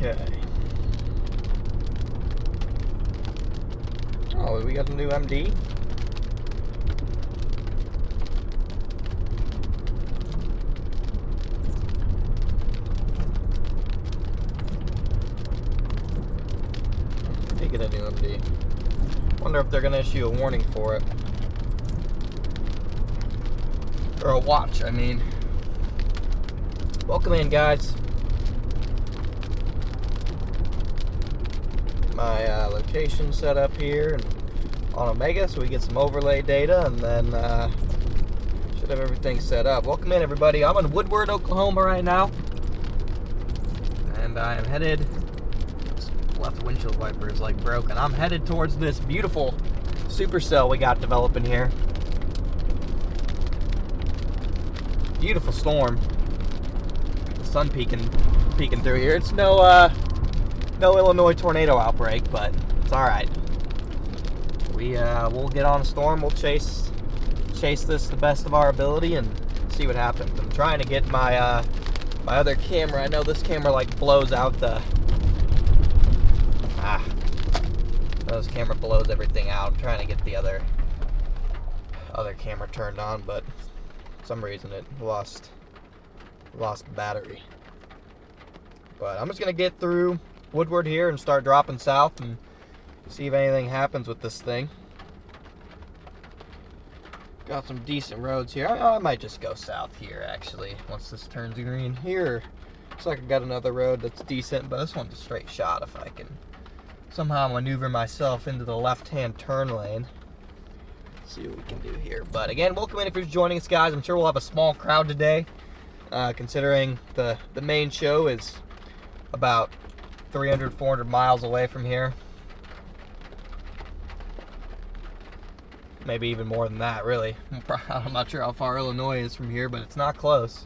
Okay. Oh, we got a new MD. They get a new MD. Wonder if they're gonna issue a warning for it. Or a watch, I mean. Welcome in, guys. My location set up here and on Omega, so we get some overlay data, and then should have everything set up. Welcome in, everybody. I'm in Woodward, Oklahoma right now, and I am headed. This left windshield wiper is like broken. I'm headed towards this beautiful Supercell we got developing here. Beautiful storm. The sun peeking through here. It's no Illinois tornado outbreak, but it's all right. We'll get on a storm. We'll chase this the best of our ability and see what happens. I'm trying to get my my other camera. I know this camera like blows out the this camera blows everything out. I'm trying to get the other camera turned on, but for some reason it lost battery. But I'm just gonna get through Woodward here and start dropping south and see if anything happens with this thing. Got some decent roads here. I might just go south here actually once this turns green. Here looks like I got another road that's decent, but this one's a straight shot if I can somehow maneuver myself into the left-hand turn lane. Let's see what we can do here. But again, welcome in if you're joining us, guys. I'm sure we'll have a small crowd today, considering the main show is about 300-400 miles away from here. Maybe even more than that, really. I'm not sure how far Illinois is from here, but it's not close.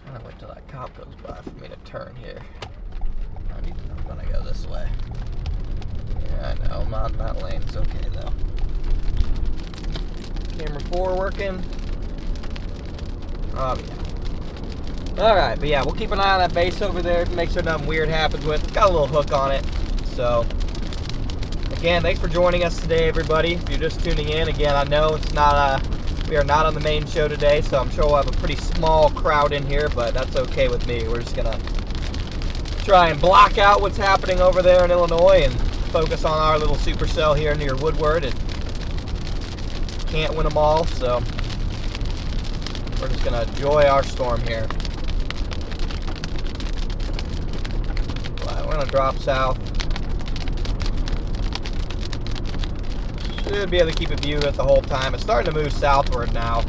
I'm gonna wait till that cop goes by for me to turn here. I'm gonna go this way. Yeah, I know, I'm on that lane. It's okay, though. Camera 4 working. Oh, yeah. Alright, but yeah, we'll keep an eye on that base over there. Make sure nothing weird happens with it. It's got a little hook on it. So, again, thanks for joining us today, everybody. If you're just tuning in, again, I know it's not we are not on the main show today, so I'm sure we'll have a pretty small crowd in here, but that's okay with me. We're just gonna try and block out what's happening over there in Illinois and focus on our little Supercell here near Woodward. And can't win them all, so we're just gonna enjoy our storm here. We're gonna drop south. Should be able to keep a view of it the whole time. It's starting to move southward now.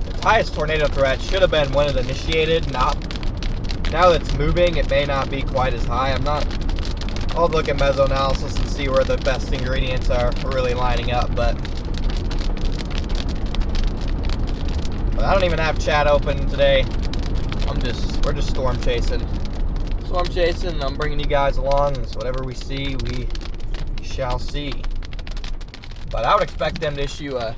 Its highest tornado threat should have been when it initiated. Now that it's moving, it may not be quite as high. I'll look at meso-analysis and see where the best ingredients are really lining up, but I don't even have chat open today. We're just storm chasing. I'm bringing you guys along. So whatever we see, we shall see. But I would expect them to issue a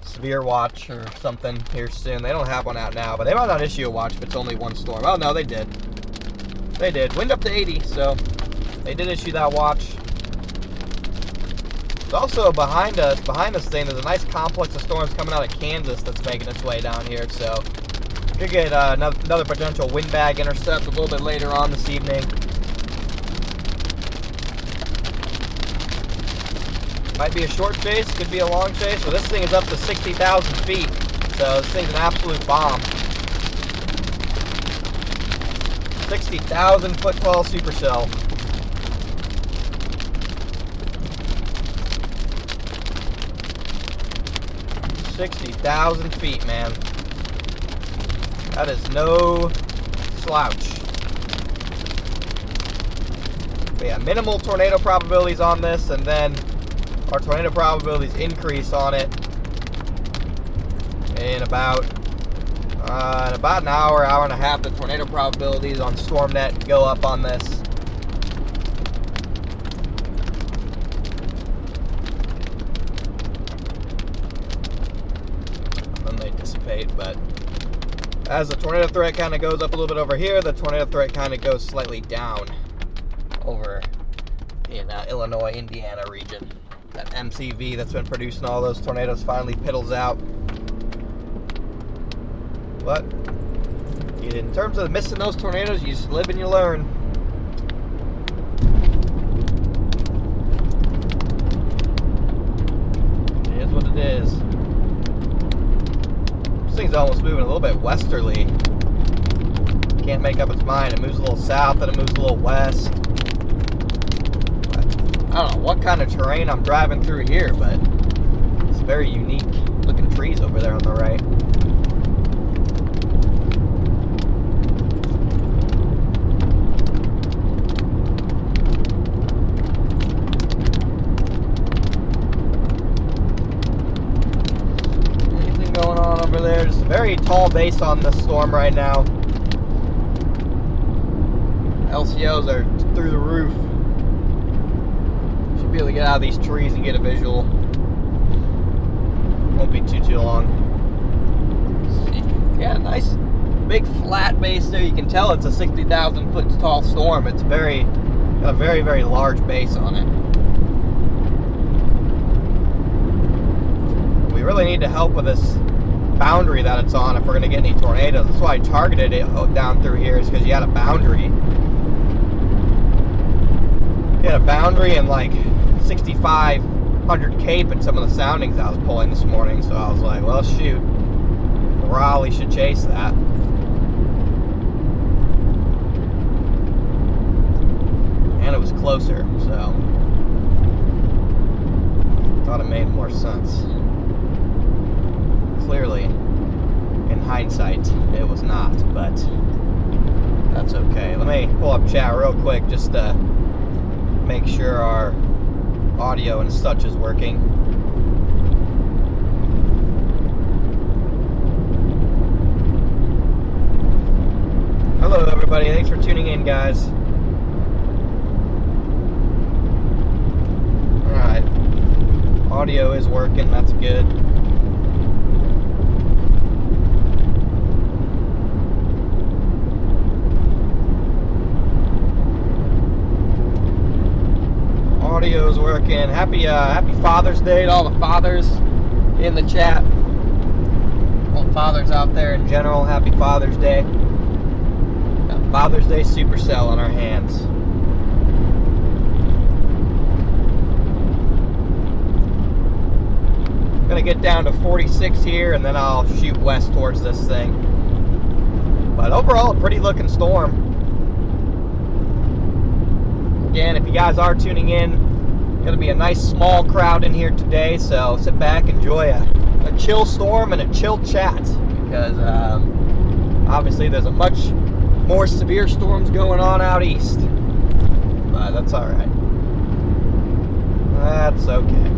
severe watch or something here soon. They don't have one out now, but they might not issue a watch if it's only one storm. Oh no, they did. They did. Wind up to 80, so they did issue that watch. There's also behind this thing, there's a nice complex of storms coming out of Kansas that's making its way down here, so could get another potential windbag intercept a little bit later on this evening. Might be a short chase, could be a long chase, but this thing is up to 60,000 feet, so this thing's an absolute bomb. 60,000 foot tall Supercell. $60,000 feet, man. That is no slouch. But yeah, minimal tornado probabilities on this, and then our tornado probabilities increase on it in about an hour and a half. The tornado probabilities on StormNet go up on this. dissipate, but as the tornado threat kind of goes up a little bit over here, the tornado threat kind of goes slightly down over in Illinois, Indiana region. That MCV that's been producing all those tornadoes finally piddles out. But in terms of missing those tornadoes, you just live and you learn. It is what it is. This thing's almost moving a little bit westerly. Can't make up its mind. It moves a little south, then it moves a little west. But I don't know what kind of terrain I'm driving through here, but it's very unique looking trees over there on the right. Anything going on over there? Just a very tall base on this storm right now. LCOs are through the roof. Should be able to get out of these trees and get a visual. Won't be too long. Yeah, nice big flat base there. You can tell it's a 60,000 foot tall storm. It's got a very, very large base on it. We really need to help with this boundary that it's on if we're going to get any tornadoes. That's why I targeted it down through here, is because you had a boundary. You had a boundary and like 6,500 cape in some of the soundings I was pulling this morning, so I was like, well, shoot, Raleigh should chase that. And it was closer, so thought it made more sense. Clearly, in hindsight, it was not, but that's okay. Let me pull up chat real quick just to make sure our audio and such is working. Hello everybody, thanks for tuning in, guys. Alright, audio is working, that's good. Audio's working. Happy Father's Day to all the fathers in the chat. All the fathers out there in general, happy Father's Day. Got Father's Day Supercell on our hands. I'm gonna get down to 46 here and then I'll shoot west towards this thing. But overall, a pretty looking storm. Again, if you guys are tuning in, going to be a nice small crowd in here today, so sit back, enjoy a chill storm and a chill chat, because obviously there's a much more severe storms going on out east, but that's alright. That's okay.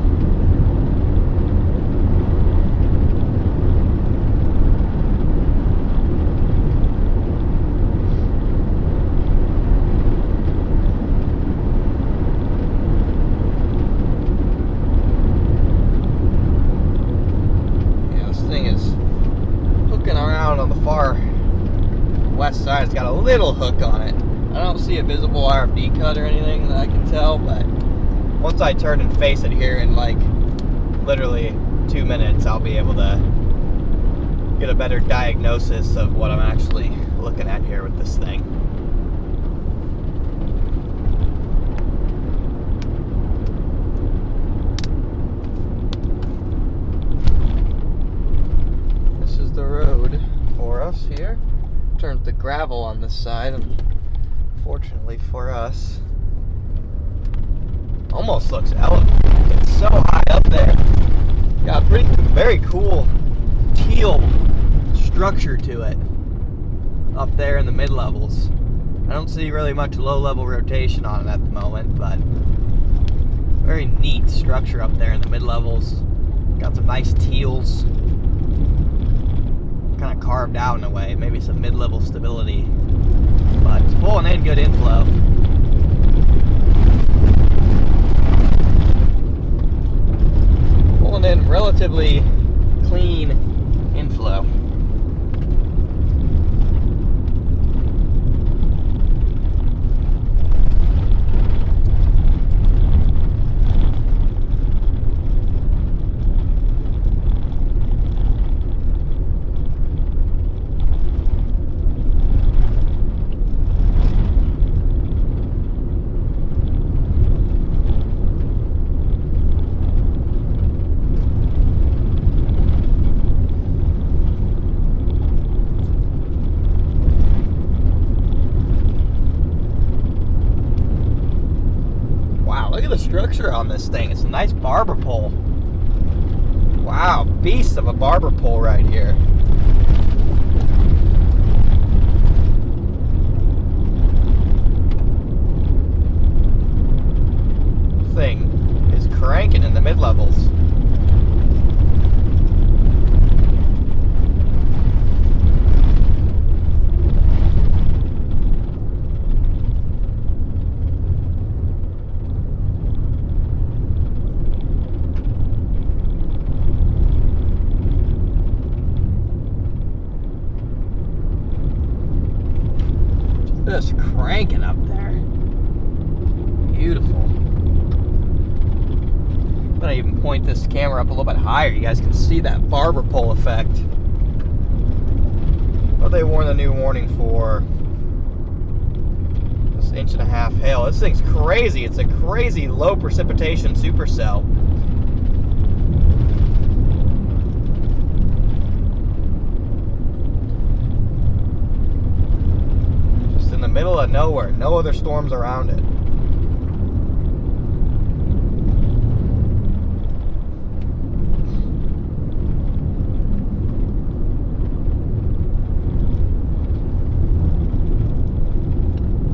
West side, it's got a little hook on it. I don't see a visible RFD cut or anything that I can tell, but once I turn and face it here in like literally 2 minutes, I'll be able to get a better diagnosis of what I'm actually looking at here with this thing. This is the road for us here. Turns to gravel on this side, and fortunately for us, almost looks elevated. It's so high up there. Got a very cool teal structure to it up there in the mid-levels. I don't see really much low-level rotation on it at the moment, but very neat structure up there in the mid-levels. Got some nice teals. Kind of carved out in a way, maybe some mid-level stability, but it's pulling in good inflow. Pulling in relatively clean inflow. the structure on this thing. It's a nice barber pole. Wow, beast of a barber pole right here. This thing is cranking in the mid-levels. Just cranking up there. Beautiful. I'm gonna even point this camera up a little bit higher. You guys can see that barber pole effect. What they warned the new warning for? This 1.5 inch hail. This thing's crazy. It's a crazy low precipitation supercell. Middle of nowhere, no other storms around it.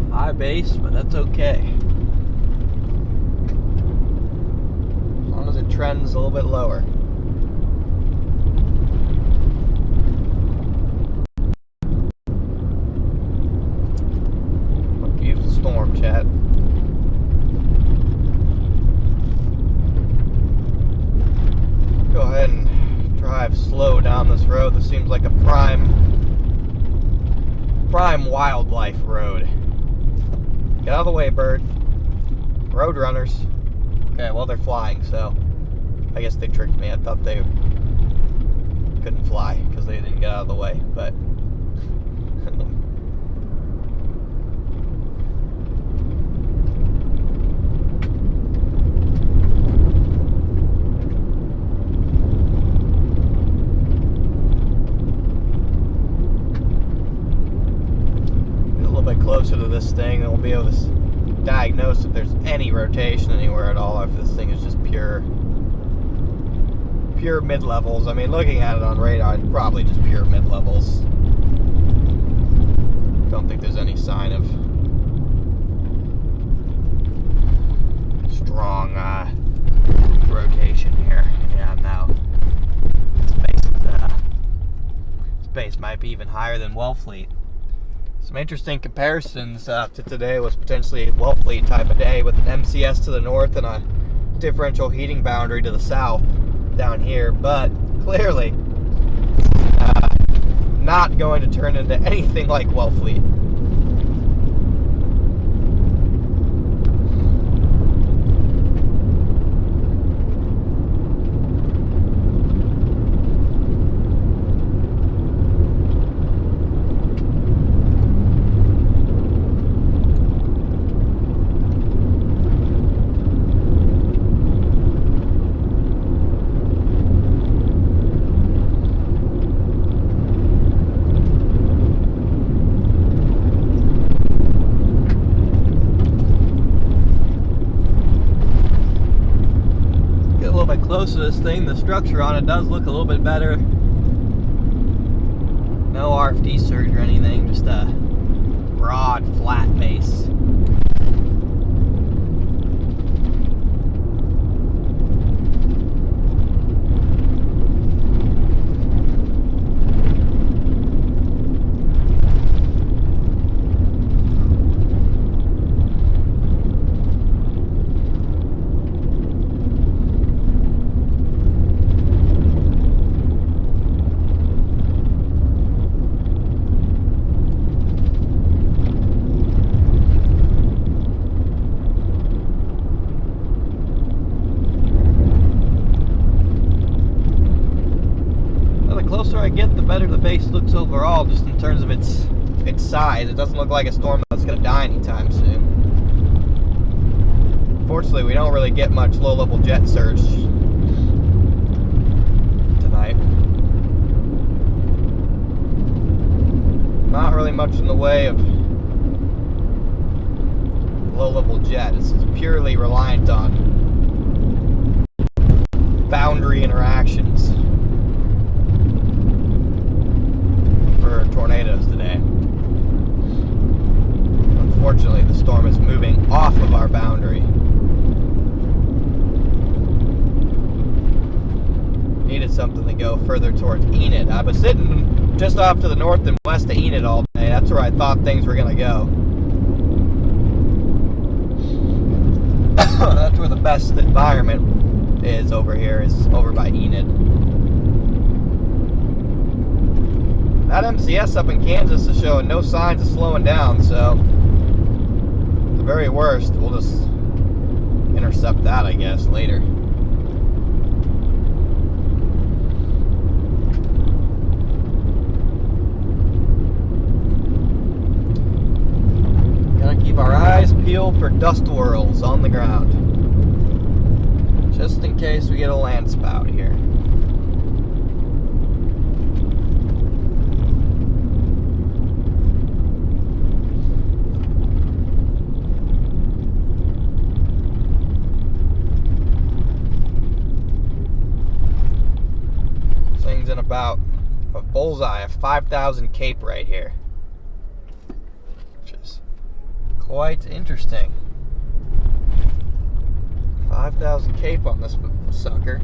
High base, but that's okay. As long as it trends a little bit lower. Storm, chat. Go ahead and drive slow down this road. This seems like a prime wildlife road. Get out of the way, bird. Road runners. Okay, well, they're flying, so I guess they tricked me. I thought they couldn't fly because they didn't get out of the way, but closer to this thing, then we'll be able to diagnose if there's any rotation anywhere at all, if this thing is just pure mid-levels. I mean, looking at it on radar, it's probably just pure mid-levels. Don't think there's any sign of strong rotation here. Yeah, no. Space might be even higher than Wellfleet. Some interesting comparisons to today was potentially a Wellfleet type of day with an MCS to the north and a differential heating boundary to the south down here, but clearly not going to turn into anything like Wellfleet. Close to this thing, the structure on it does look a little bit better. No RFD surge or anything, just a broad, flat base. Better the base looks overall, just in terms of its size. It doesn't look like a storm that's going to die anytime soon. Fortunately, we don't really get much low-level jet surge tonight. Not really much in the way of low-level jet. This is purely reliant on boundary interactions for tornadoes today. Unfortunately, the storm is moving off of our boundary. Needed something to go further towards Enid. I was sitting just off to the north and west of Enid all day. That's where I thought things were going to go. That's where the best environment is over here, is over by Enid. That MCS up in Kansas is showing no signs of slowing down, so at the very worst, we'll just intercept that, I guess, later. Keep our eyes peeled for dust whirls on the ground, just in case we get a land spout here. This thing's in about a bullseye of 5,000 cape right here, which is quite interesting. 5,000 cape on this sucker.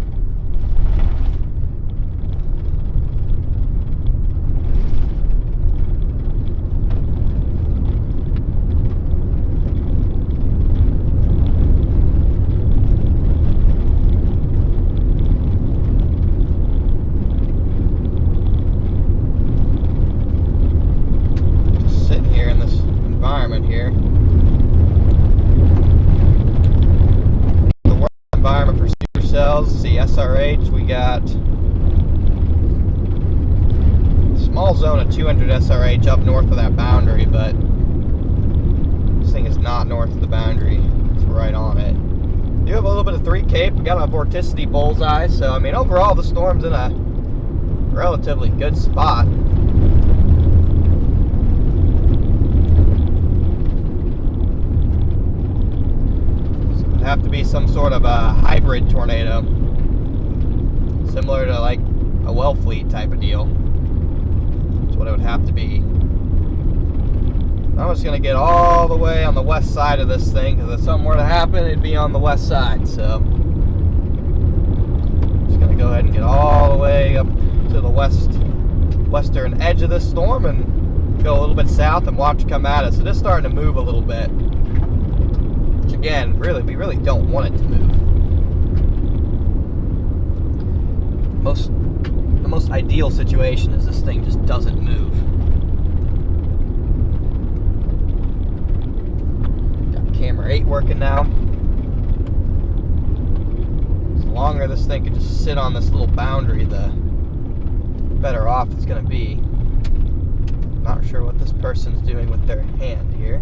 Just sitting here in this environment here. Environment for Supercells. See SRH, we got a small zone of 200 SRH up north of that boundary, but this thing is not north of the boundary. It's right on it. We do have a little bit of 3 cape. We got a vorticity bullseye, so I mean overall the storm's in a relatively good spot. Have to be some sort of a hybrid tornado, similar to like a Wellfleet type of deal. That's what it would have to be. I'm just going to get all the way on the west side of this thing, because if something were to happen, it'd be on the west side. So just going to go ahead and get all the way up to the western edge of this storm and go a little bit south and watch it come at us. It is starting to move a little bit. Which again, we really don't want it to move. The most ideal situation is this thing just doesn't move. Got camera 8 working now. The longer this thing can just sit on this little boundary, the better off it's going to be. Not sure what this person's doing with their hand here.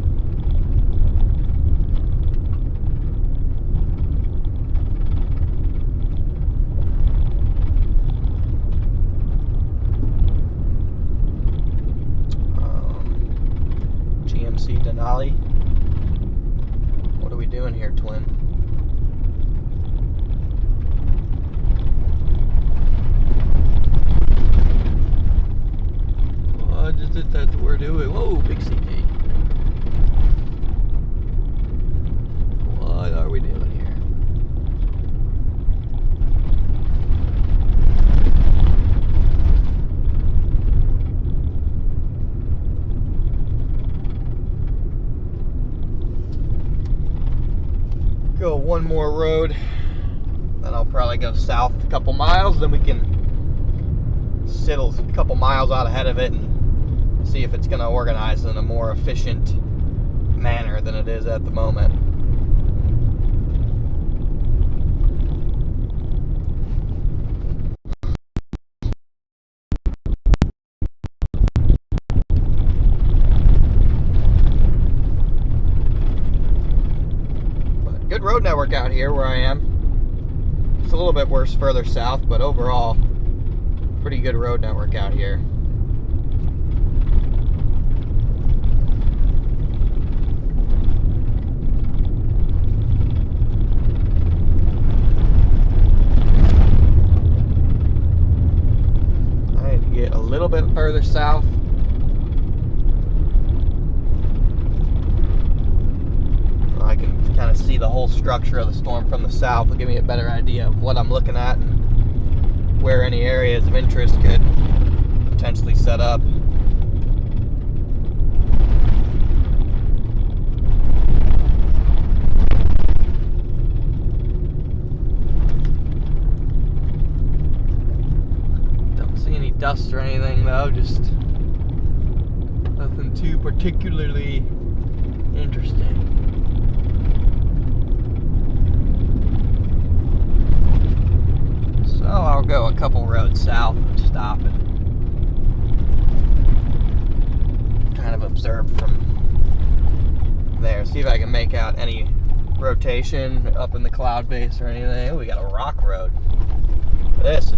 Denali. What are we doing here, twin? What is it that we're doing? Whoa, big CG. What are we doing here? Go one more road, then I'll probably go south a couple miles, then we can sit a couple miles out ahead of it and see if it's going to organize in a more efficient manner than it is at the moment. Good road network out here where I am. It's a little bit worse further south, but overall, pretty good road network out here. little bit further south. I can kind of see the whole structure of the storm from the south. It'll give me a better idea of what I'm looking at and where any areas of interest could potentially set up. Don't see any dust or anything though, just nothing too particularly interesting. So I'll go a couple roads south and stop and kind of observe from there. See if I can make out any rotation up in the cloud base or anything. Oh, we got a rock road. This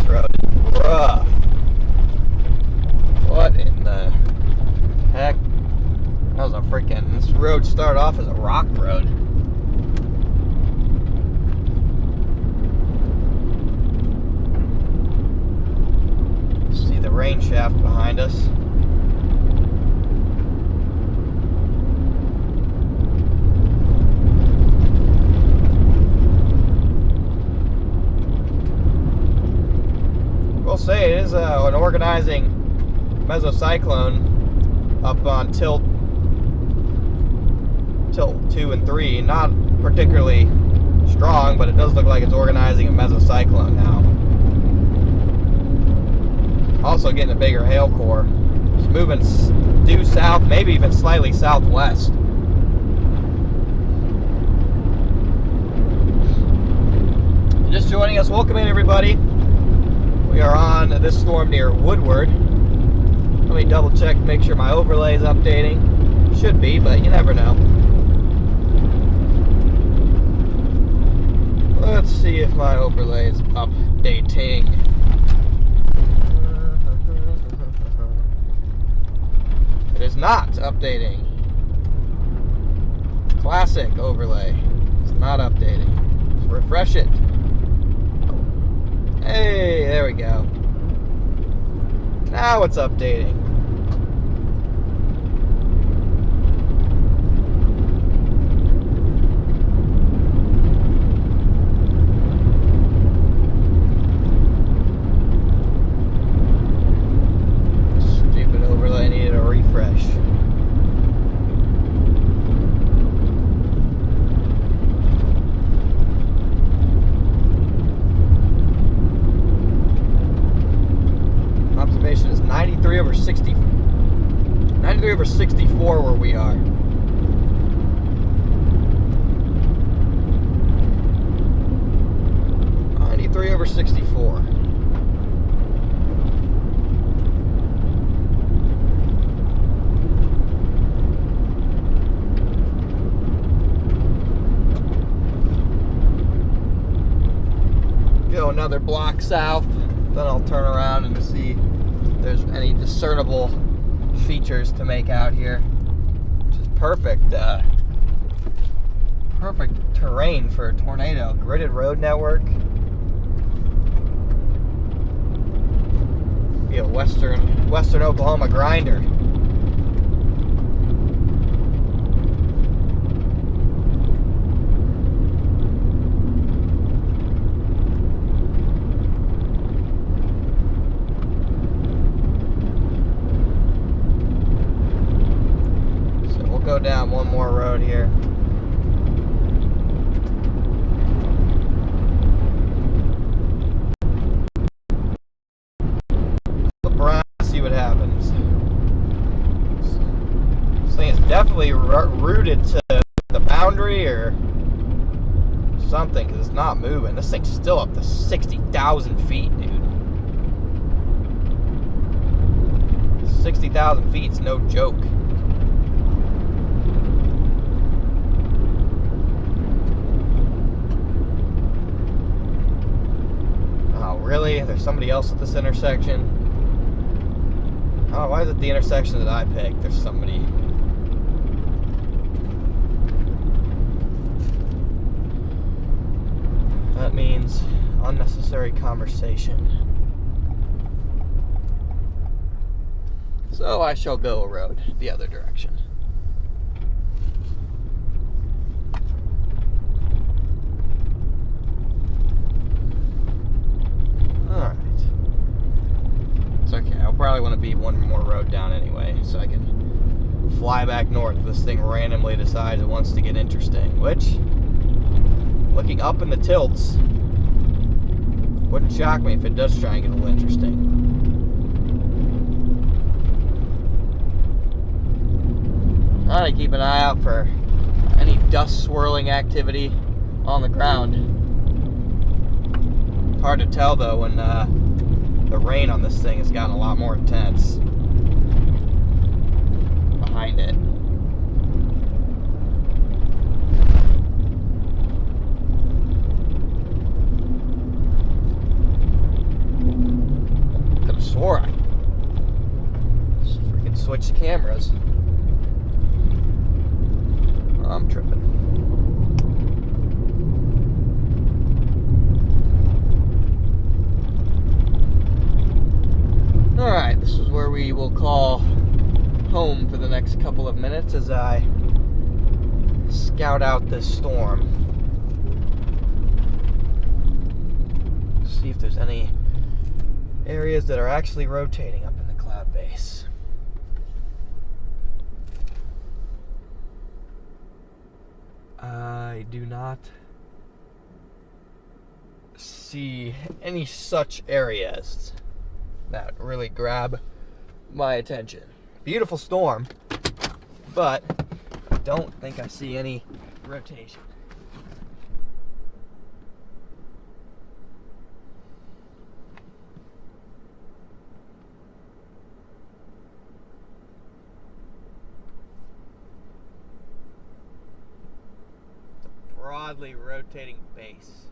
road is rough. What in the heck? This road started off as a rock road. See the rain shaft behind us. We'll say it is an organizing mesocyclone up on tilt 2 and 3. Not particularly strong, but it does look like it's organizing a mesocyclone now. Also getting a bigger hail core. It's moving due south, maybe even slightly southwest. Just joining us, welcome in everybody. We are on this storm near Woodward. Let me double check, make sure my overlay is updating. Should be, but you never know. Let's see if my overlay is updating. It is not updating. Classic overlay. It's not updating. Let's refresh it. Hey, there we go. Now it's updating. Stupid overlay needed a refresh. Observation is 93 over 60. 93 over 64 where we are. Over 64. Go another block south, then I'll turn around and see if there's any discernible features to make out here. Which is perfect, perfect terrain for a tornado. Gridded road network. Be a western Oklahoma grinder. So we'll go down one more road here. Definitely rooted to the boundary or something, because it's not moving. This thing's still up to 60,000 feet, dude. 60,000 feet's no joke. Oh, really? There's somebody else at this intersection? Oh, why is it the intersection that I picked? There's somebody. That means unnecessary conversation. So I shall go a road the other direction. Alright. It's okay. I'll probably want to be one more road down anyway, so I can fly back north if this thing randomly decides it wants to get interesting. Which, looking up in the tilts, wouldn't shock me if it does try and get a little interesting. I'm trying to keep an eye out for any dust swirling activity on the ground. Hard to tell though when the rain on this thing has gotten a lot more intense behind it. Could have swore I freaking switched cameras. I'm tripping. Alright, this is where we will call home for the next couple of minutes as I scout out this storm. See if there's any areas that are actually rotating up in the cloud base. I do not see any such areas that really grab my attention. Beautiful storm, but I don't think I see any rotation. Broadly rotating base.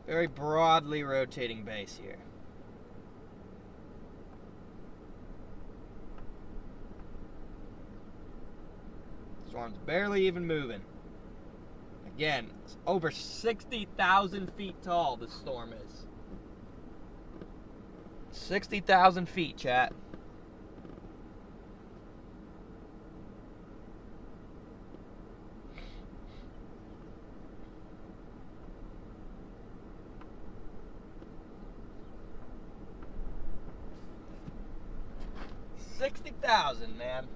Very broadly rotating base here. Storm's barely even moving. Again, it's over 60,000 feet tall, this storm is. 60,000 feet, chat. $60,000, man.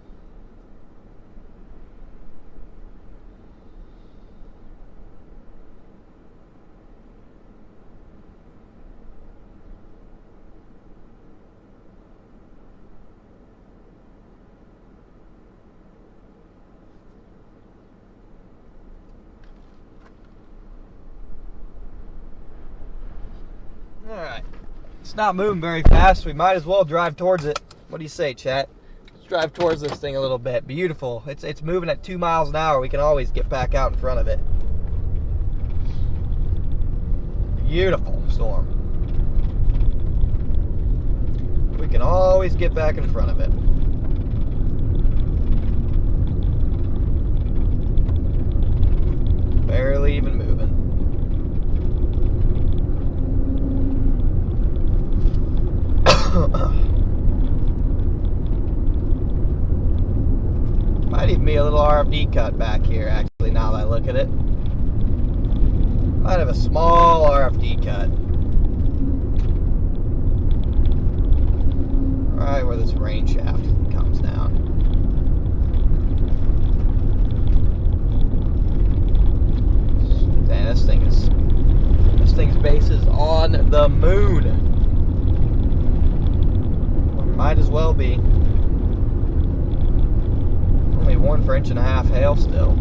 Alright. It's not moving very fast. We might as well drive towards it. What do you say, chat? Let's drive towards this thing a little bit. Beautiful. It's moving at 2 miles an hour. We can always get back out in front of it. Beautiful storm. We can always get back in front of it. Barely even moving. Might even be a little RFD cut back here, actually, now that I look at it. Might have a small RFD cut. Right where this rain shaft comes down. Dang, this thing's base is on the moon. Or might as well be. Only warned for 1.5 inch hail still.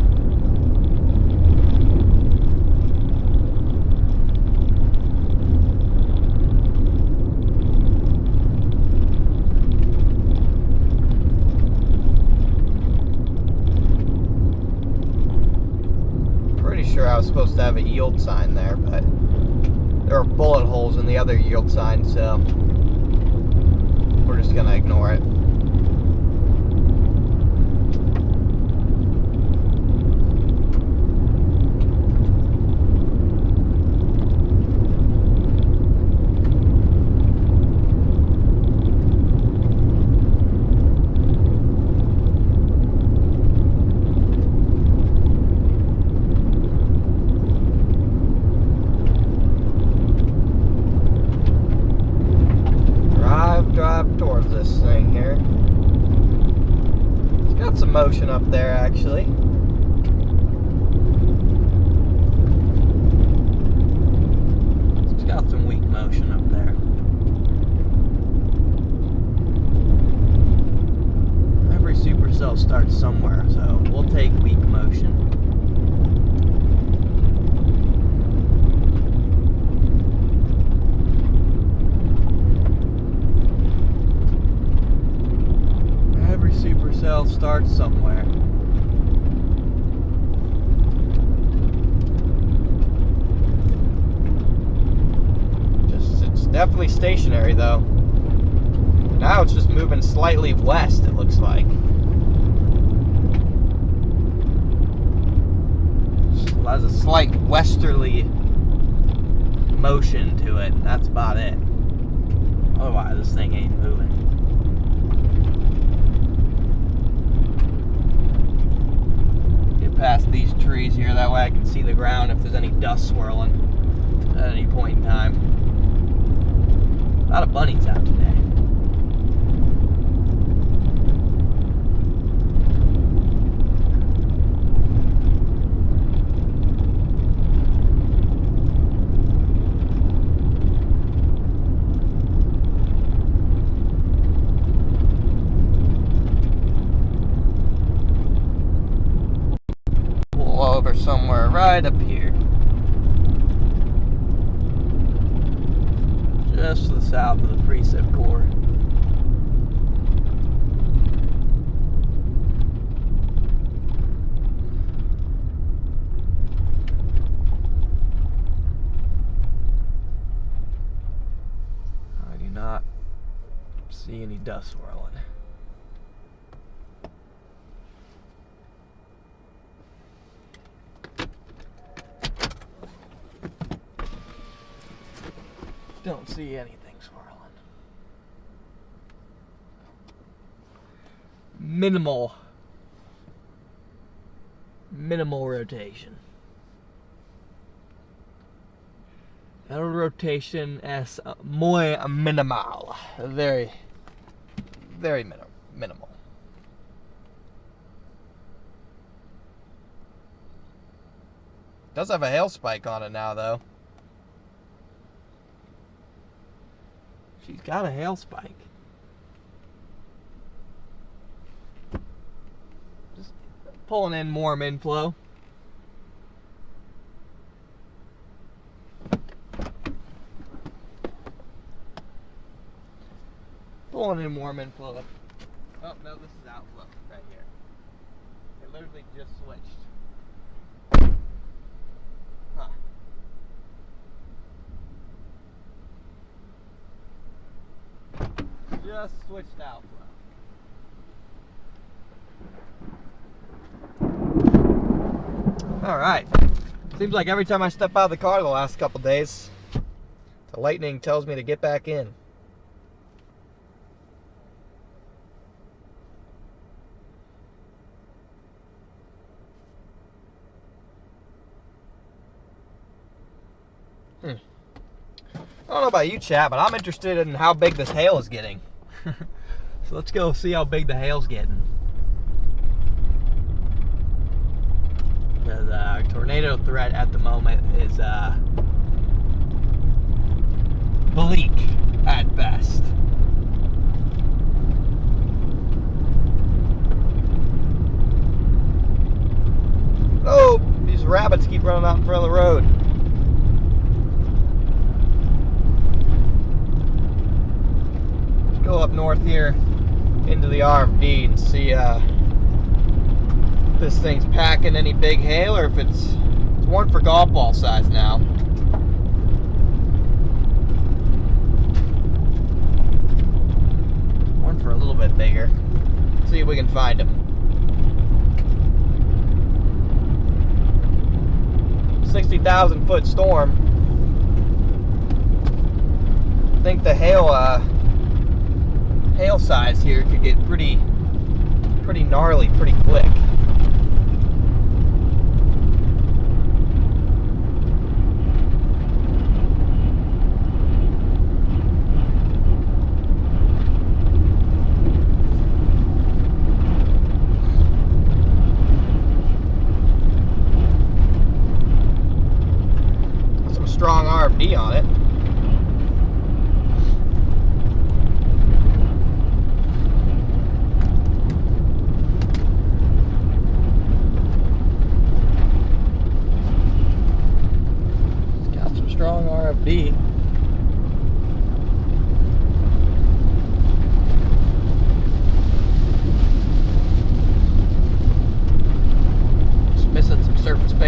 Pretty sure I was supposed to have a yield sign there, but there are bullet holes in the other yield sign, so we're just gonna ignore it. some motion up there, actually. It's got some weak motion up there. Every supercell starts somewhere, so we'll take weak motion. Every supercell starts somewhere. It's definitely stationary though. Now it's just moving slightly west, it looks like. It has a slight westerly motion to it. That's about it. Otherwise, this thing ain't moving. Get past these trees here, that way I can see the ground if there's any dust swirling at any point in time. A lot of bunnies out today. Over somewhere right up here, just to the south of the precip core. I do not see any dust swirling. Don't see anything swirling. Minimal rotation. El rotation es muy minimal. Very minimal. Does have a hail spike on it now though. She's got a hail spike. Just pulling in warm inflow. Pulling in warm inflow. Oh, no, this is outflow right here. It literally just switched. Huh. Just switched outflow. Alright. Seems like every time I step out of the car the last couple days, the lightning tells me to get back in. I don't know about you, chat, but I'm interested in how big this hail is getting. So let's go see how big the hail's getting. The tornado threat at the moment is bleak at best. Oh, these rabbits keep running out in front of the road. Go up north here into the RFD and see if this thing's packing any big hail or if it's one for golf ball size now. One for a little bit bigger. See if we can find them. 60,000 foot storm. I think the hail size here could get pretty gnarly pretty quick.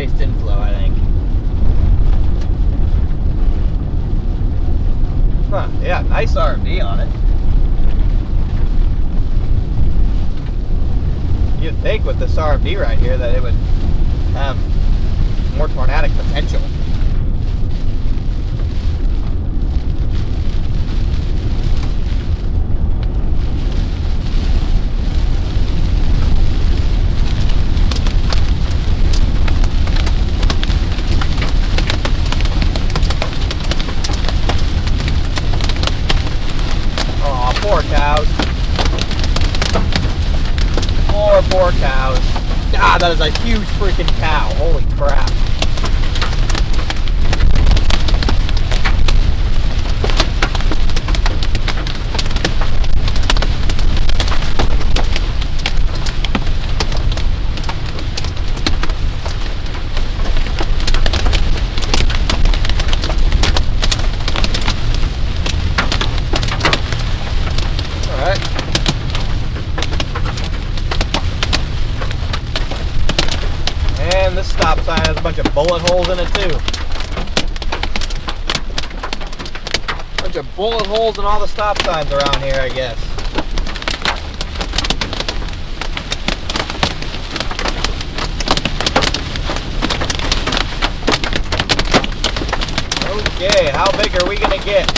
intercept-based inflow, I think. Huh, yeah, nice R&D on it. You'd think with this R&D right here that it would have more tornadic potential. Oh, poor cows. Poor cows. God, that is a huge freaking cow. Holy crap. And this stop sign has a bunch of bullet holes in it too. Bunch of bullet holes in all the stop signs around here, I guess. Okay, how big are we gonna get?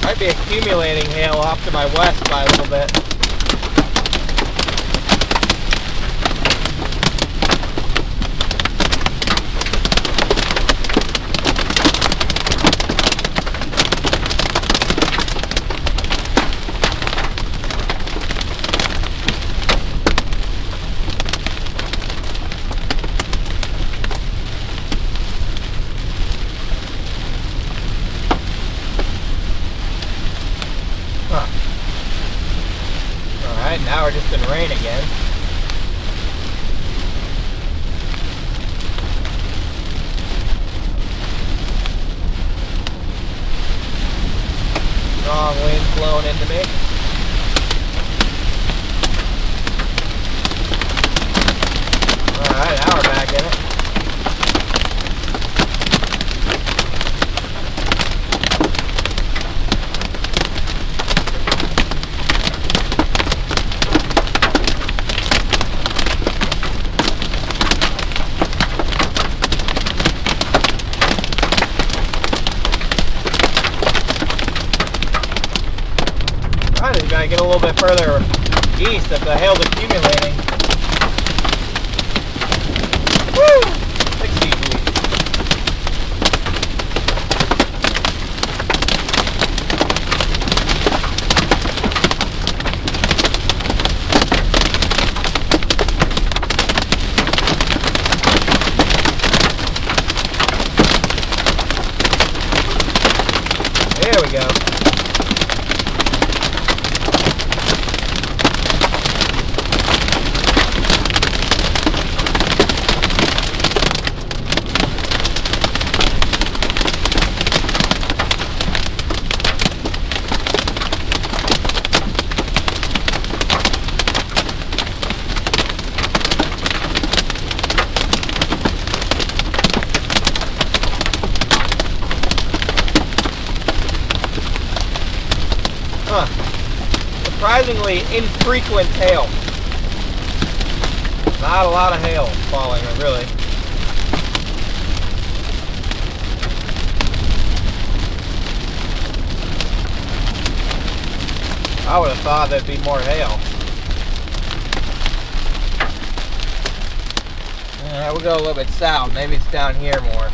Might be accumulating hail off to my west by a little bit. Alright, now we're just in rain again. Strong wind blowing into me. Alright, now we're back in it. I just gotta get a little bit further east if the hail's accumulating. Woo! 60 feet. There we go. Surprisingly infrequent hail. Not a lot of hail falling, really. I would have thought there'd be more hail. We'll go a little bit south. Maybe it's down here more.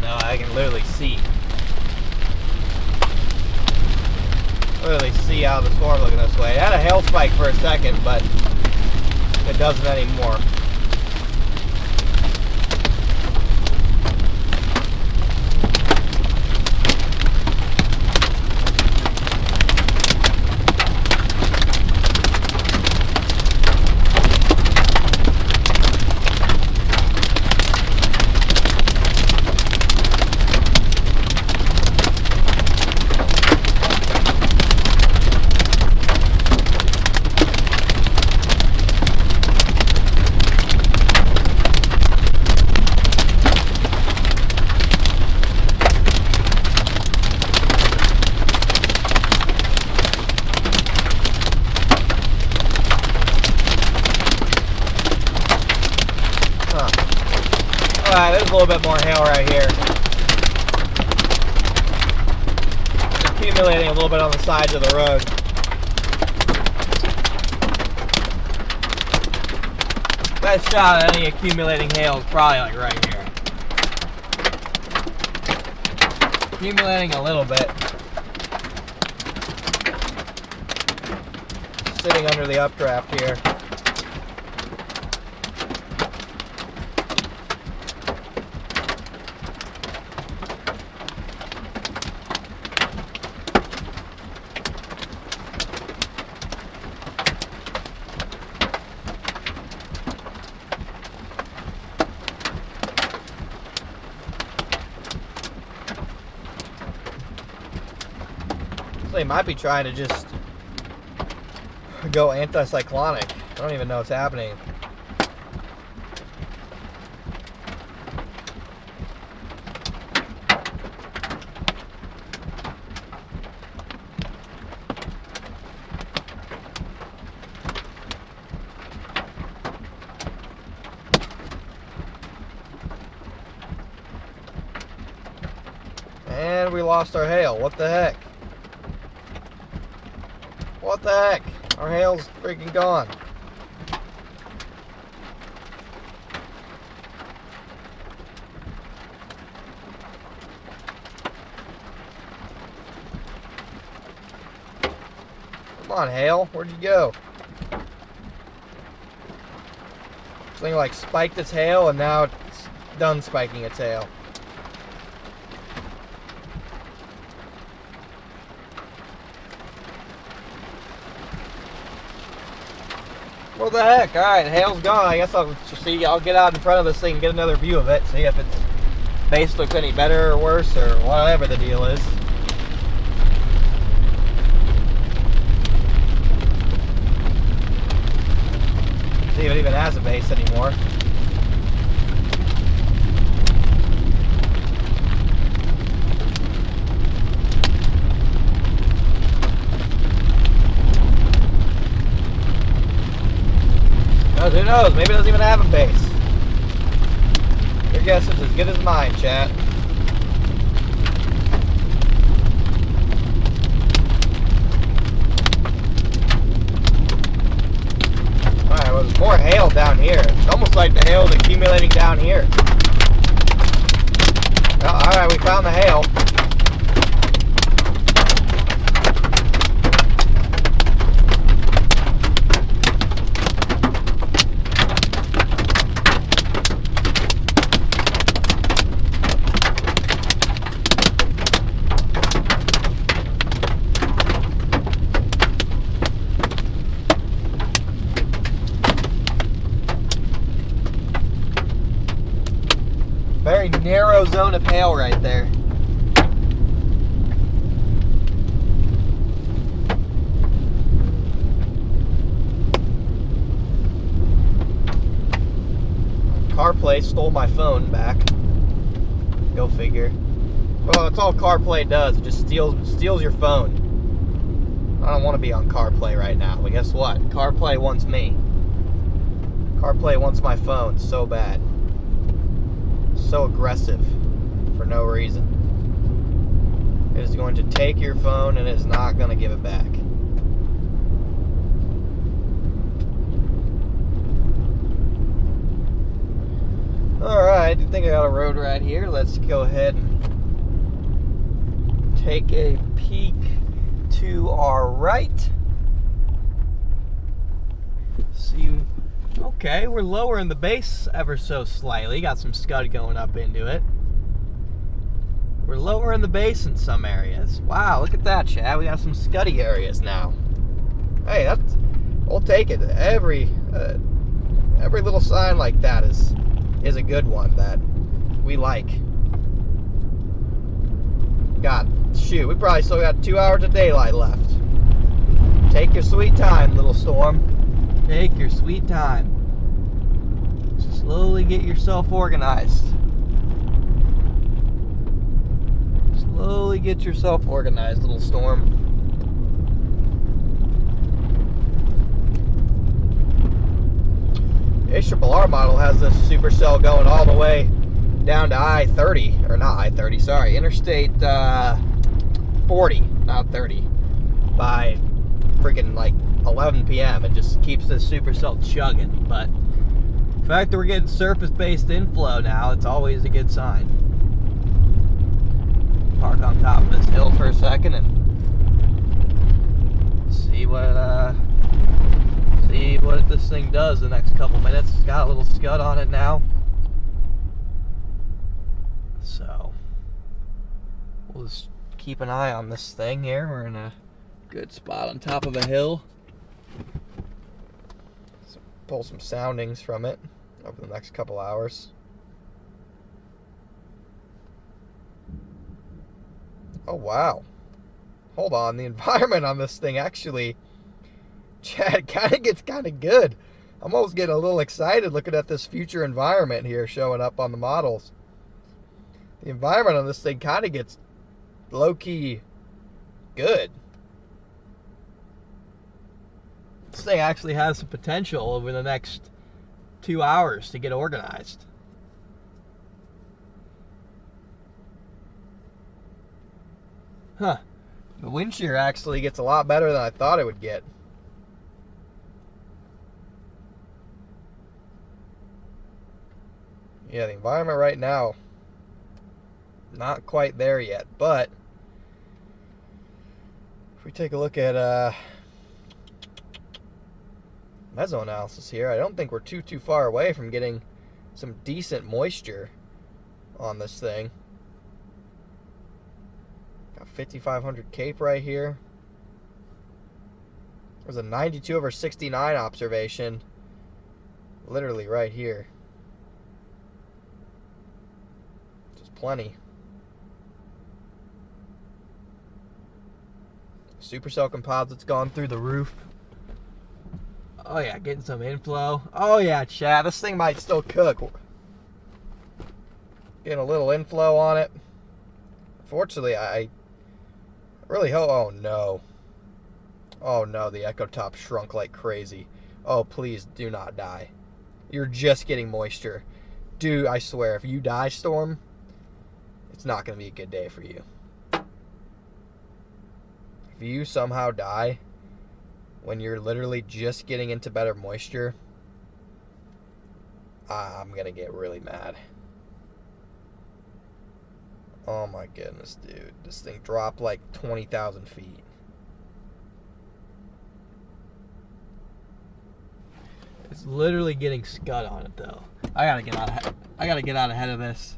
No, I can literally see. Literally see out of the storm looking this way. It had a hail spike for a second, but it doesn't anymore. Alright, there's a little bit more hail right here. It's accumulating a little bit on the sides of the road. Best shot at any accumulating hail is probably like right here. Accumulating a little bit. Sitting under the updraft here. They might be trying to just go anticyclonic. I don't even know what's happening. And we lost our hail. What the heck? What the heck? Our hail's freaking gone. Come on, hail. Where'd you go? This thing like spiked its hail and now it's done spiking its hail. What the heck? Alright, hail's gone. I guess I'll get out in front of this thing and get another view of it. See if its base looks any better or worse or whatever the deal is. See if it even has a base anymore. Who knows? Maybe it doesn't even have a base. Your guess is as good as mine, chat. Alright, well, there's more hail down here. It's almost like the hail is accumulating down here. Well, alright, we found the hail. Very narrow zone of hail right there. CarPlay stole my phone back. Go figure. Well, that's all CarPlay does. It just steals your phone. I don't want to be on CarPlay right now, but guess what? CarPlay wants me. CarPlay wants my phone so bad. So aggressive for no reason. It is going to take your phone and it's not going to give it back. Alright, I think I got a road right here. Let's go ahead and take a peek to our right. See. Okay, we're lowering the base ever so slightly. Got some scud going up into it. We're lowering the base in some areas. Wow, look at that, Chad. We got some scuddy areas now. Hey, we'll take it. Every little sign like that is a good one that we like. We probably still got 2 hours of daylight left. Take your sweet time, little storm. Take your sweet time. Slowly get yourself organized. Slowly get yourself organized, little storm. The ARR model has this Supercell going all the way down to I-30, or not I-30, sorry, Interstate 40, not 30, by freaking like 11 p.m. It just keeps this Supercell chugging. But the fact that we're getting surface-based inflow now, it's always a good sign. Park on top of this hill for a second and see what this thing does the next couple minutes. It's got a little scud on it now, so we'll just keep an eye on this thing here. We're in a good spot on top of a hill. So pull some soundings from it over the next couple hours. Oh wow, hold on, the environment on this thing actually, Chad, kind of gets kind of good. I'm almost getting a little excited looking at this future environment here showing up on the models. The environment on this thing kind of gets low-key good. This thing actually has some potential over the next 2 hours to get organized. Huh. The wind shear actually gets a lot better than I thought it would get. Yeah, the environment right now, not quite there yet, but if we take a look at meso analysis here, I don't think we're too far away from getting some decent moisture on this thing. Got 5,500 Cape right here. There's a 92/69 observation literally right here. Plenty. Supercell composites gone through the roof. Oh yeah, getting some inflow. Oh yeah, Chad, this thing might still cook. Getting a little inflow on it. Fortunately, I really hope. Oh no. Oh no, the echo top shrunk like crazy. Oh, please do not die. You're just getting moisture. Dude, I swear, if you die, Storm, it's not going to be a good day for you. If you somehow die when you're literally just getting into better moisture, I'm going to get really mad. Oh my goodness, dude. This thing dropped like 20,000 feet. It's literally getting scud on it though. I got to get out ahead of this.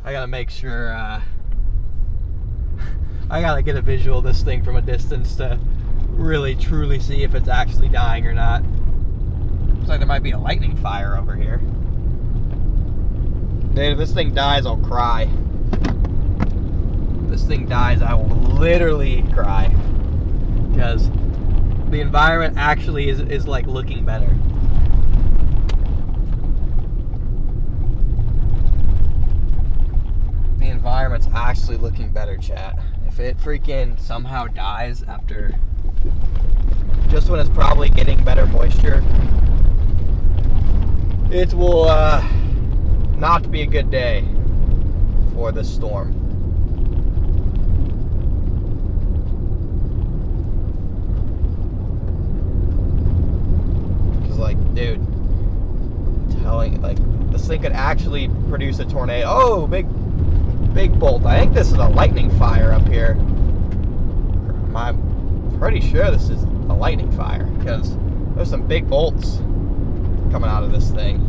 I gotta make sure, I gotta get a visual of this thing from a distance to really truly see if it's actually dying or not. Looks like there might be a lightning fire over here. Dude, if this thing dies, I'll cry. If this thing dies, I will literally cry. Because the environment actually is like looking better. The environment's actually looking better, chat. If it freaking somehow dies after just when it's probably getting better moisture, it will not be a good day for this storm. Because like, dude, I'm telling, like, this thing could actually produce a tornado. Oh, big bolt. I think this is a lightning fire up here. I'm pretty sure this is a lightning fire because there's some big bolts coming out of this thing.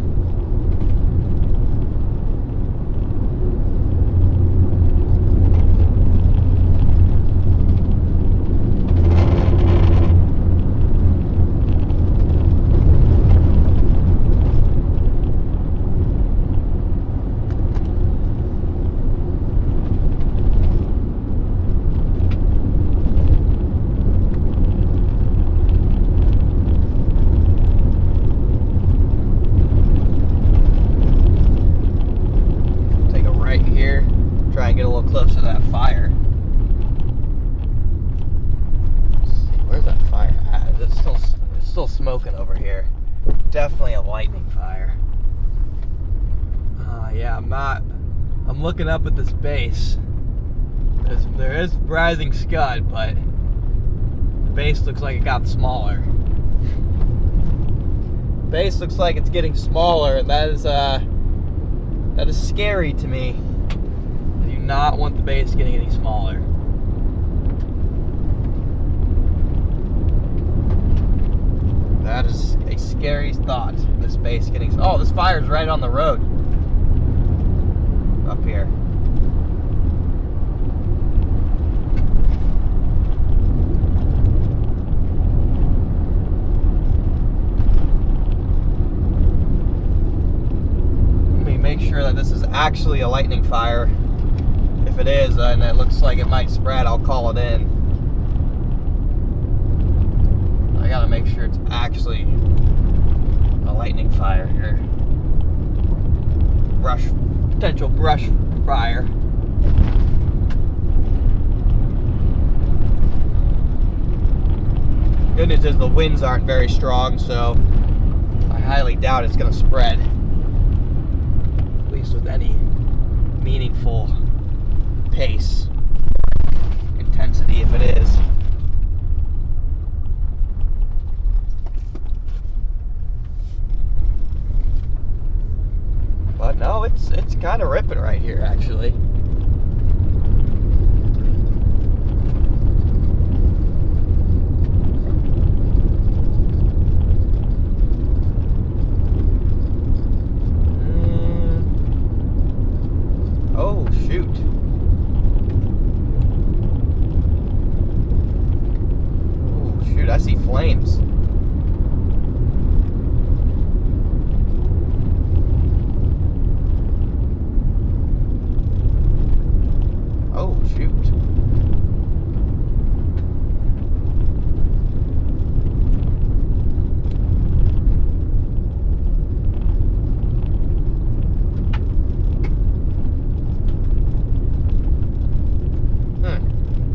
Close to that fire. Let's see, where's that fire at? It's still smoking over here. Definitely a lightning fire. Yeah, I'm looking up at this base. There is rising scud, but the base looks like it got smaller. Base looks like it's getting smaller, and that is scary to me. I do not want the base getting any smaller. That is a scary thought. This base getting... Oh, this fire's right on the road. Up here. Let me make sure that this is actually a lightning fire. If it is, and it looks like it might spread, I'll call it in. I gotta make sure it's actually a lightning fire here. Potential brush fire. Good news is the winds aren't very strong, so I highly doubt it's gonna spread. At least with any meaningful pace, intensity, if it is. But no, it's kind of ripping right here, actually. Oh, shoot. Oh, shoot, I see flames.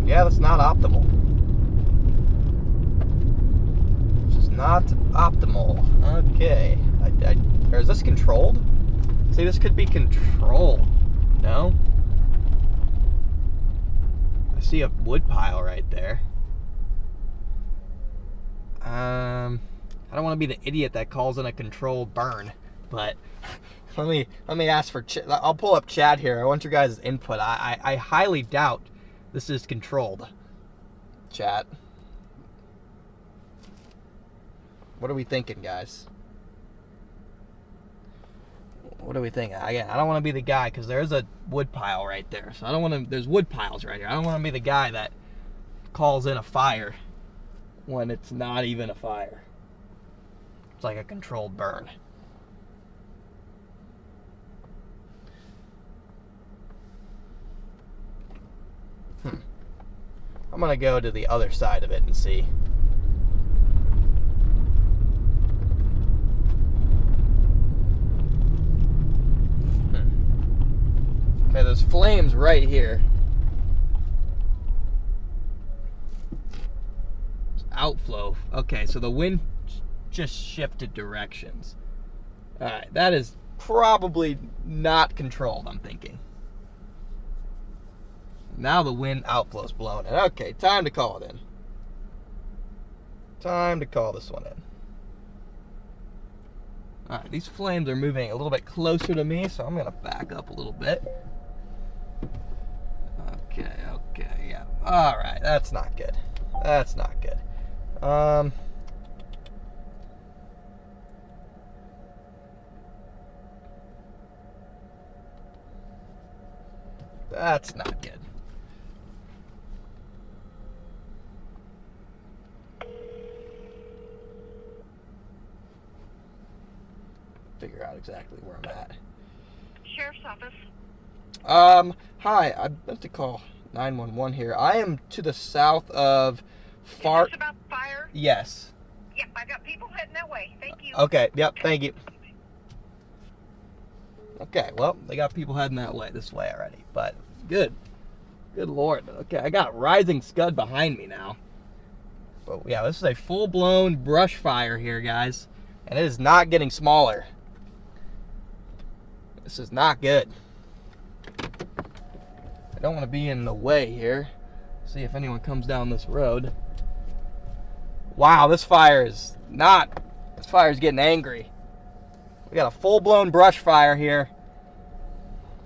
Yeah, that's not optimal. This is not optimal. Okay. Or is this controlled? See, this could be controlled. No? I see a wood pile right there. I don't want to be the idiot that calls in a controlled burn, but let me ask for... I'll pull up chat here. I want your guys' input. I highly doubt this is controlled. Chat. What are we thinking, guys? What are we thinking? Again, I don't want to be the guy, because there's a wood pile right there. So I don't want to... There's wood piles right here. I don't want to be the guy that calls in a fire when it's not even a fire. It's like a controlled burn. I'm gonna go to the other side of it and see. Okay, there's flames right here. It's outflow. Okay, so the wind just shifted directions. Alright, that is probably not controlled, I'm thinking. Now the wind outflow's blowing it. Okay, time to call it in. Time to call this one in. Alright, these flames are moving a little bit closer to me, so I'm going to back up a little bit. Okay, yeah. Alright, that's not good. That's not good. That's not good. Figure out exactly where I'm at. Sheriff's office. Hi, I meant to call 911 here. I am to the south of Is this about fire? Yes. Yep, I got people heading that way. Thank you. Okay, yep, thank you. Okay, well, they got people heading that way, this way already, but good. Good Lord. Okay, I got rising scud behind me now. But yeah, this is a full-blown brush fire here, guys, and it is not getting smaller. This is not good. I don't want to be in the way here. See if anyone comes down this road. Wow, this fire is getting angry. We got a full-blown brush fire here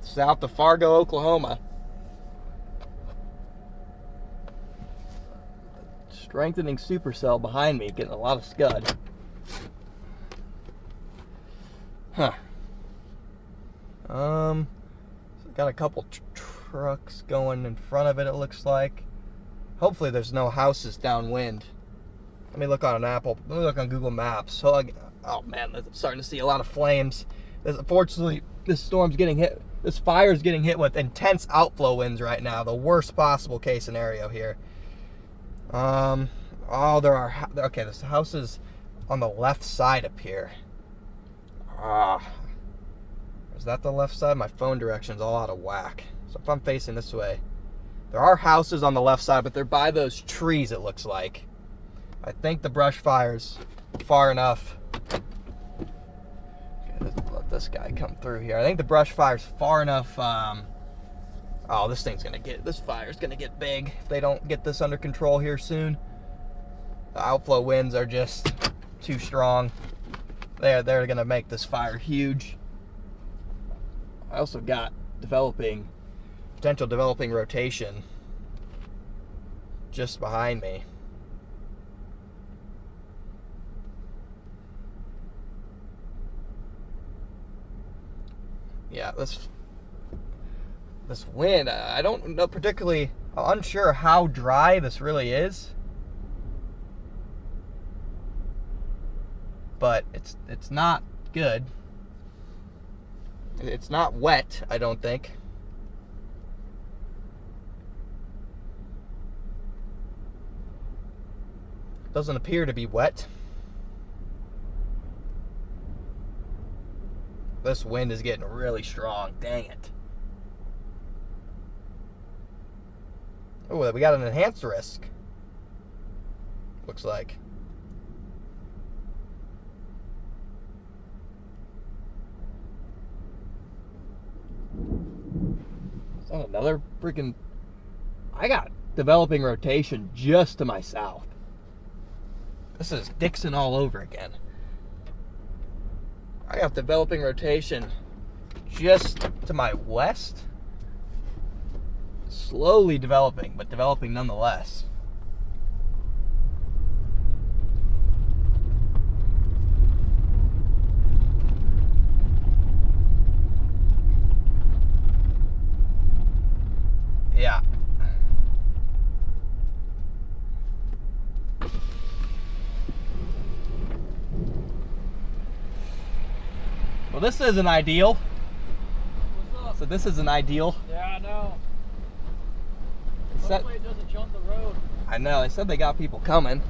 south of Fargo, Oklahoma. Strengthening supercell behind me, getting a lot of scud. Huh. Got a couple trucks going in front of it, it looks like. Hopefully there's no houses downwind. Let me look on Google Maps. So, oh man, I'm starting to see a lot of flames. Unfortunately, this fire is getting hit with intense outflow winds right now. The worst possible case scenario here. Okay, this house is on the left side up here. Is that the left side? My phone direction's all out of whack. So if I'm facing this way, there are houses on the left side, but they're by those trees, it looks like. I think the brush fire's far enough. Okay, let's let this guy come through here. I think the brush fire's far enough. Oh, this fire's gonna get big if they don't get this under control here soon. The outflow winds are just too strong. They're gonna make this fire huge. I also got potential developing rotation just behind me. Yeah, this wind, I don't know particularly, I'm unsure how dry this really is. But it's not good. It's not wet, I don't think. Doesn't appear to be wet. This wind is getting really strong. Dang it. Oh, we got an enhanced risk. Looks like. Is that another freaking... I got developing rotation just to my south. This is Dixon all over again. I got developing rotation just to my west. Slowly developing, but developing nonetheless. Yeah. Well, this isn't ideal. What's up? So this isn't ideal. Yeah, I know. Hopefully it doesn't jump the road. I know, they said they got people coming.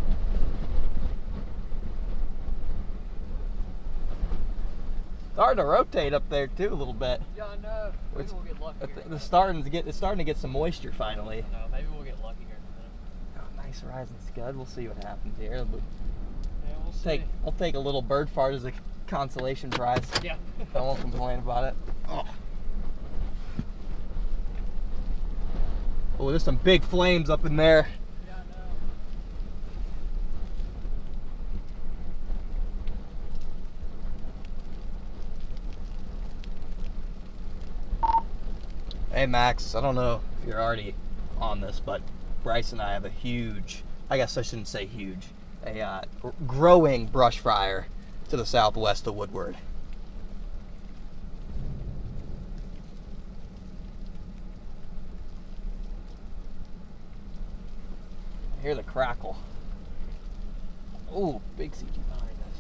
Starting to rotate up there too a little bit. Yeah, I know. Maybe we'll get lucky here. It's starting to get some moisture finally. I know. Maybe we'll get lucky here in a minute. Oh, nice rising scud. We'll see what happens here. Yeah, we'll see. I'll take a little bird fart as a consolation prize. Yeah. I won't complain about it. Oh, there's some big flames up in there. Yeah, I know. Hey Max, I don't know if you're already on this, but Bryce and I have a huge, I guess I shouldn't say huge, a growing brush fire to the southwest of Woodward. I hear the crackle. Oh, big CG behind us.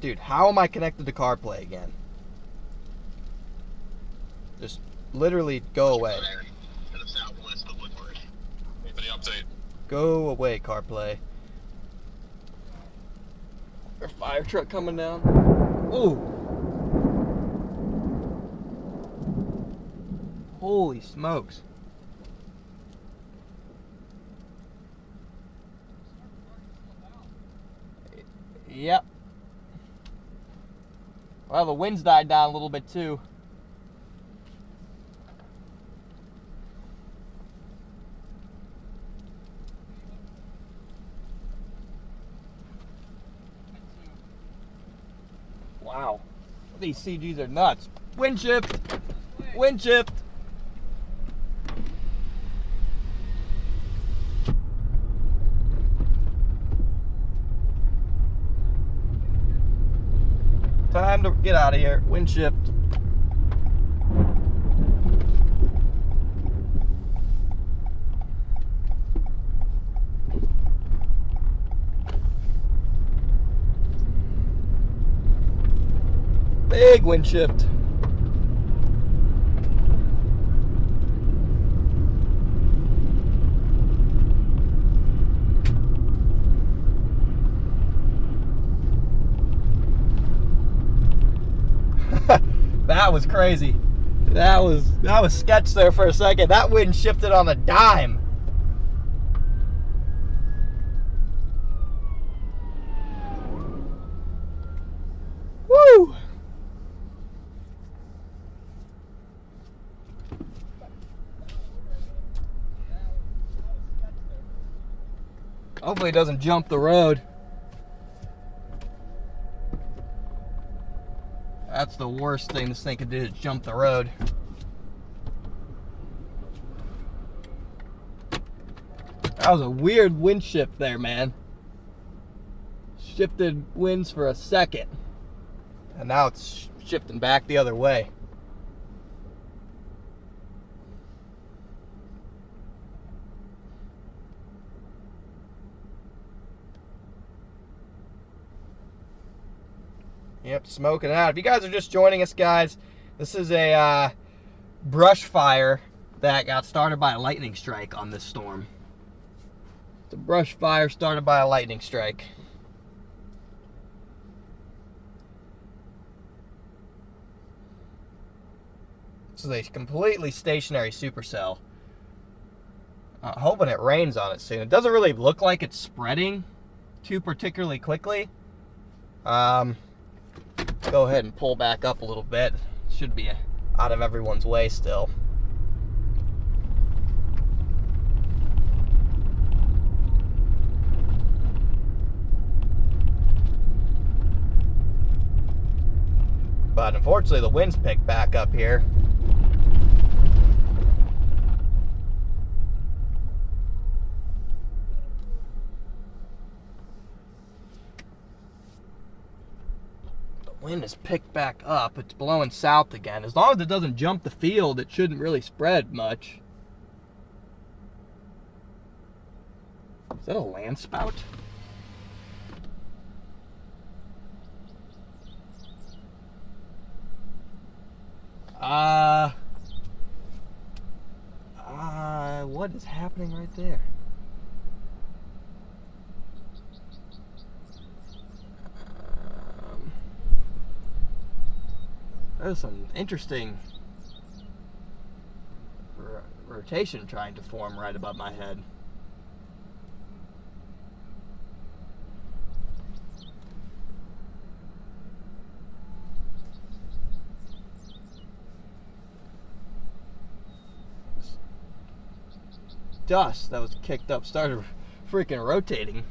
Dude, how am I connected to CarPlay again? Just literally go away. To the southwest of Woodward. Anybody update? Go away, CarPlay. Our fire truck coming down. Ooh. Holy smokes. Yep. Well, the wind's died down a little bit too. Wow. These CGs are nuts. Wind shift. Wind shift. Time to get out of here. Wind shift. Big wind shift. That was crazy. That was sketch there for a second. That wind shifted on a dime. Woo! Hopefully it doesn't jump the road. That's the worst thing this thing could do, is jump the road. That was a weird wind shift there, man. Shifted winds for a second. And now it's shifting back the other way. Yep, smoking out. If you guys are just joining us, guys, this is a brush fire that got started by a lightning strike on this storm. It's a brush fire started by a lightning strike. This is a completely stationary supercell. Hoping it rains on it soon. It doesn't really look like it's spreading too particularly quickly. Go ahead and pull back up a little bit. Should be out of everyone's way still. But unfortunately the wind's picked back up here. Wind is picked back up. It's blowing south again. As long as it doesn't jump the field, it shouldn't really spread much. Is that a land spout? What is happening right there? There's some interesting rotation trying to form right above my head. Dust that was kicked up started freaking rotating.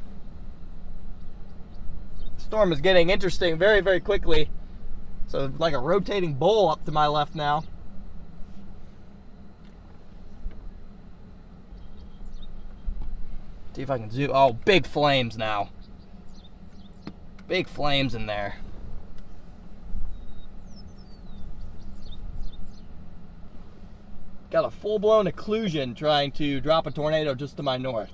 The storm is getting interesting very, very quickly. So like a rotating bowl up to my left now. See if I can zoom. Oh, big flames now. Big flames in there. Got a full-blown occlusion trying to drop a tornado just to my north.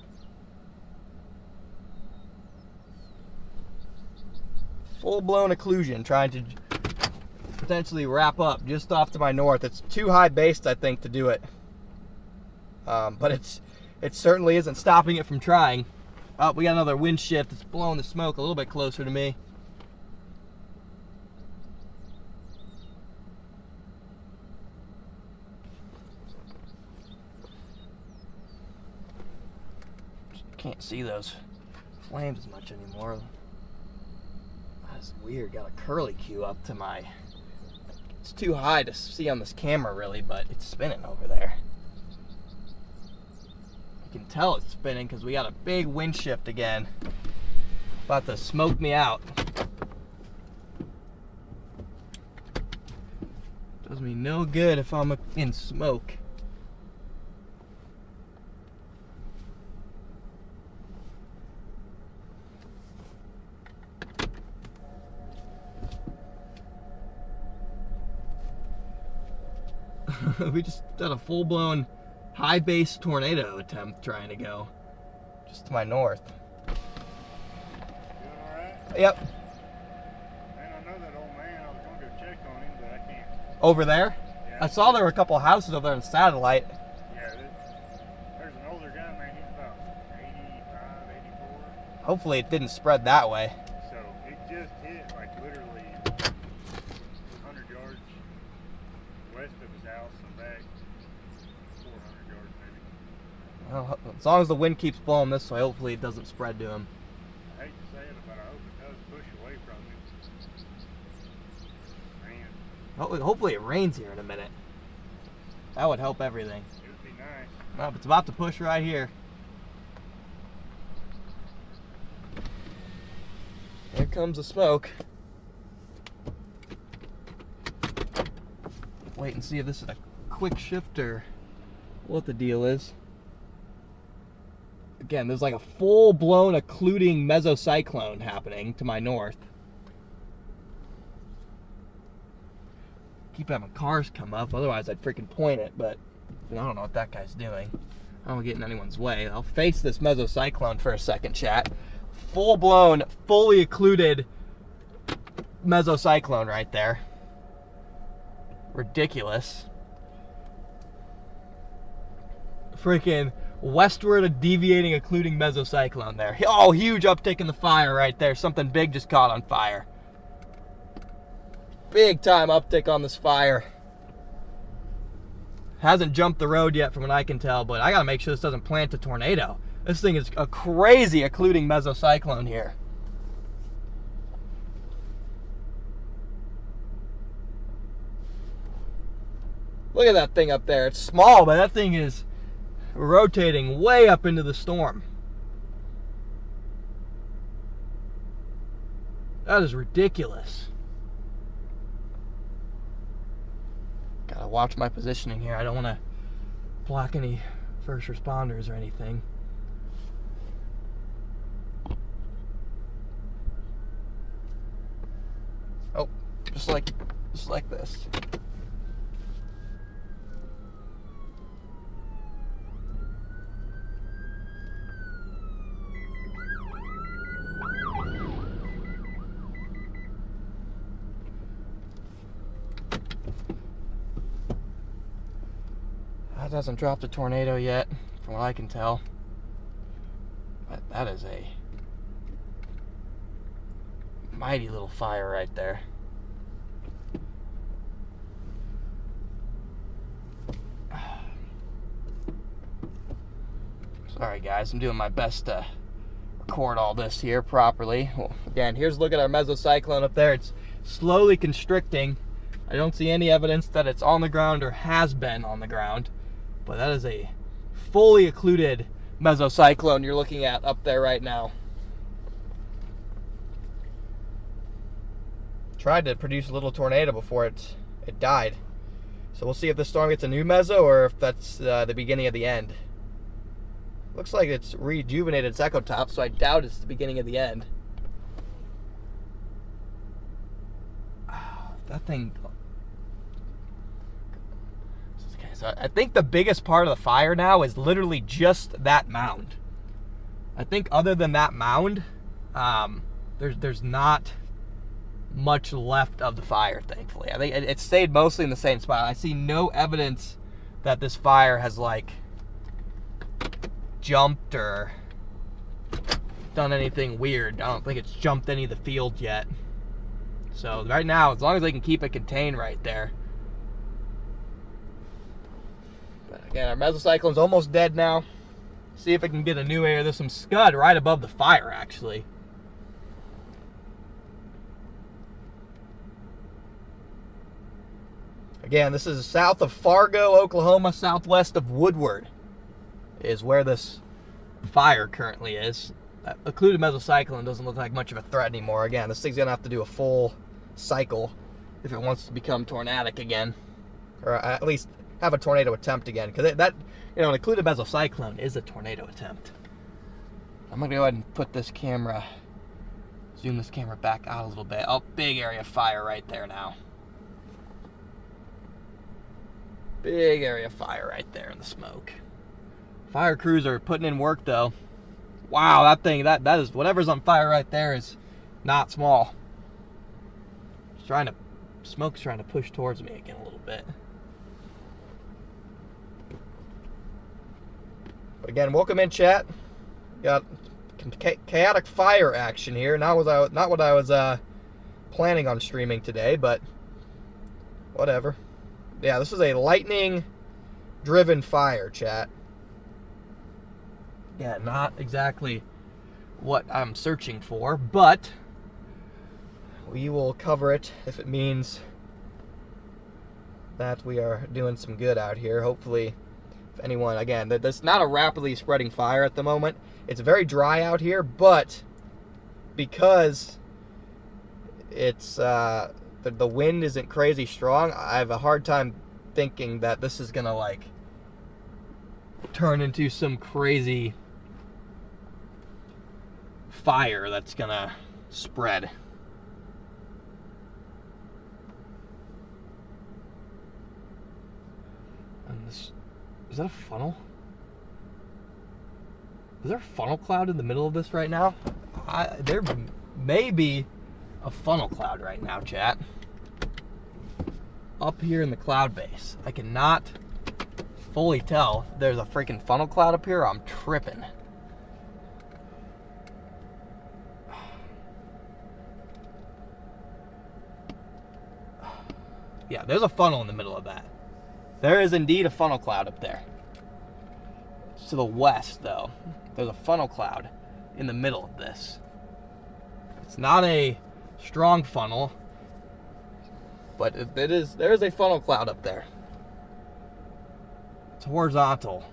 Full-blown occlusion trying to potentially wrap up just off to my north. It's too high based, I think, to do it. But it certainly isn't stopping it from trying. Oh, we got another wind shift. It's blowing the smoke a little bit closer to me. Can't see those flames as much anymore. That's weird. Got a curly cue up to my... It's too high to see on this camera, really, but it's spinning over there. You can tell it's spinning because we got a big wind shift again. About to smoke me out. Does me no good if I'm in smoke. We just did a full-blown high-base tornado attempt trying to go just to my north. Doing all right? Yep. Man, I know that old man. I was going to go check on him, but I can't. Over there? Yeah. I saw there were a couple of houses over there in Satellite. Yeah, there's an older guy, man. He's about 85, 84. Hopefully it didn't spread that way. So it just hit, like, literally 100 yards west of his house and back 400 yards, maybe. Well, as long as the wind keeps blowing this way, hopefully it doesn't spread to him. I hate to say it, but I hope it does push away from him. Man, Hopefully it rains here in a minute. That would help everything. it would be nice. Well, it's about to push right here. Here comes the smoke. Wait and see if this is a quick shift or what the deal is. Again, there's like a full-blown occluding mesocyclone happening to my north. Keep having cars come up, otherwise I'd freaking point it, but I don't know what that guy's doing. I don't want to get in anyone's way. I'll face this mesocyclone for a second, chat. Full-blown, fully occluded mesocyclone right there. Ridiculous. Freaking westward, a deviating, occluding mesocyclone there. Oh, huge uptick in the fire right there. Something big just caught on fire. Big time uptick on this fire. Hasn't jumped the road yet from what I can tell, but I gotta make sure this doesn't plant a tornado. This thing is a crazy occluding mesocyclone here. Look at that thing up there. It's small, but that thing is rotating way up into the storm. That is ridiculous. Gotta watch my positioning here. I don't want to block any first responders or anything. Oh, just like this. That hasn't dropped a tornado yet, from what I can tell. But that is a mighty little fire right there. Sorry guys, I'm doing my best to record all this here properly. Well, again, here's a look at our mesocyclone up there. It's slowly constricting. I don't see any evidence that it's on the ground or has been on the ground. But that is a fully occluded mesocyclone you're looking at up there right now. Tried to produce a little tornado before it died. So we'll see if this storm gets a new meso or if that's the beginning of the end. Looks like it's rejuvenated its echo top, so I doubt it's the beginning of the end. That thing... So I think the biggest part of the fire now is literally just that mound. I think other than that mound, there's not much left of the fire, thankfully. I think it stayed mostly in the same spot. I see no evidence that this fire has, like, jumped or done anything weird. I don't think it's jumped any of the field yet. So right now, as long as they can keep it contained right there. But again, our mesocyclone's almost dead now. See if it can get a new area. There's some scud right above the fire, actually. Again, this is south of Fargo, Oklahoma, southwest of Woodward is where this fire currently is. That occluded mesocyclone doesn't look like much of a threat anymore. Again, this thing's going to have to do a full cycle if it wants to become tornadic again. Or at least have a tornado attempt again. Because that, you know, an occluded mesocyclone is a tornado attempt. I'm going to go ahead and put this camera, zoom this camera back out a little bit. Oh, big area of fire right there now. Big area of fire right there in the smoke. Fire crews are putting in work though. Wow, that thing, that is, whatever's on fire right there is not small. Smoke's trying to push towards me again a little bit. But again, welcome in, chat. Got chaotic fire action here. Not what I was planning on streaming today, but whatever. Yeah, this is a lightning-driven fire, chat. Yeah, not exactly what I'm searching for, but we will cover it if it means that we are doing some good out here. Hopefully, if anyone, again, there's not a rapidly spreading fire at the moment. It's very dry out here, but because it's the wind isn't crazy strong, I have a hard time thinking that this is gonna like turn into some crazy fire that's gonna spread. And this, is that a funnel? Is there a funnel cloud in the middle of this right now? There may be a funnel cloud right now, chat. Up here in the cloud base. I cannot fully tell if there's a freaking funnel cloud up here or I'm tripping. Yeah, there's a funnel in the middle of that. There is indeed a funnel cloud up there. It's to the west, though. There's a funnel cloud in the middle of this. It's not a strong funnel, but there is a funnel cloud up there. It's horizontal.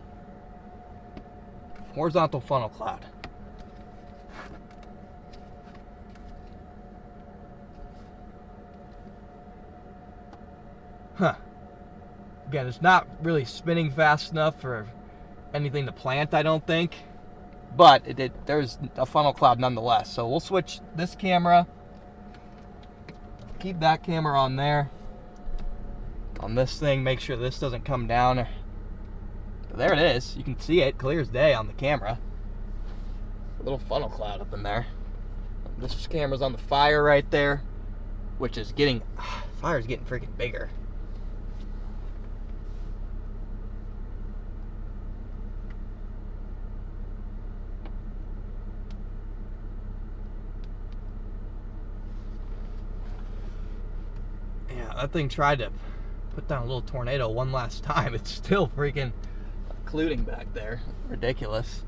Horizontal funnel cloud. Huh. Again, it's not really spinning fast enough for anything to plant, I don't think. But there's a funnel cloud nonetheless. So we'll switch this camera. Keep that camera on there. On this thing, make sure this doesn't come down. But there it is. You can see it clear as day on the camera. A little funnel cloud up in there. This camera's on the fire right there, which is getting, fire's getting freaking bigger. That thing tried to put down a little tornado one last time. It's still freaking occluding back there. Ridiculous.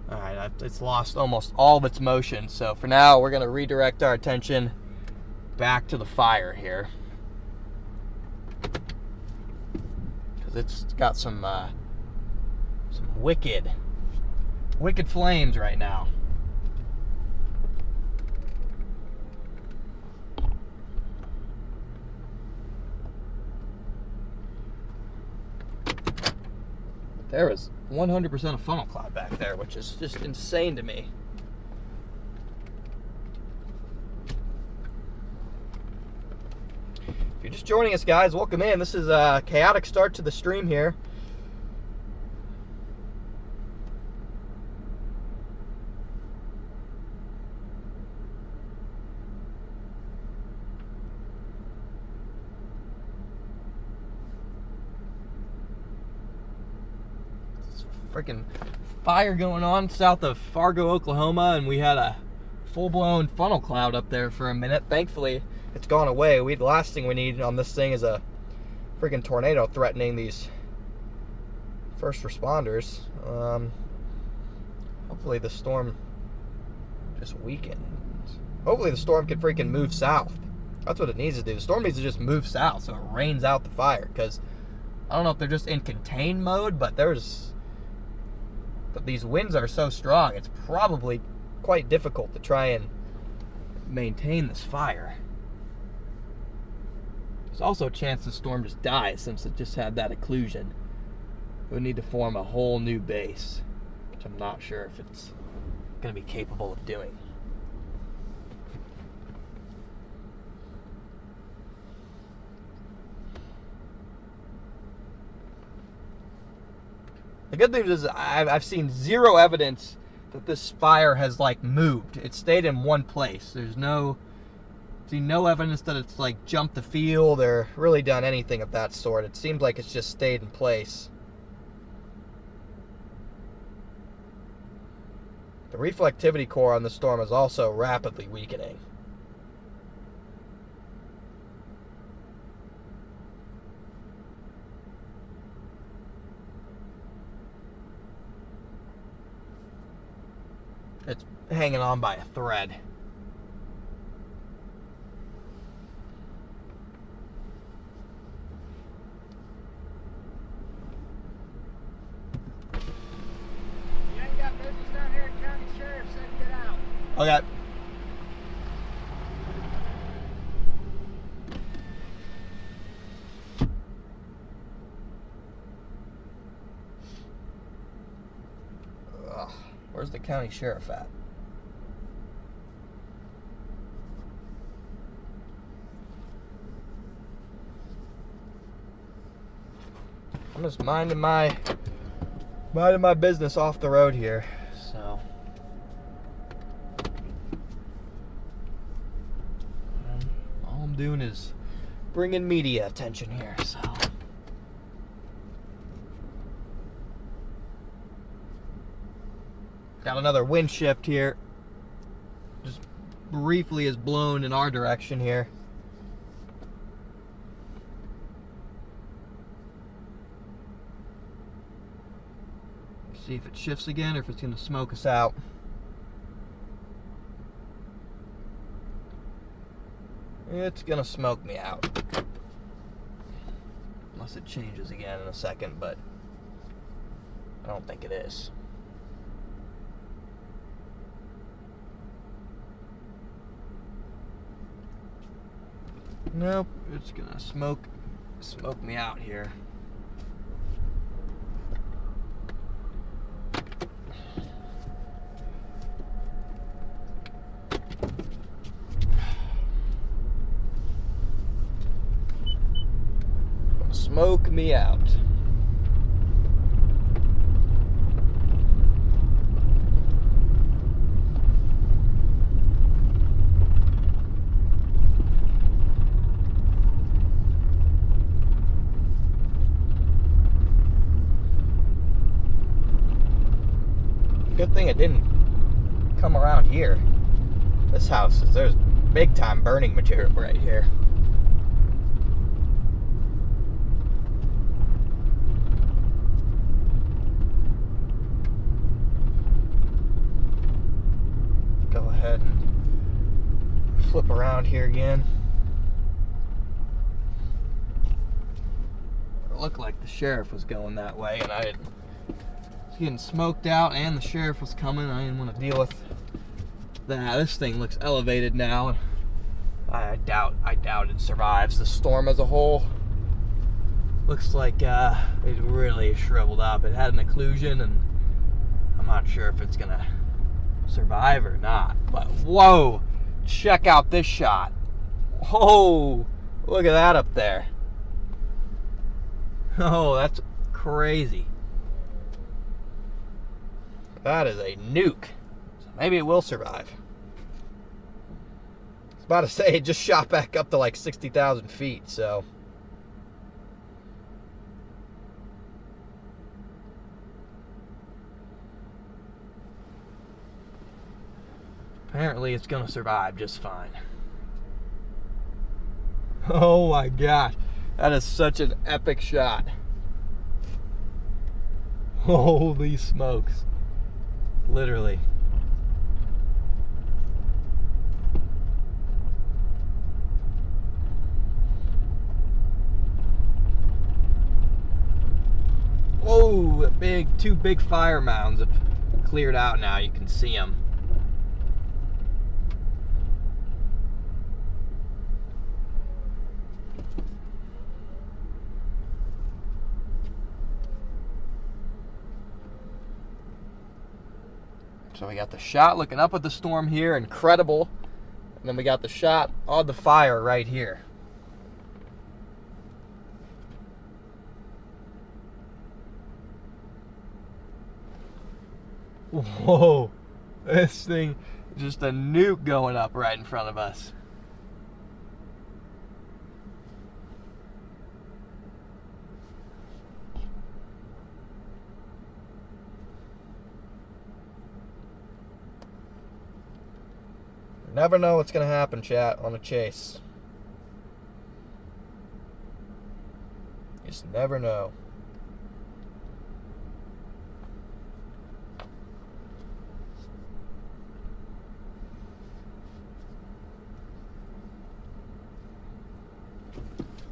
Alright, it's lost almost all of its motion. So for now, we're going to redirect our attention back to the fire here. Because it's got some wicked flames right now. There is 100% a funnel cloud back there, which is just insane to me. If you're just joining us, guys, welcome in. This is a chaotic start to the stream here. freaking fire going on south of Fargo, Oklahoma, and we had a full-blown funnel cloud up there for a minute. Thankfully, it's gone away. The last thing we need on this thing is a freaking tornado threatening these first responders. Hopefully the storm just weakens. Hopefully the storm can freaking move south. That's what it needs to do. The storm needs to just move south so it rains out the fire, because I don't know if they're just in contain mode, but these winds are so strong, it's probably quite difficult to try and maintain this fire. There's also a chance the storm just dies since it just had that occlusion. It would need to form a whole new base, which I'm not sure if it's going to be capable of doing. The good news is I've seen zero evidence that this fire has like moved. It stayed in one place. There's no evidence that it's like jumped the field or really done anything of that sort. It seems like it's just stayed in place. The reflectivity core on the storm is also rapidly weakening. It's hanging on by a thread. You ain't got business down here at County Sheriff, said get out. Okay. Ugh. Where's the county sheriff at? I'm just minding my business off the road here, so all I'm doing is bringing media attention here. So got another wind shift here. Just briefly is blown in our direction here. See if it shifts again or if it's going to smoke us out. It's going to smoke me out. Unless it changes again in a second, but I don't think it is. Nope, it's going to smoke me out here. Smoke me out. Good thing it didn't come around here. This house there's big time burning material right here. Go ahead and flip around here again. It looked like the sheriff was going that way, and I was getting smoked out, and the sheriff was coming. I didn't want to deal with that. This thing looks elevated now, and I doubt it survives the storm as a whole. Looks like it really shriveled up. It had an occlusion, and I'm not sure if it's gonna survive or not. But whoa, check out this shot. Whoa, look at that up there. Oh, that's crazy. That is a nuke. So maybe it will survive. I was about to say, it just shot back up to like 60,000 feet, so. Apparently it's gonna survive just fine. Oh my gosh, that is such an epic shot. Holy smokes. Literally. Whoa, two big fire mounds have cleared out now. You can see them. So we got the shot looking up at the storm here, incredible. And then we got the shot on the fire right here. Whoa, this thing, just a nuke going up right in front of us. Never know what's going to happen, chat, on a chase. Just never know.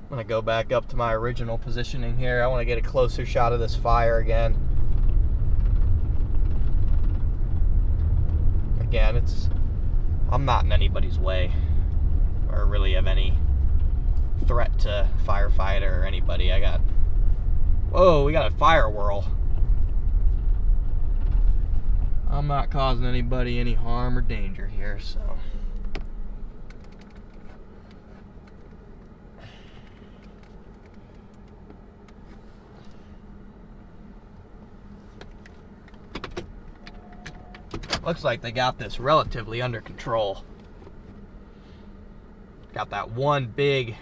I'm going to go back up to my original positioning here. I want to get a closer shot of this fire again. Again, I'm not in anybody's way or really have any threat to firefighter or anybody. Whoa, we got a fire whirl. I'm not causing anybody any harm or danger here, so. Looks like they got this relatively under control. Got that one big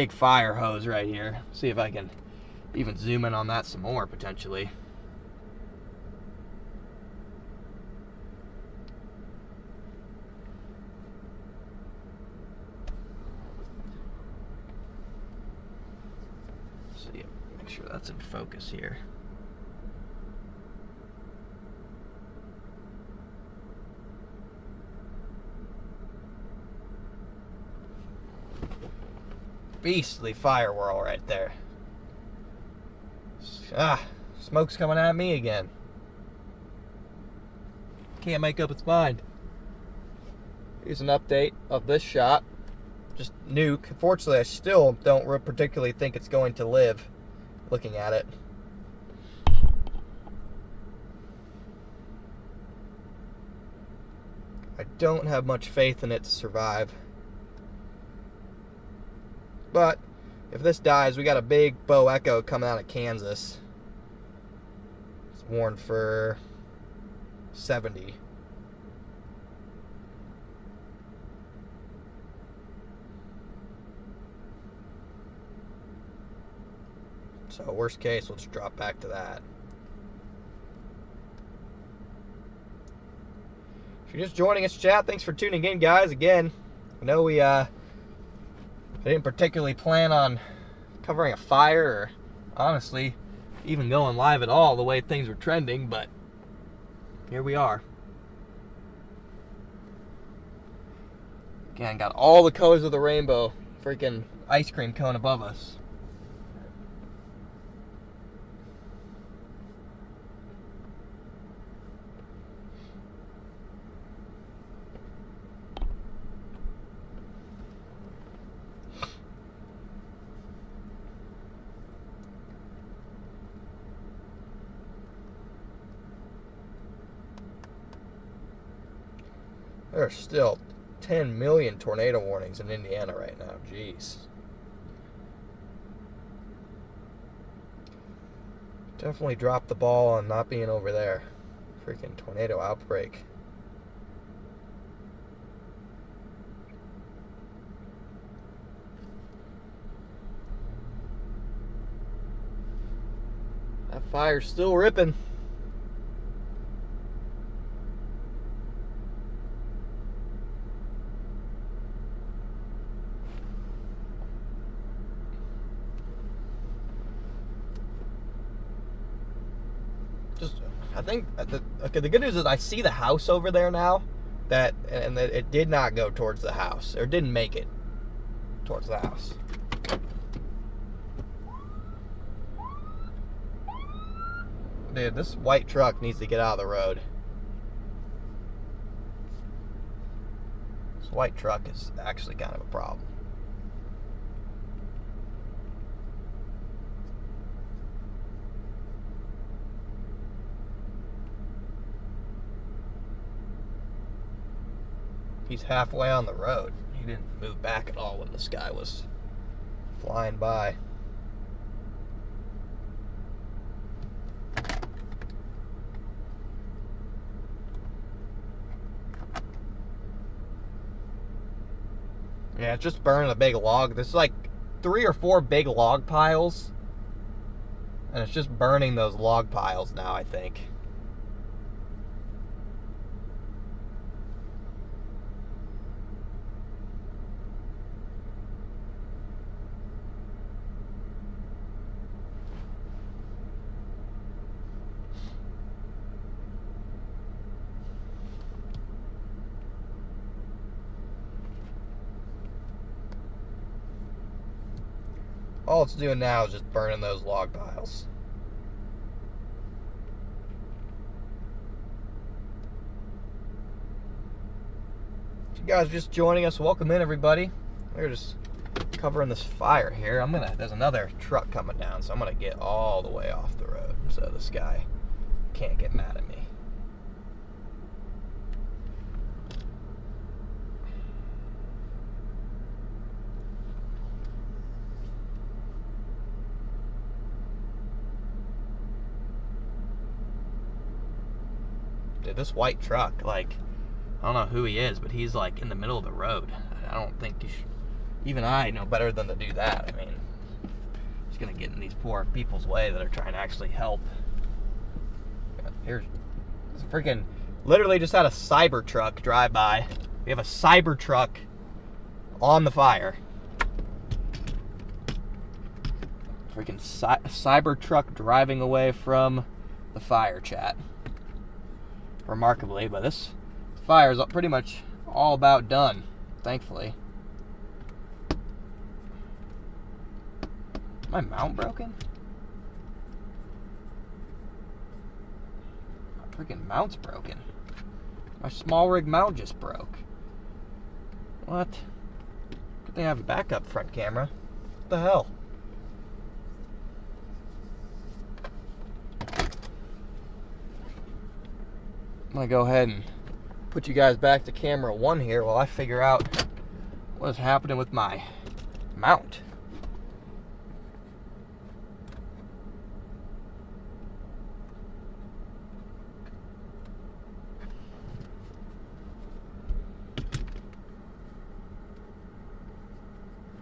fire hose right here. See if I can even zoom in on that some more potentially. See, make sure that's in focus here. Beastly fire whirl right there. Smoke's coming at me again. Can't make up its mind. Here's an update of this shot. Just nuke. Unfortunately, I still don't particularly think it's going to live looking at it. I don't have much faith in it to survive. But if this dies, we got a big bow echo coming out of Kansas. It's warned for 70. So worst case, we'll just drop back to that. If you're just joining us, chat, thanks for tuning in, guys. Again, I know I didn't particularly plan on covering a fire or, honestly, even going live at all the way things were trending, but here we are. Again, got all the colors of the rainbow freaking ice cream cone above us. There are still 10 million tornado warnings in Indiana right now. Jeez. Definitely dropped the ball on not being over there. Freaking tornado outbreak. That fire's still ripping. I think the good news is I see the house over there now, and that it did not go towards the house, or didn't make it towards the house. Dude, this white truck needs to get out of the road. This white truck is actually kind of a problem. He's halfway on the road. He didn't move back at all when this guy was flying by. Yeah, it's just burning a big log. There's like 3 or 4 big log piles. And it's just burning those log piles now, I think. All it's doing now is just burning those log piles. If you guys are just joining us, welcome in, everybody. We're just covering this fire here. There's another truck coming down, so I'm gonna get all the way off the road so this guy can't get mad at me. Dude, this white truck, like, I don't know who he is, but he's like in the middle of the road. I don't think even I know better than to do that. I mean, he's gonna get in these poor people's way that are trying to actually help. Here's freaking, literally just had a cyber truck drive by. We have a cyber truck on the fire. Freaking cyber truck driving away from the fire, chat. Remarkably, but this fire is pretty much all about done, thankfully. My mount broken? My freaking mount's broken. My small rig mount just broke. What? Good thing I have a backup front camera. What the hell? I'm gonna go ahead and put you guys back to camera 1 here while I figure out what is happening with my mount.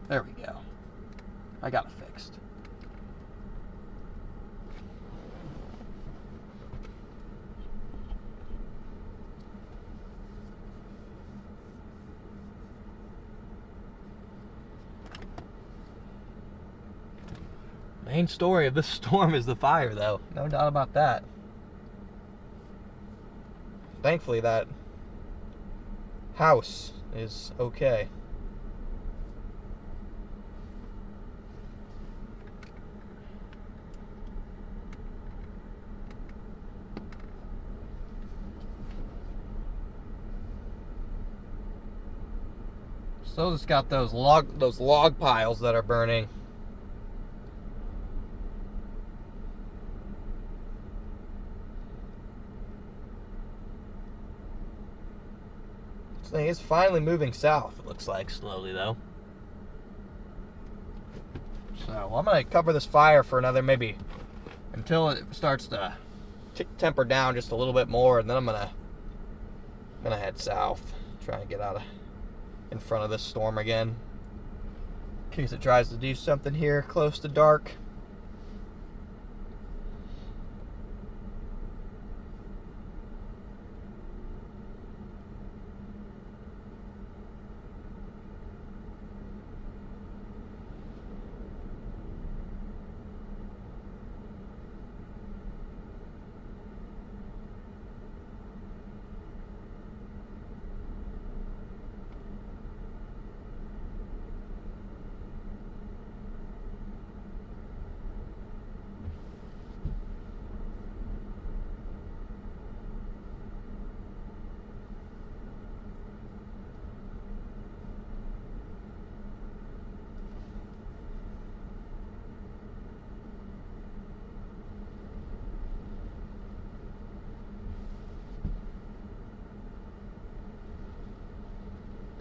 There we go. I got it fixed. Main story of this storm is the fire, though. No doubt about that. Thankfully, that house is okay. So it's got those log piles that are burning. This thing is finally moving south, it looks like, slowly though. So I'm going to cover this fire for another maybe until it starts to temper down just a little bit more, and then I'm gonna head south, try and get out of in front of this storm again, in case it tries to do something here close to dark.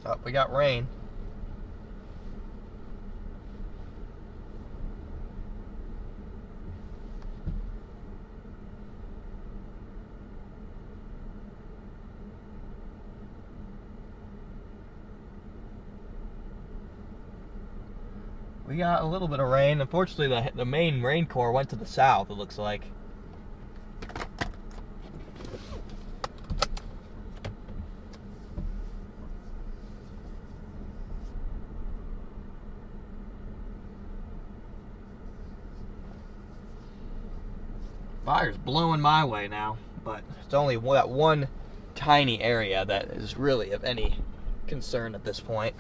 Oh, we got rain. We got a little bit of rain. Unfortunately, the main rain core went to the south, it looks like. Fire's blowing my way now, but it's only that one tiny area that is really of any concern at this point.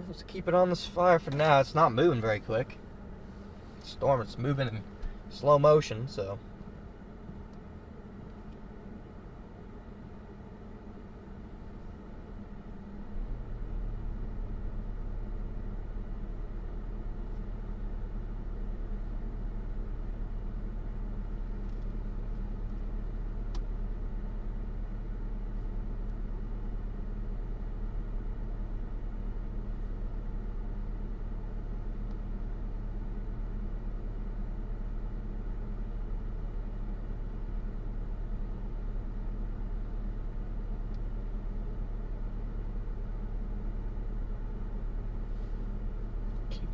Let's keep it on this fire for now. It's not moving very quick. The storm is moving in slow motion, so.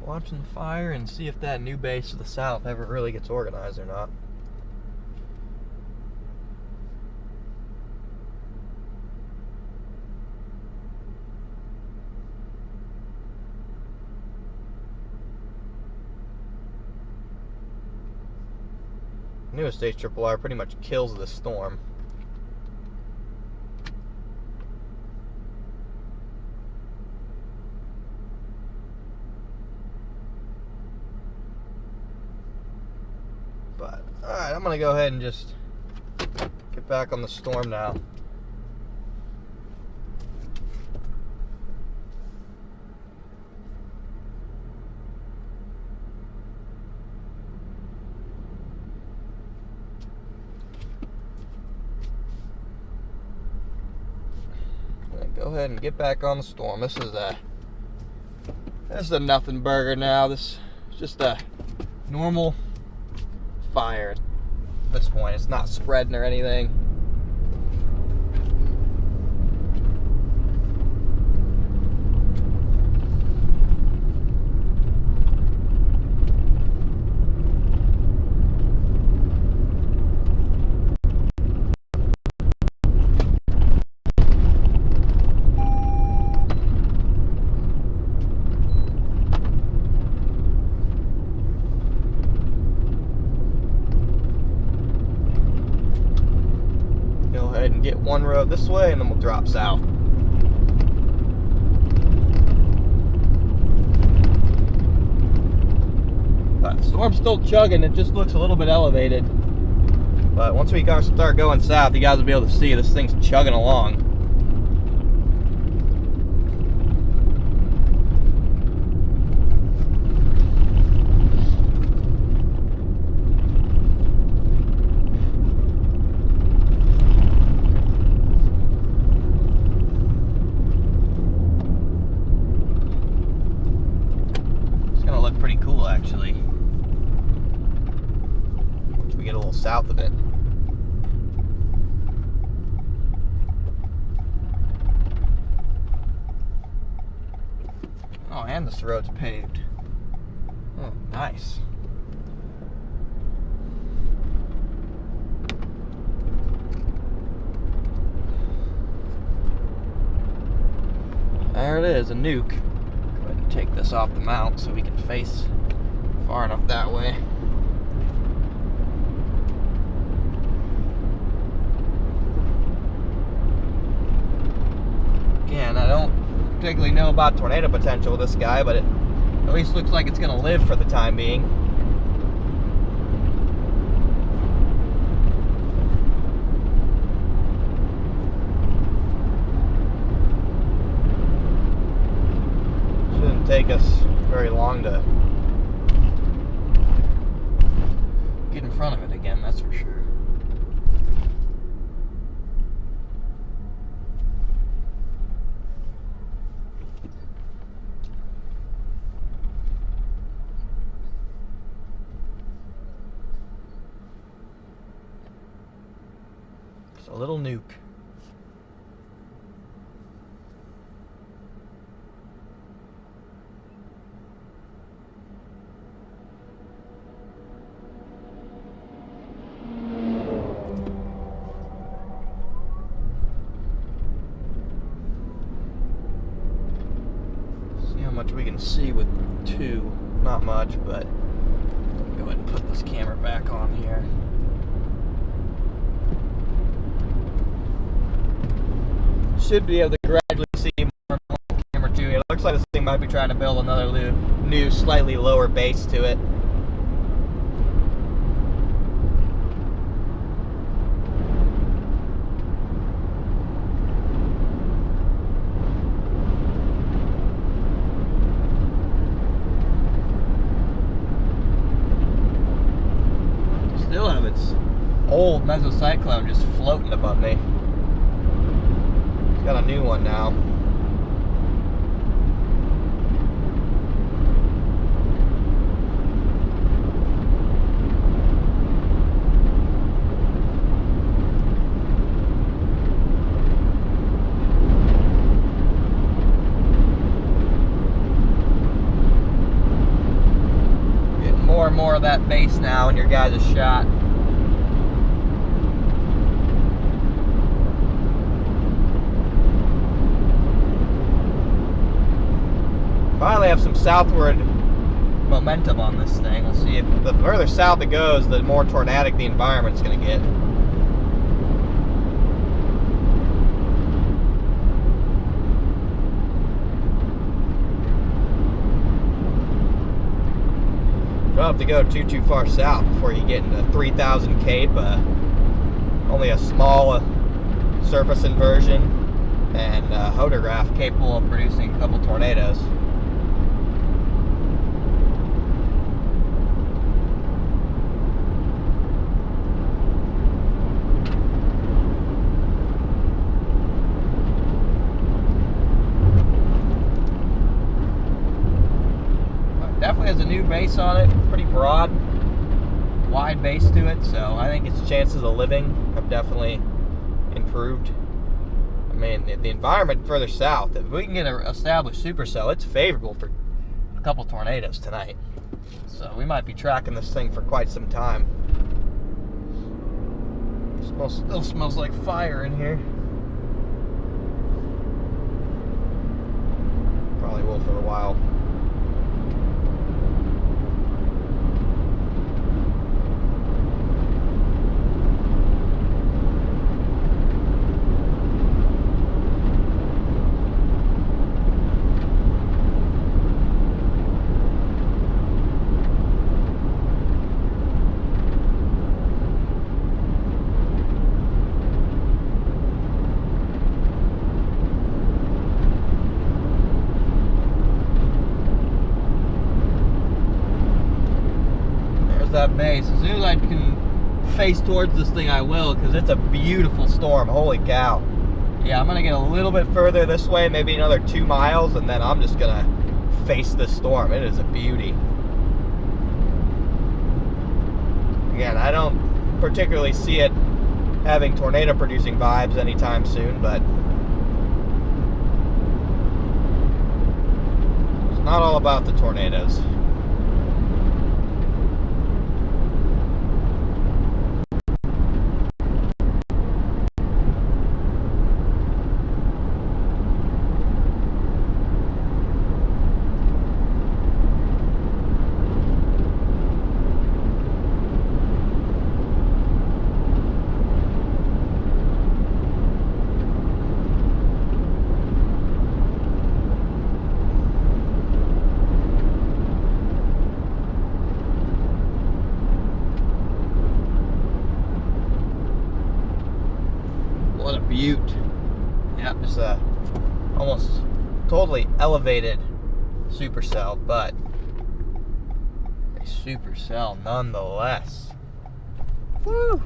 Watching the fire and see if that new base to the south ever really gets organized or not. Newest stage triple R pretty much kills this storm. But, alright, I'm going to go ahead and just get back on the storm now. Go ahead and get back on the storm. This is a nothing burger now. This is just a normal fire at this point. It's not spreading or anything. Get one road this way and then we'll drop south. But the storm's still chugging. It just looks a little bit elevated. But once we start going south, you guys will be able to see this thing's chugging along. Pretty cool, actually. Once we get a little south of it. Oh, and this road's paved. Oh, nice. There it is, a nuke. Take this off the mount so we can face far enough that way. particularly know about tornado potential with this guy, but it at least looks like it's going to live for the time being. Shouldn't take us very long to get in front of it again, that's for sure. It's a little nuke. Much we can see with 2, not much, but go ahead and put this camera back on here. Should be able to gradually see more on camera 2. It looks like this thing might be trying to build another new slightly lower base to it. Still have its old mesocyclone just floating above me. It's got a new one now. Getting more and more of that base now in your guys' shot. Finally have some southward momentum on this thing. We'll see if the further south it goes, the more tornadic the environment's going to get. Don't have to go too far south before you get into 3,000 Cape. Only a small surface inversion and hodograph capable of producing a couple tornadoes. Definitely has a new base on it, pretty broad, wide base to it, so I think its chances of living have definitely improved. I mean, the environment further south, if we can get an established supercell, it's favorable for a couple tornadoes tonight. So we might be tracking this thing for quite some time. Still smells like fire in here. Probably will for a while. That base. As soon as I can face towards this thing, I will, because it's a beautiful storm. Holy cow. Yeah, I'm gonna get a little bit further this way, maybe another 2 miles, and then I'm just gonna face this storm. It is a beauty. Again, I don't particularly see it having tornado producing vibes anytime soon, but it's not all about the tornadoes. Butte. Yep, it's a almost totally elevated supercell, but a supercell nonetheless. Woo!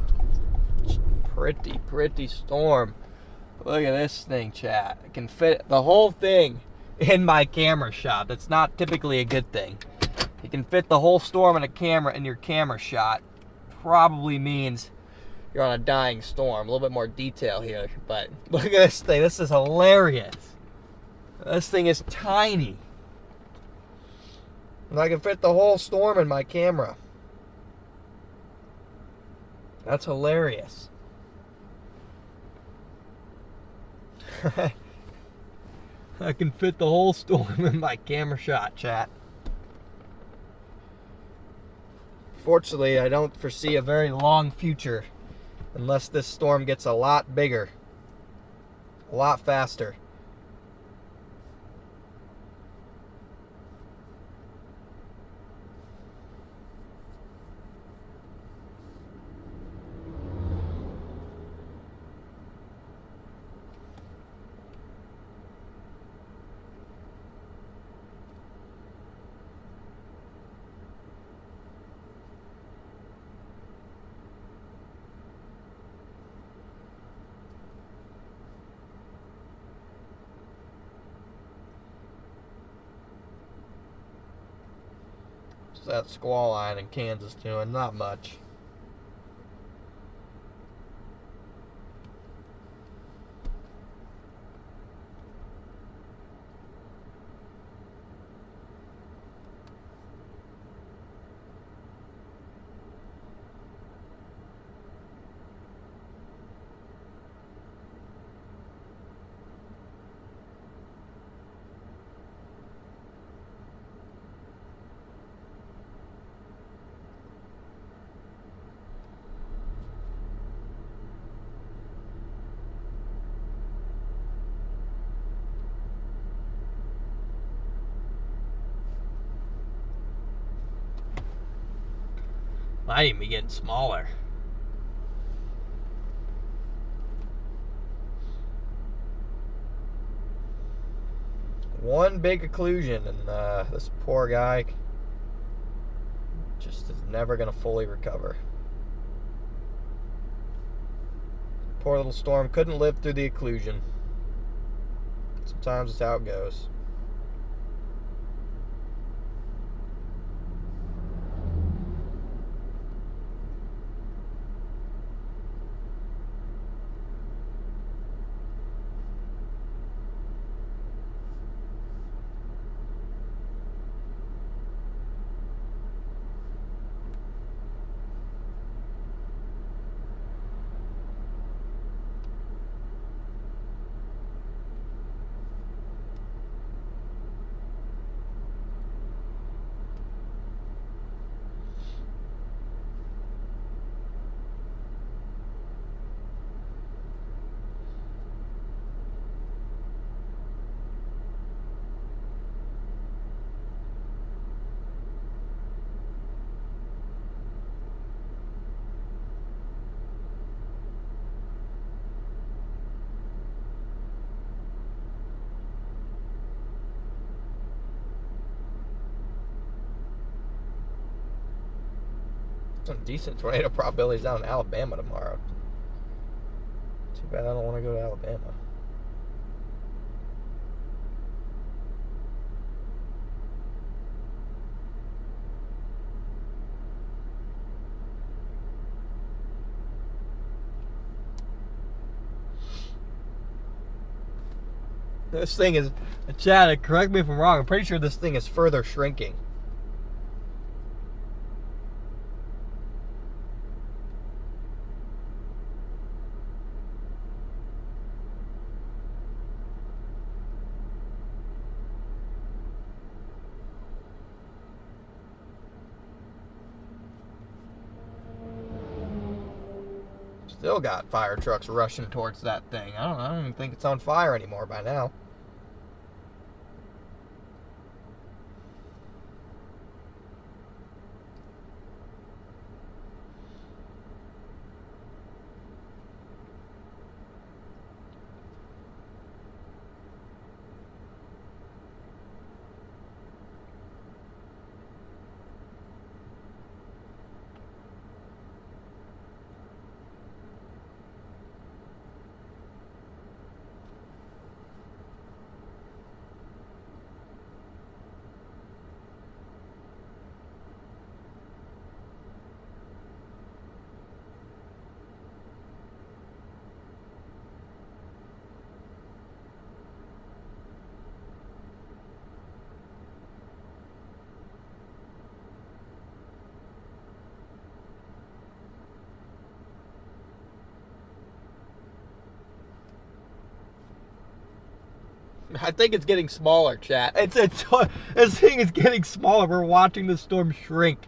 Pretty storm. Look at this thing, chat. I can fit the whole thing in my camera shot. That's not typically a good thing. You can fit the whole storm in your camera shot. Probably means you're on a dying storm. A little bit more detail here, but look at this thing. This is hilarious. This thing is tiny. And I can fit the whole storm in my camera. That's hilarious. I can fit the whole storm in my camera shot, chat. Fortunately, I don't foresee a very long future unless this storm gets a lot bigger, a lot faster. That squall line in Kansas doing? Not much. Might even be getting smaller. One big occlusion, and this poor guy just is never going to fully recover. Poor little storm couldn't live through the occlusion. Sometimes it's how it goes. Some decent tornado probabilities down in Alabama tomorrow. Too bad I don't want to go to Alabama. This thing is, Chad, correct me if I'm wrong, I'm pretty sure this thing is further shrinking. Still got fire trucks rushing towards that thing. I don't even think it's on fire anymore by now. I think it's getting smaller, chat. This thing is getting smaller. We're watching the storm shrink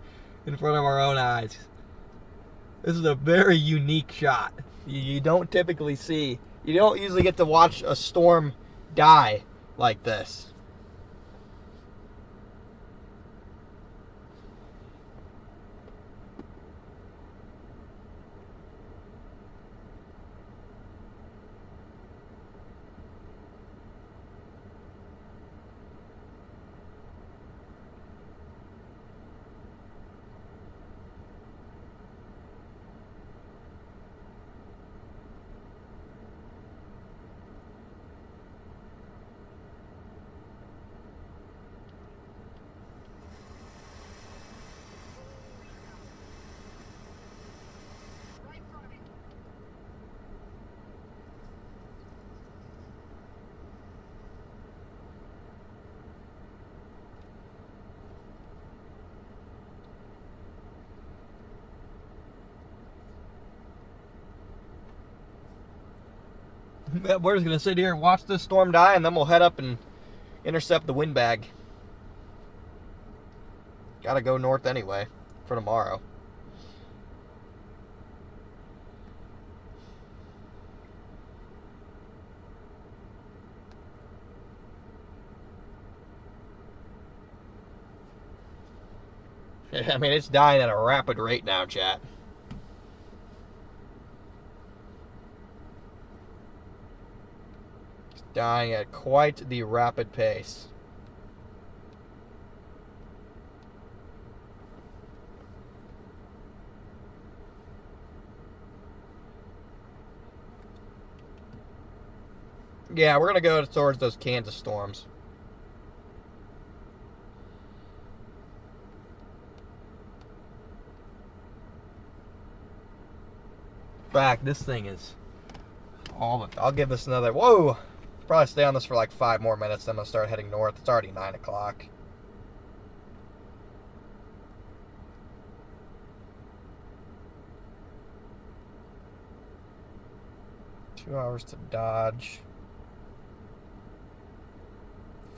in front of our own eyes. This is a very unique shot. You don't typically see. You don't usually get to watch a storm die like this. We're just going to sit here and watch this storm die, and then we'll head up and intercept the wind bag. Gotta go north anyway for tomorrow. I mean, it's dying at a rapid rate now, chat. Dying at quite the rapid pace. Yeah, we're going to go towards those Kansas storms. In fact, this thing is all. I'll give this another. Whoa! Probably stay on this for like 5 more minutes, then I'm going to start heading north. It's already 9 o'clock. Two hours to Dodge.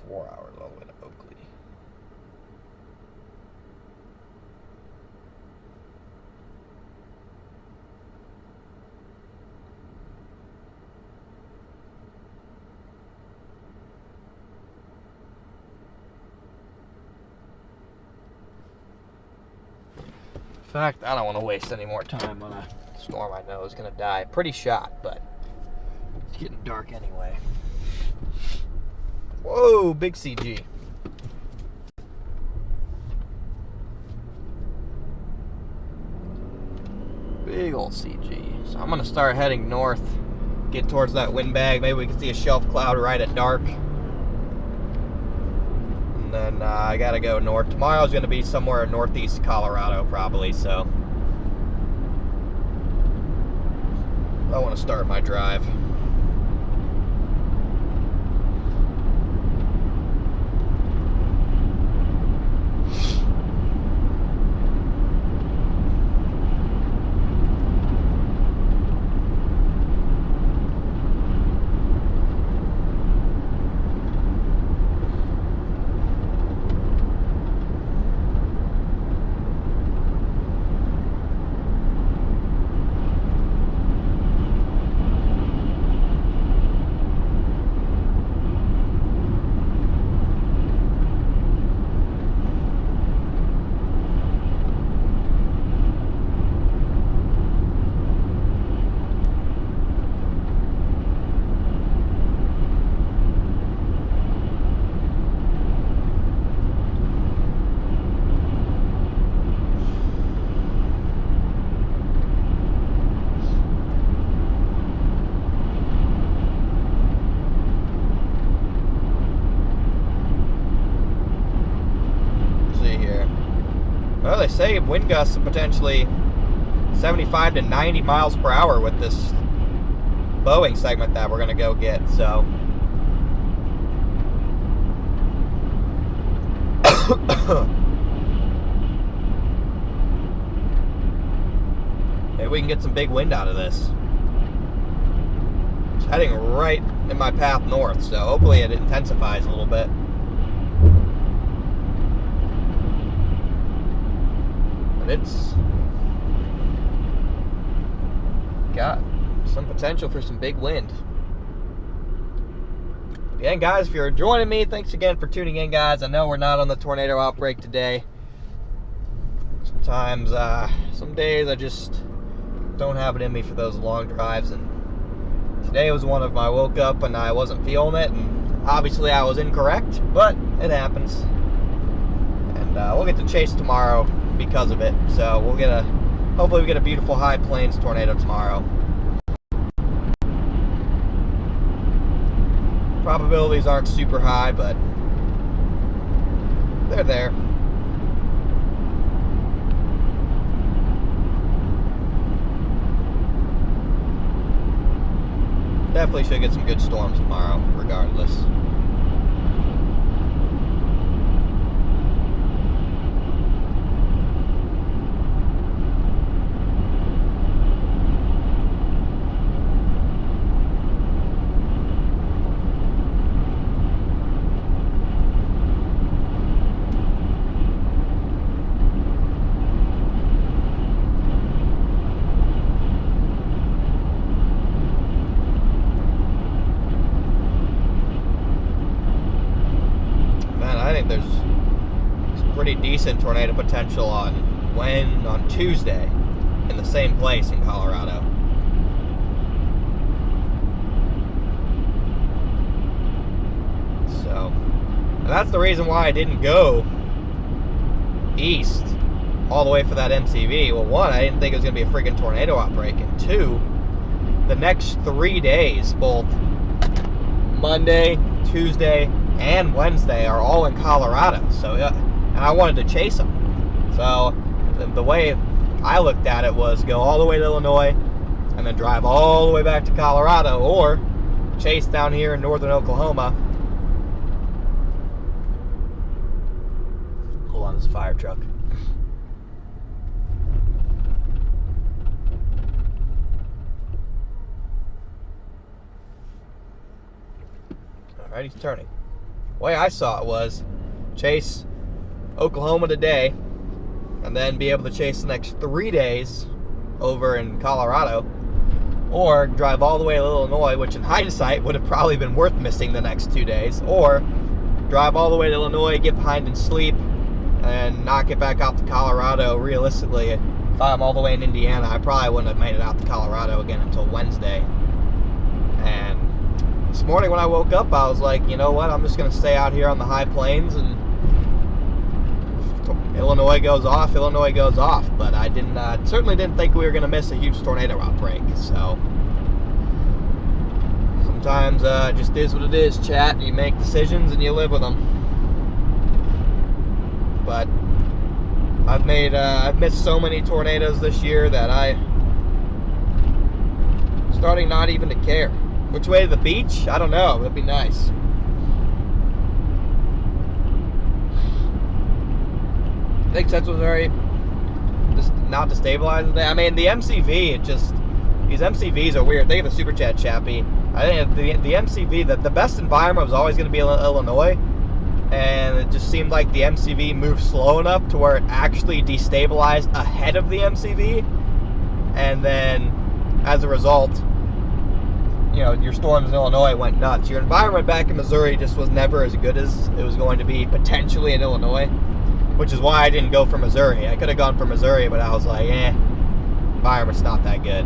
4 hours all the way to Oakley. In fact, I don't want to waste any more time on a storm I know is going to die. Pretty shot, but it's getting dark anyway. Whoa, big CG. Big old CG. So I'm going to start heading north, get towards that wind bag. Maybe we can see a shelf cloud right at dark. And then I got to go north. Tomorrow's going to be somewhere in northeast Colorado probably, so I want to start my drive. Well, they say wind gusts of potentially 75 to 90 miles per hour with this Boeing segment that we're going to go get, so. Maybe we can get some big wind out of this. It's heading right in my path north, so hopefully it intensifies a little bit. But it's got some potential for some big wind. Again, guys, if you're joining me, thanks again for tuning in, guys. I know we're not on the tornado outbreak today. Sometimes, some days I just don't have it in me for those long drives, and today was one of them. I woke up and I wasn't feeling it, and obviously I was incorrect, but it happens. And we'll get to chase tomorrow because of it. So hopefully we get a beautiful high plains tornado tomorrow. Probabilities aren't super high, but they're there. Definitely should get some good storms tomorrow, regardless. There's some pretty decent tornado potential on Tuesday in the same place in Colorado. So, and that's the reason why I didn't go east all the way for that MCV. Well, one, I didn't think it was going to be a freaking tornado outbreak, and two, the next 3 days, both Monday, Tuesday, and Wednesday, are all in Colorado. So, and I wanted to chase them. So the way I looked at it was go all the way to Illinois and then drive all the way back to Colorado, or chase down here in northern Oklahoma. Hold on, this is a fire truck. Alright, he's turning. The way I saw it was chase Oklahoma today and then be able to chase the next 3 days over in Colorado, or drive all the way to Illinois, which in hindsight would have probably been worth missing the next 2 days, or drive all the way to Illinois, get behind and sleep, and not get back out to Colorado. Realistically, if I'm all the way in Indiana, I probably wouldn't have made it out to Colorado again until Wednesday. And this morning when I woke up, I was like, you know what, I'm just going to stay out here on the high plains, and if Illinois goes off, Illinois goes off. But I certainly didn't think we were going to miss a huge tornado outbreak. So sometimes it just is what it is, chat. You make decisions and you live with them. But I've missed so many tornadoes this year that I'm starting not even to care. Which way to the beach? I don't know. That'd be nice. I think Central Missouri just not destabilized today. I mean, the MCV, these MCVs are weird. They have a super chat, Chappie. I think the MCV, the best environment was always going to be Illinois, and it just seemed like the MCV moved slow enough to where it actually destabilized ahead of the MCV, and then as a result, you know, your storms in Illinois went nuts. Your environment back in Missouri just was never as good as it was going to be potentially in Illinois, which is why I didn't go for Missouri. I could have gone for Missouri, but I was like, environment's not that good.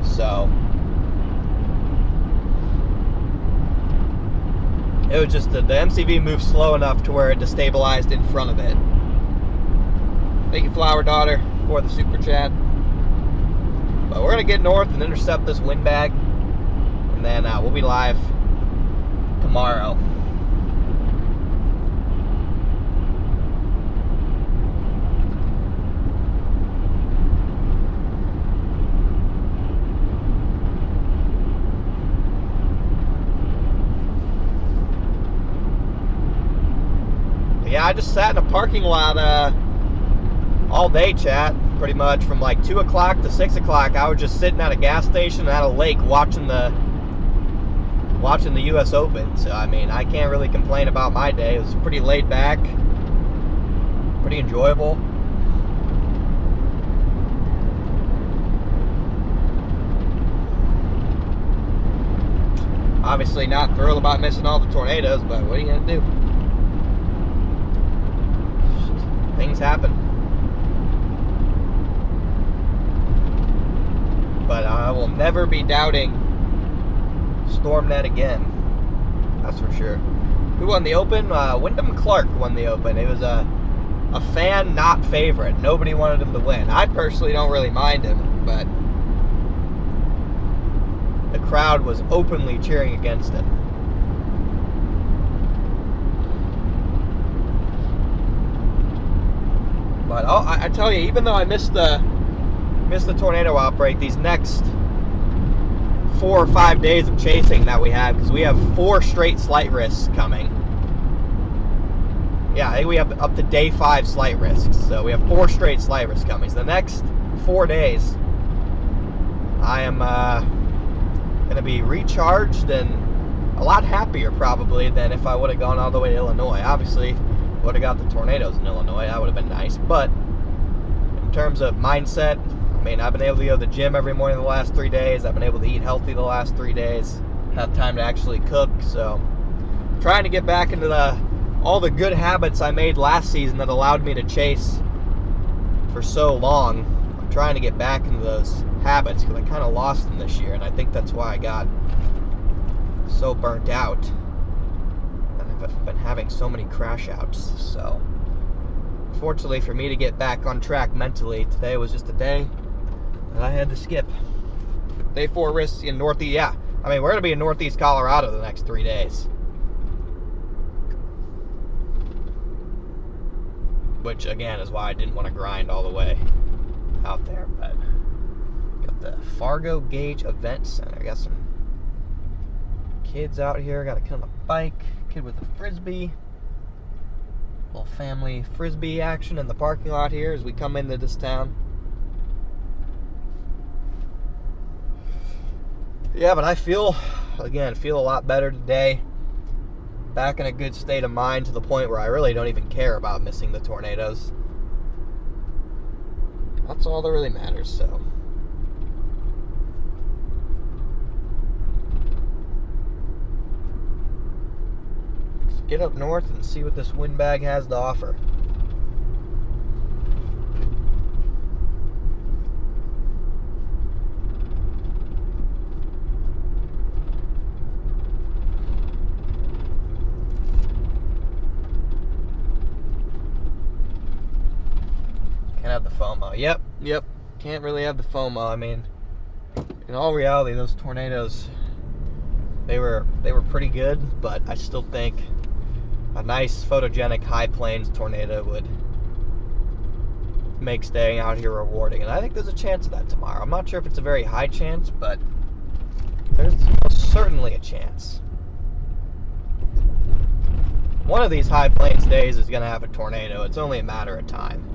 So it was just the MCV moved slow enough to where it destabilized in front of it. Thank you, Flower Daughter, for the super chat. But we're going to get north and intercept this windbag, and then we'll be live tomorrow. Yeah, I just sat in a parking lot all day, chat. Pretty much from like 2 o'clock to 6 o'clock, I was just sitting at a gas station at a lake watching the watching the U.S. Open. So, I mean, I can't really complain about my day. It was pretty laid back, pretty enjoyable. Obviously not thrilled about missing all the tornadoes, but what are you going to do? Things happen. But I will never be doubting StormNet again. That's for sure. Who won the Open? Wyndham Clark won the Open. It was a fan not favorite. Nobody wanted him to win. I personally don't really mind him, but the crowd was openly cheering against him. But I tell you, even though I missed the tornado outbreak, these next 4 or 5 days of chasing that we have, because we have 4 straight slight risks coming. Yeah, I think we have up to day 5 slight risks. So we have 4 straight slight risks coming. So the next 4 days, I am going to be recharged and a lot happier probably than if I would have gone all the way to Illinois. Obviously, would have got the tornadoes in Illinois. That would have been nice. But in terms of mindset, I mean, I've been able to go to the gym every morning the last 3 days. I've been able to eat healthy the last 3 days. Have time to actually cook. So trying to get back into all the good habits I made last season that allowed me to chase for so long. I'm trying to get back into those habits because I kind of lost them this year, and I think that's why I got so burnt out. And I've been having so many crash outs. So fortunately for me to get back on track mentally, today was just a day that I had to skip. Day 4 risks in Northeast. Yeah, I mean, we're going to be in Northeast Colorado the next 3 days. Which, again, is why I didn't want to grind all the way out there. But got the Fargo Gauge Event Center. Got some kids out here. Got a kid on a bike. Kid with a Frisbee. Little family Frisbee action in the parking lot here as we come into this town. Yeah, but I feel a lot better today. Back in a good state of mind to the point where I really don't even care about missing the tornadoes. That's all that really matters, so. Let's get up north and see what this windbag has to offer. Have the FOMO. Yep. Can't really have the FOMO. I mean, in all reality, those tornadoes, they were pretty good, but I still think a nice photogenic high plains tornado would make staying out here rewarding, and I think there's a chance of that tomorrow. I'm not sure if it's a very high chance, but there's certainly a chance. One of these high plains days is going to have a tornado. It's only a matter of time.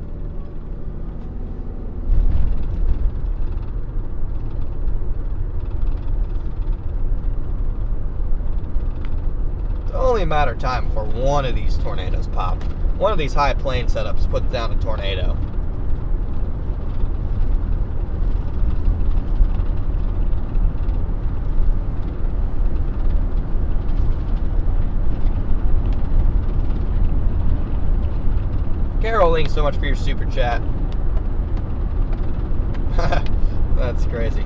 Only a matter of time before one of these tornadoes pop. One of these high plane setups puts down a tornado. Carol, thanks so much for your super chat. That's crazy.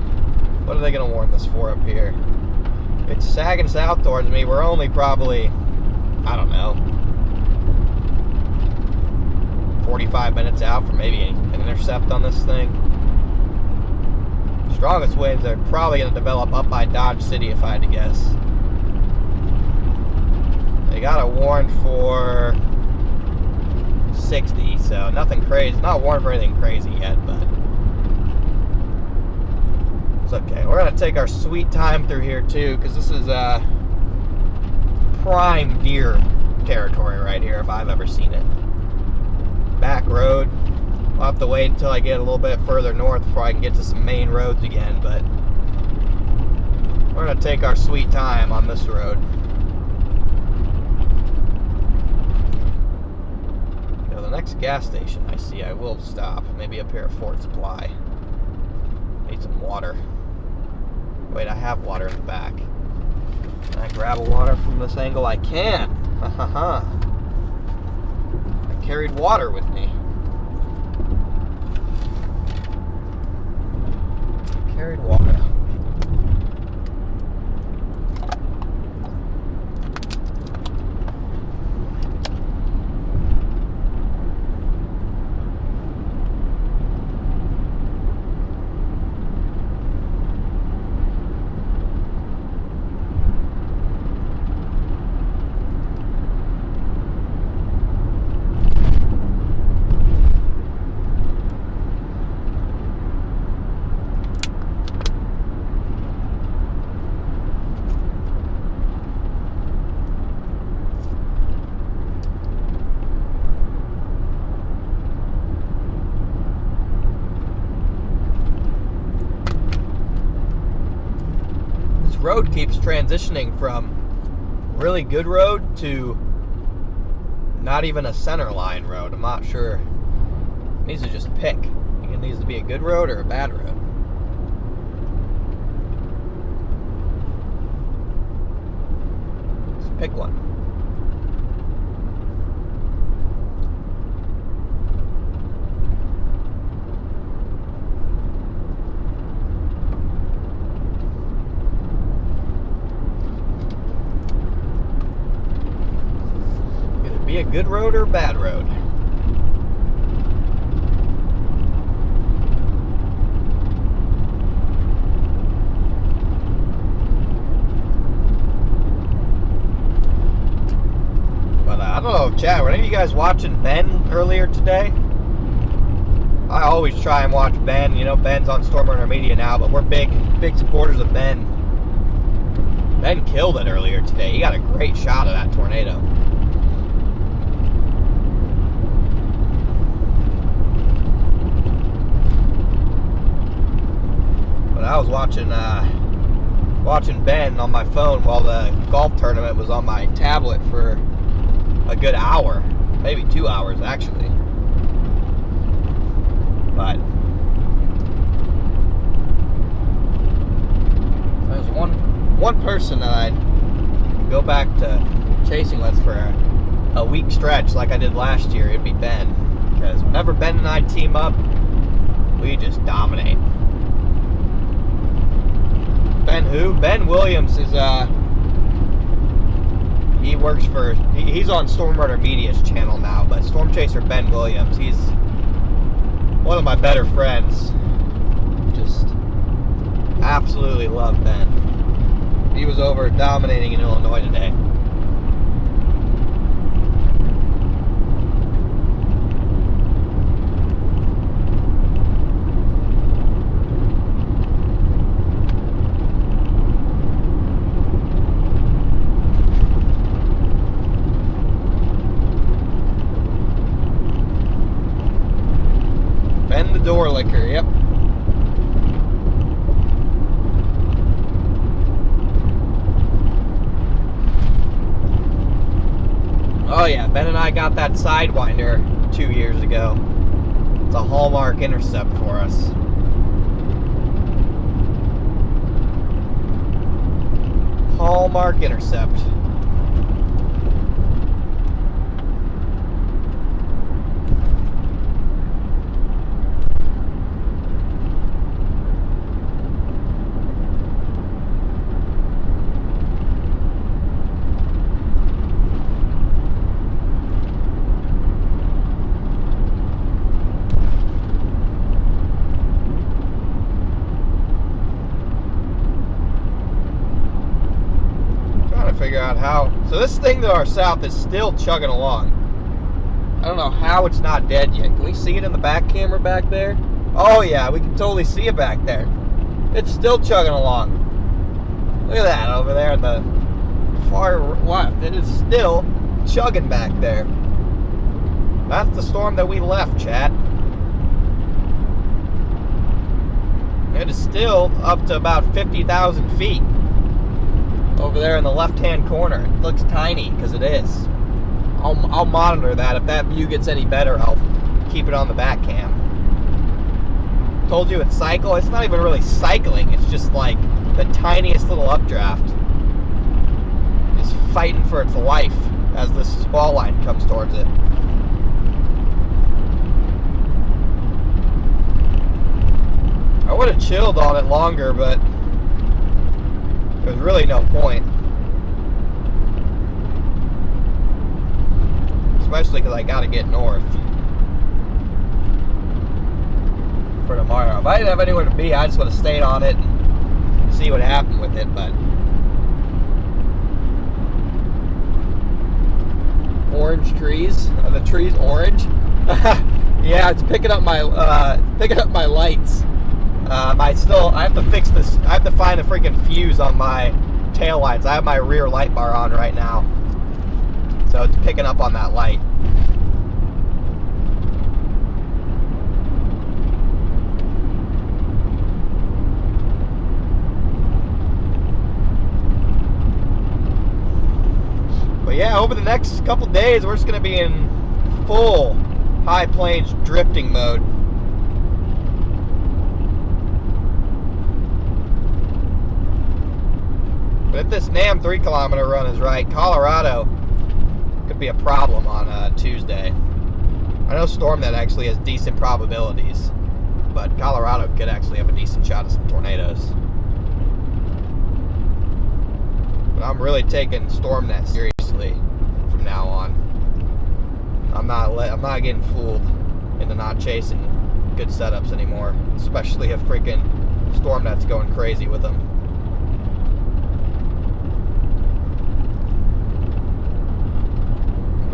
What are they going to warn us for up here? It's sagging south towards me. We're only probably, I don't know, 45 minutes out from maybe an intercept on this thing. Strongest winds are probably going to develop up by Dodge City if I had to guess. They got a warrant for 60, so nothing crazy. Not warned for anything crazy yet, but it's okay. We're going to take our sweet time through here too, because this is prime deer territory right here if I've ever seen it. Back road. I'll have to wait until I get a little bit further north before I can get to some main roads again, but We're gonna take our sweet time on this road. You know, the next gas station I see, I will stop. Maybe up here at Fort Supply. Need some water. Wait, I have water in the back. Can I grab a water from this angle? I can. I carried water with me. Carried water. Road keeps transitioning from really good road to not even a center line road. I'm not sure. It needs to just pick. It needs to be a good road or a bad road. Just pick one. Be a good road or a bad road. But I don't know, chat, were any of you guys watching Ben earlier today? I always try and watch Ben. You know, Ben's on Storm Runner Media now, but we're big supporters of Ben. Ben killed it earlier today. He got a great shot of that tornado. I was watching Ben on my phone while the golf tournament was on my tablet for a good hour, maybe 2 hours actually. But there's one person that I'd go back to chasing with for a week stretch like I did last year. It'd be Ben, because whenever Ben and I team up, we just dominate. Ben who? Ben Williams is, he works for, he's on Storm Runner Media's channel now, but Storm Chaser Ben Williams, he's one of my better friends. Just absolutely love Ben. He was over dominating in Illinois today. Door liquor, yep. Oh yeah, Ben and I got that Sidewinder 2 years ago. It's a Hallmark intercept for us. Hallmark intercept. Figure out how. So this thing to our south is still chugging along. I don't know how it's not dead yet. Can we see it in the back camera back there? Oh yeah, we can totally see it back there. It's still chugging along. Look at that over there in the far left. It is still chugging back there. That's the storm that we left, chat. It is still up to about 50,000 feet. over there in the left-hand corner. It looks tiny because it is. I'll monitor that. If that view gets any better, I'll keep it on the back cam. Told you it's cycle. It's not even really cycling. It's just like the tiniest little updraft is fighting for its life as this squall line comes towards it. I would have chilled on it longer, but there's really no point. Especially because I gotta get north for tomorrow. If I didn't have anywhere to be, I just would have stayed on it and see what happened with it, but orange trees. Are the trees orange? Yeah, it's picking up my lights. I have to fix this. I have to find a freaking fuse on my tail lights. I have my rear light bar on right now, so it's picking up on that light. But yeah, over the next couple days, we're just going to be in full high plains drifting mode. But if this NAM 3-kilometer run is right, Colorado could be a problem on Tuesday. I know StormNet actually has decent probabilities, but Colorado could actually have a decent shot at some tornadoes. But I'm really taking StormNet seriously from now on. I'm not getting fooled into not chasing good setups anymore, especially if freaking StormNet's going crazy with them.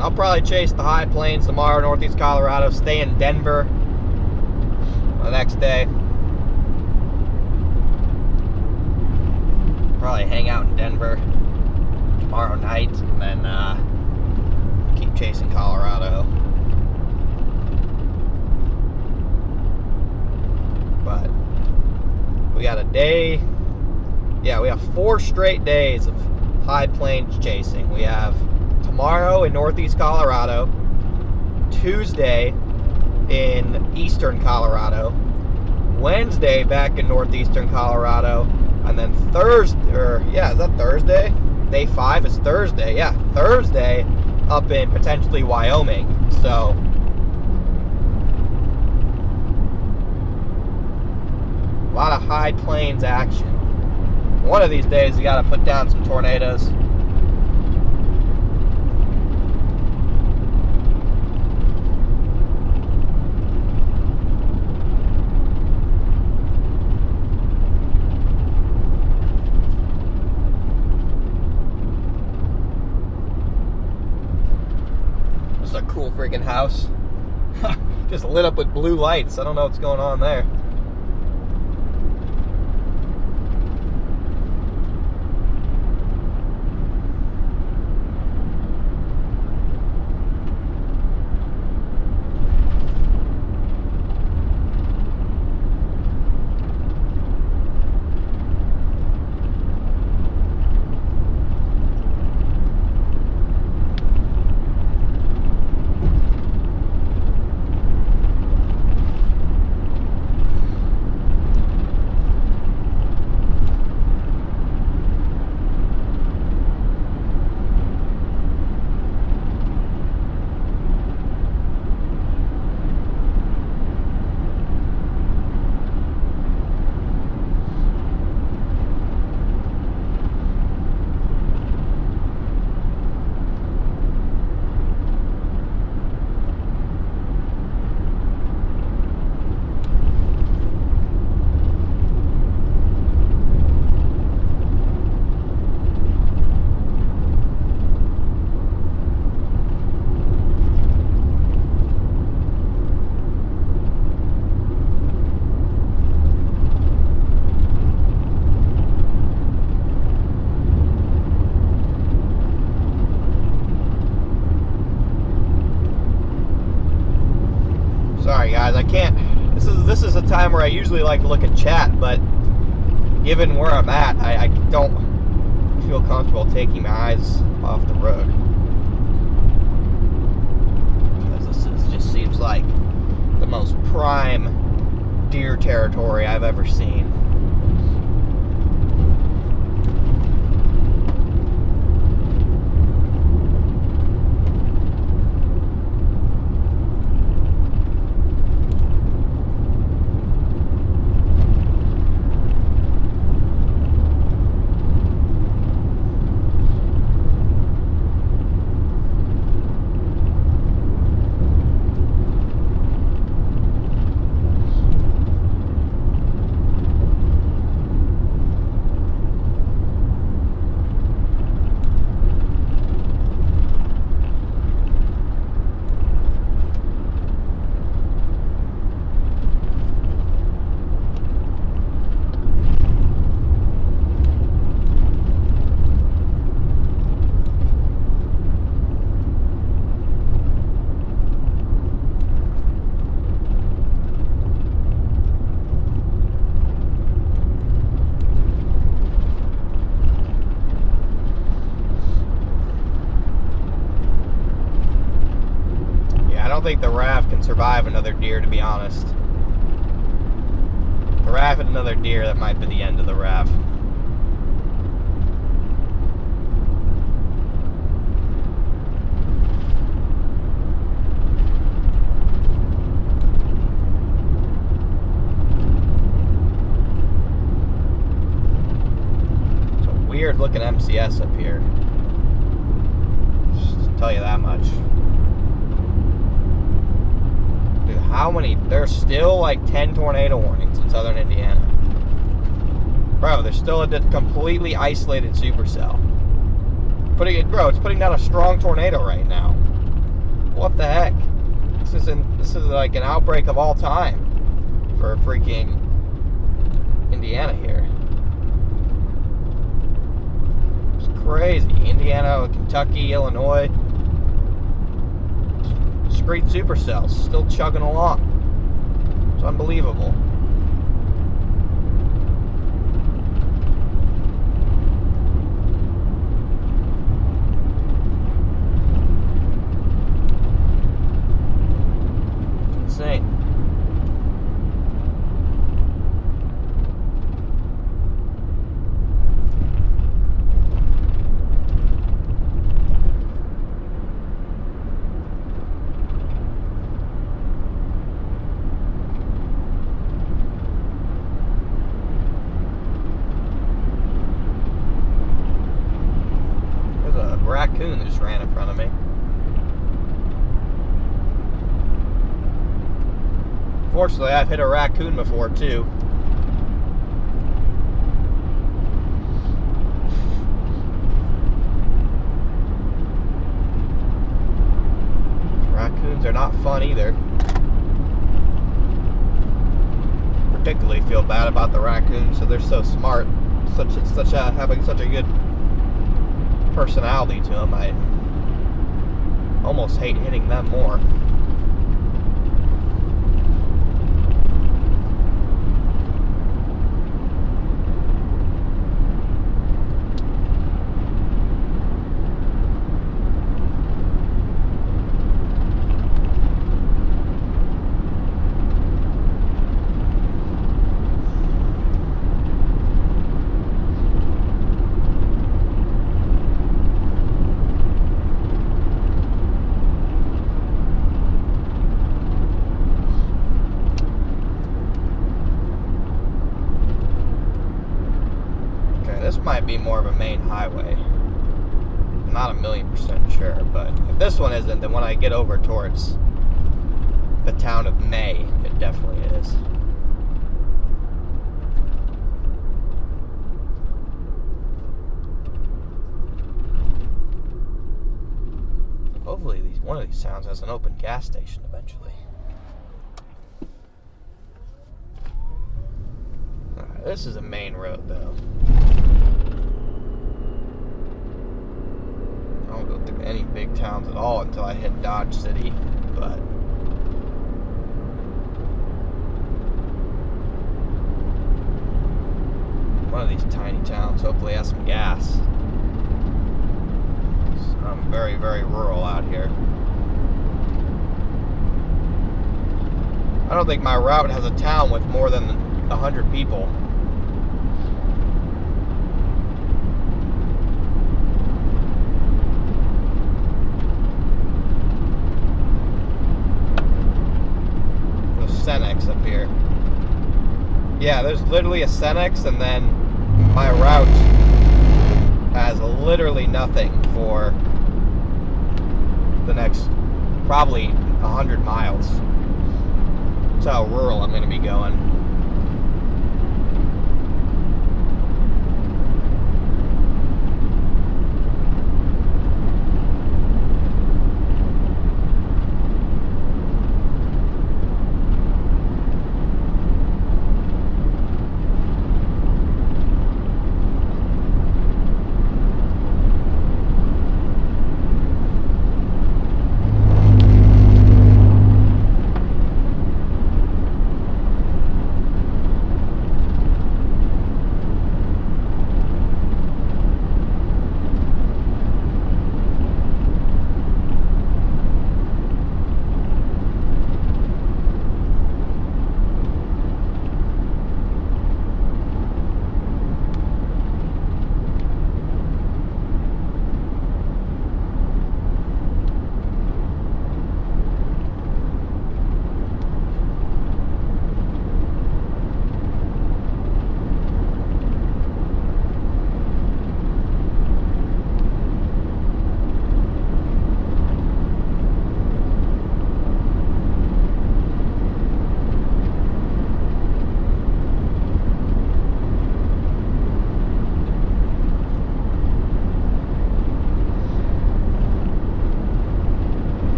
I'll probably chase the high plains tomorrow, northeast Colorado, stay in Denver the next day. Probably hang out in Denver tomorrow night, and then keep chasing Colorado. But we got a day, yeah, we have 4 straight days of high plains chasing. We have tomorrow in northeast Colorado, Tuesday in eastern Colorado, Wednesday back in northeastern Colorado, and then Thursday, is that Thursday? Day 5 is Thursday, yeah, Thursday up in potentially Wyoming. So a lot of high plains action. One of these days you gotta put down some tornadoes. Cool freaking house. Just lit up with blue lights. I don't know what's going on there. Sorry guys, I can't. This is a time where I usually like to look at chat, but given where I'm at, I don't. feel comfortable taking my eyes off the road. Because just seems like the most prime deer territory I've ever seen. I don't think the raft can survive another deer, to be honest. The raft and another deer, that might be the end of the raft. It's a weird looking MCS up here. Just to tell you that much. How many? There's still like 10 tornado warnings in southern Indiana. Bro, there's still a completely isolated supercell. It's putting down a strong tornado right now. What the heck? This is like an outbreak of all time for freaking Indiana here. It's crazy. Indiana, Kentucky, Illinois. Discrete supercells still chugging along. It's unbelievable. It's insane. Raccoon just ran in front of me. Fortunately, I've hit a raccoon before too. Raccoons are not fun either. Particularly feel bad about the raccoons, so they're so smart, having such a good personality to them. I almost hate hitting them more. This might be more of a main highway. I'm not 1,000,000% sure, but if this one isn't, then when I get over towards the town of May, it definitely is. Hopefully one of these towns has an open gas station eventually. Alright, this is a main road though. I don't go through any big towns at all until I hit Dodge City, but one of these tiny towns hopefully has some gas. I'm very, very rural out here. I don't think my route has a town with more than 100 people. Senex up here. Yeah, there's literally a Senex, and then my route has literally nothing for the next probably 100 miles. That's how rural I'm going to be going.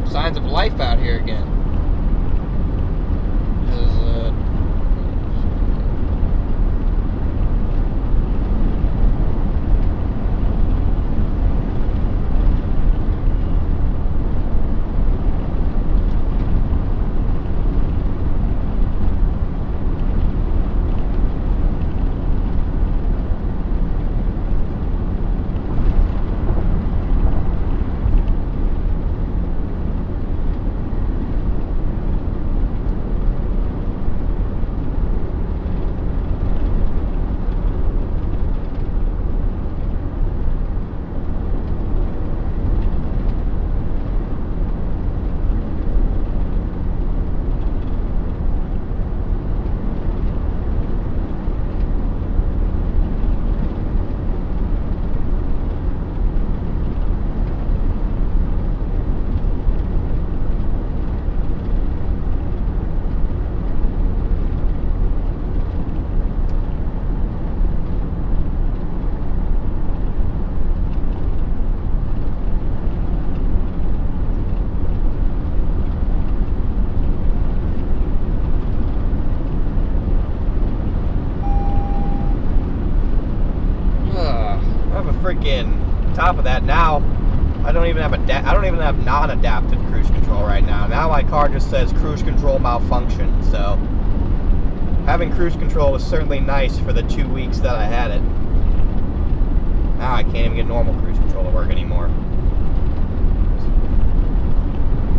Signs of life out here again. Freaking top of that, now I don't even have non-adaptive cruise control right now. Now my car just says cruise control malfunction. So having cruise control was certainly nice for the 2 weeks that I had it. Now I can't even get normal cruise control to work anymore.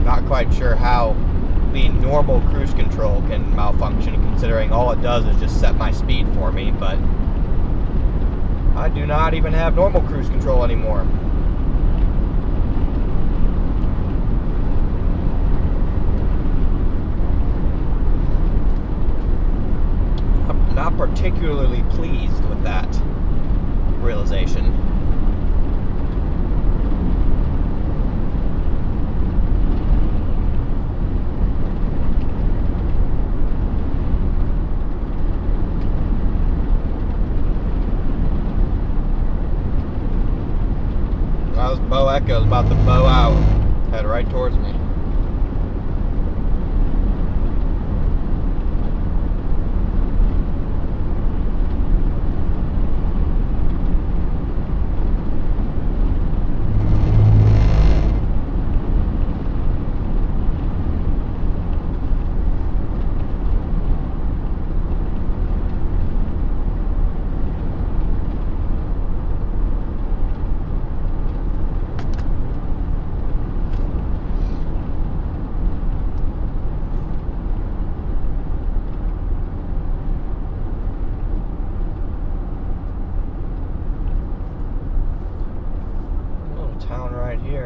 Not quite sure how the normal cruise control can malfunction, considering all it does is just set my speed for me, but I do not even have normal cruise control anymore. I'm not particularly pleased with that realization. Bow Echo's about to bow out, head right towards me.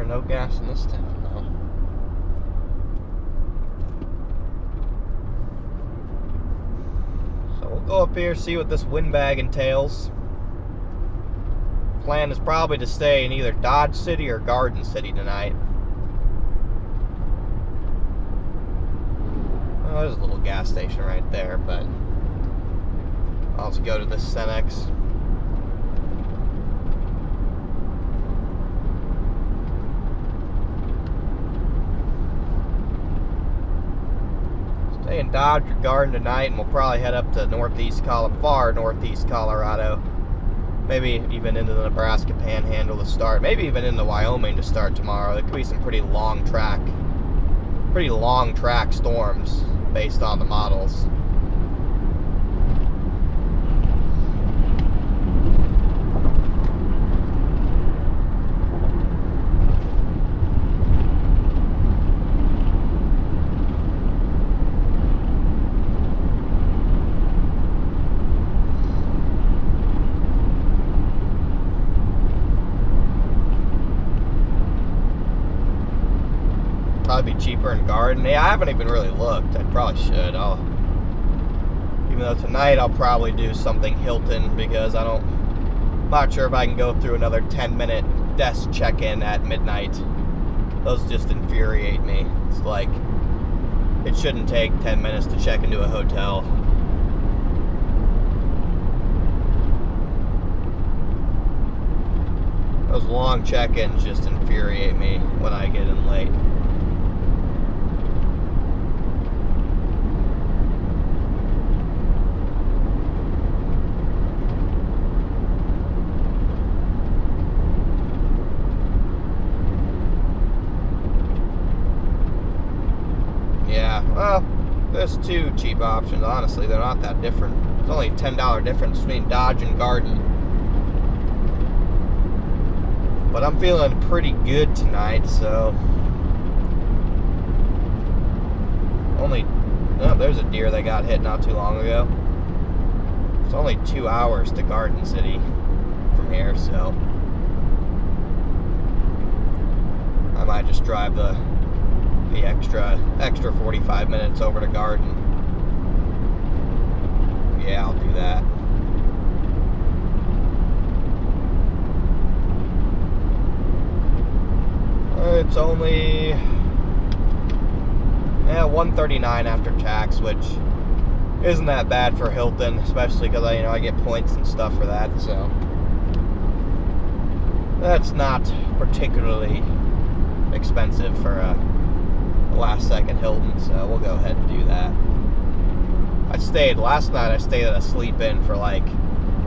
no gas in this town, though. So we'll go up here, see what this windbag entails. Plan is probably to stay in either Dodge City or Garden City tonight. Oh, there's a little gas station right there, but I'll just go to this Cenex. Stay in Dodge or Garden tonight, and we'll probably head up to far northeast Colorado. Maybe even into the Nebraska Panhandle to start. Maybe even into Wyoming to start tomorrow. There could be some pretty long track storms based on the models. Probably be cheaper in Garden. Yeah, I haven't even really looked. I probably should. Even though tonight I'll probably do something Hilton because I'm not sure if I can go through another 10-minute desk check-in at midnight. Those just infuriate me. It's like it shouldn't take 10 minutes to check into a hotel. Those long check-ins just infuriate me when I get in late. Well, there's two cheap options. Honestly, they're not that different. There's only a $10 difference between Dodge and Garden. But I'm feeling pretty good tonight, so... Oh, there's a deer that got hit not too long ago. It's only 2 hours to Garden City from here, so... I might just drive the extra 45 minutes over to Garden. Yeah, I'll do that. It's only 139 after tax, which isn't that bad for Hilton, especially because I get points and stuff for that, so that's not particularly expensive for a last second Hilton, so we'll go ahead and do that. Last night I stayed at a sleep-in for like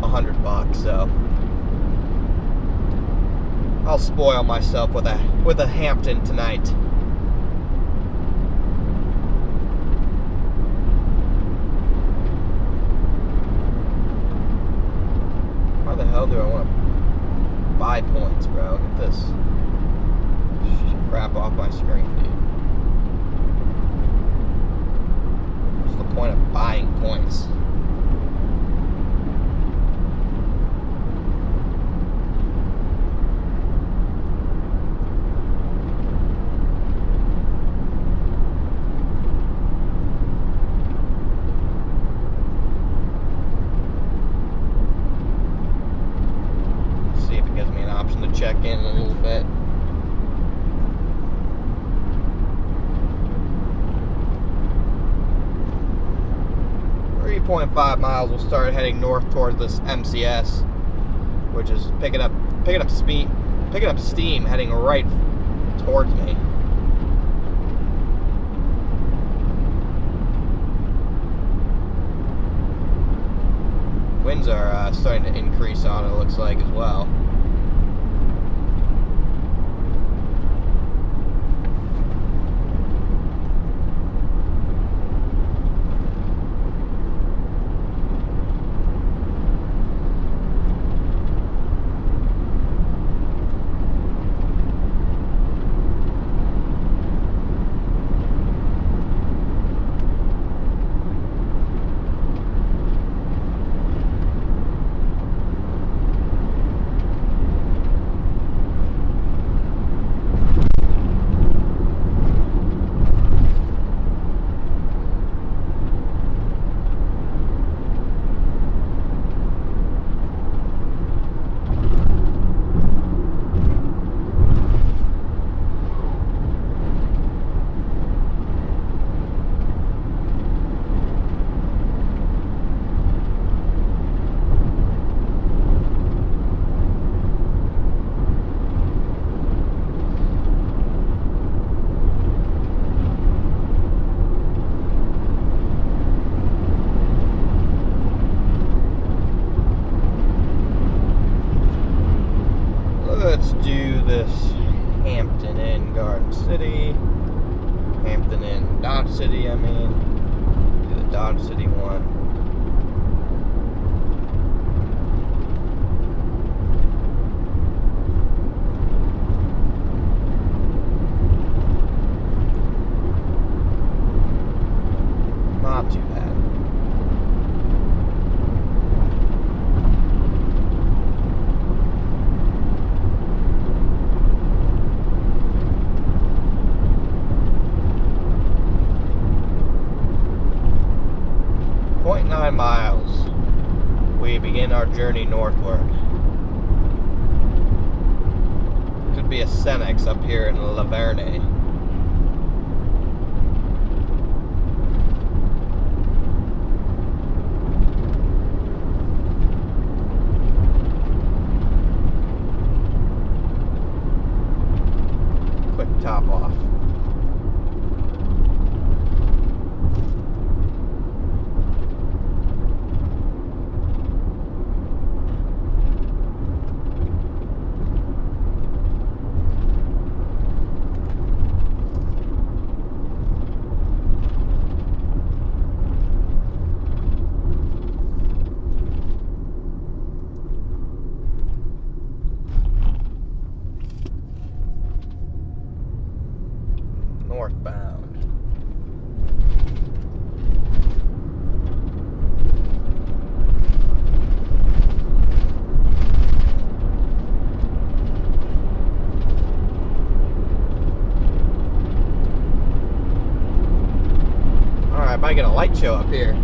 $100, so I'll spoil myself with a Hampton tonight. Why the hell do I want to buy points, bro? Get this crap off my screen, dude. What's the point of buying points? Let's see if it gives me an option to check in a little bit. 3.5 miles, we'll start heading north towards this MCS, which is picking up steam, heading right towards me. Winds are starting to increase on it, looks like, as well. this Hampton Inn, Garden City. Hampton Inn, Dodge City, I mean. Do the Dodge City one. Not too bad. .9 miles. We begin our journey northward. Could be a Cenex up here in Laverne. Quick top off. Northbound. Alright, might get a light show up here.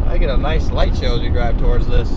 I get a nice light show as we drive towards this.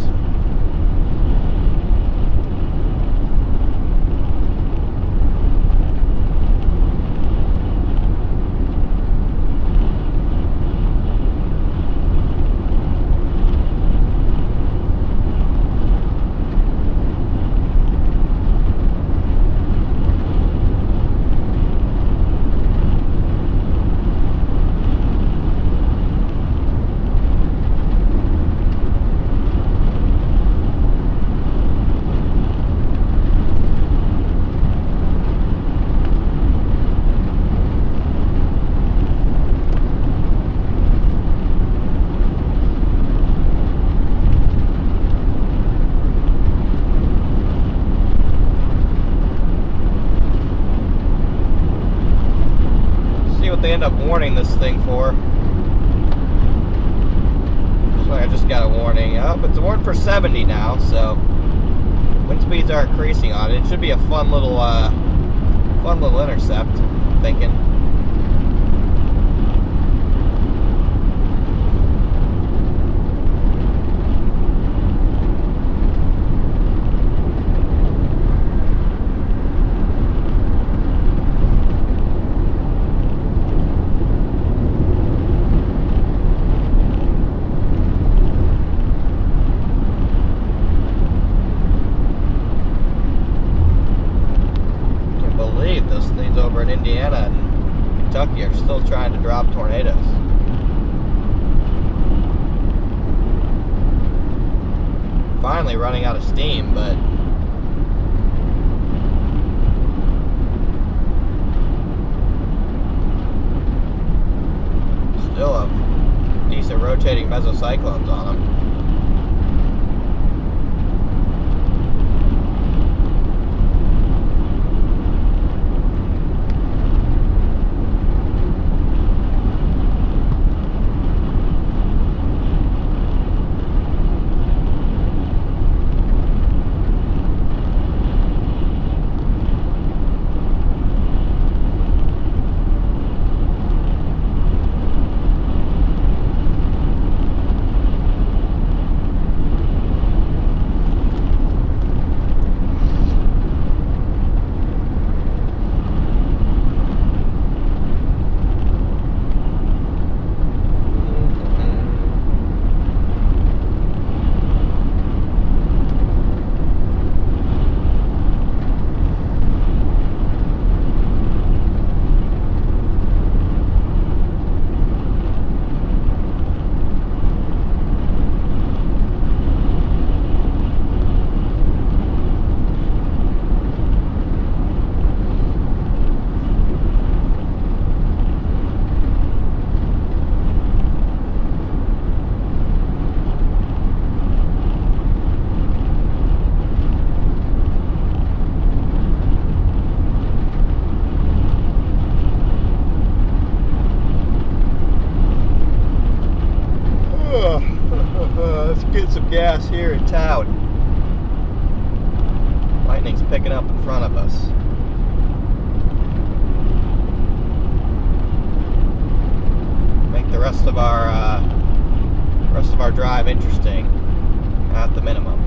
They end up warning this thing for. So I just got a warning. Oh, but it's warned for 70 now, so wind speeds are increasing on it. It should be a fun little intercept, I'm thinking. This thing's over in Indiana and Kentucky are still trying to drop tornadoes. Finally running out of steam, but still have decent rotating mesocyclones on them. get some gas here in town. Lightning's picking up in front of us. Make the rest of our drive interesting at the minimum.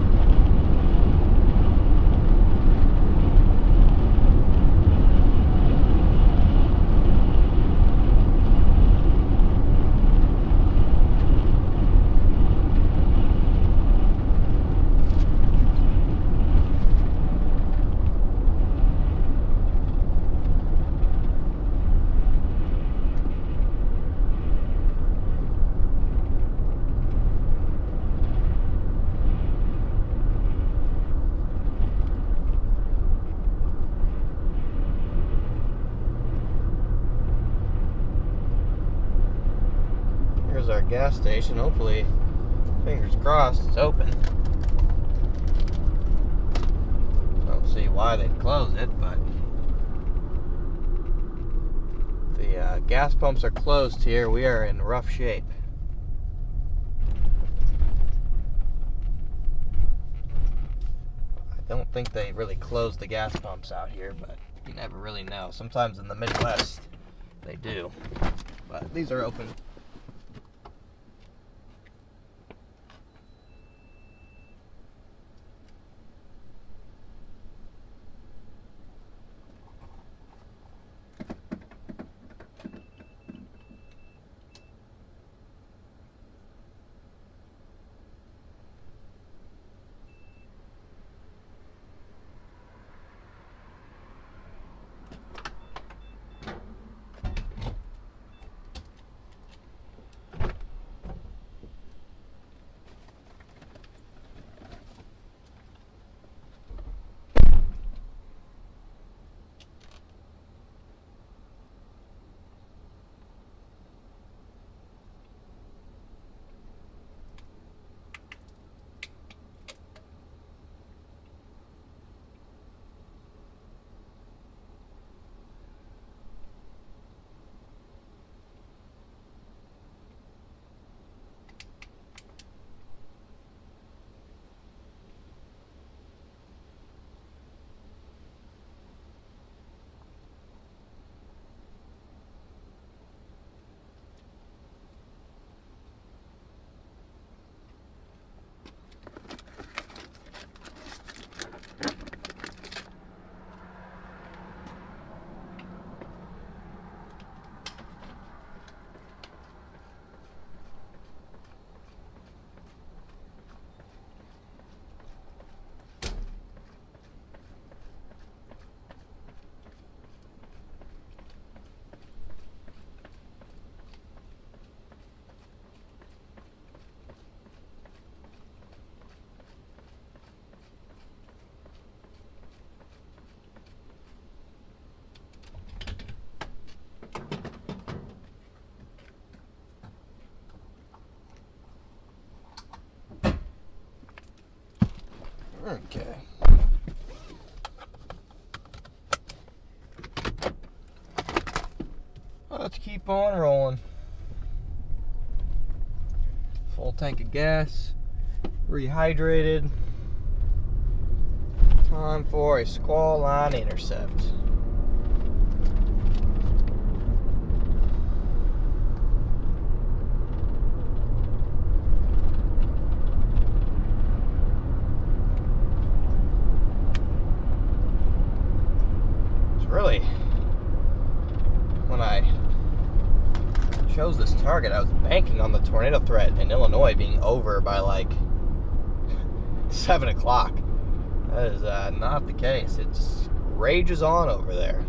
Here's our gas station. Hopefully, fingers crossed, it's open. Don't see why they'd close it, but the gas pumps are closed here. We are in rough shape. I don't think they really close the gas pumps out here, but you never really know. Sometimes in the Midwest they do, but these are open. Okay. Let's keep on rolling. Full tank of gas, rehydrated. Time for a Squall line intercept. Really, when I chose this target, I was banking on the tornado threat in Illinois being over by like 7 o'clock. That is not the case. It just rages on over there.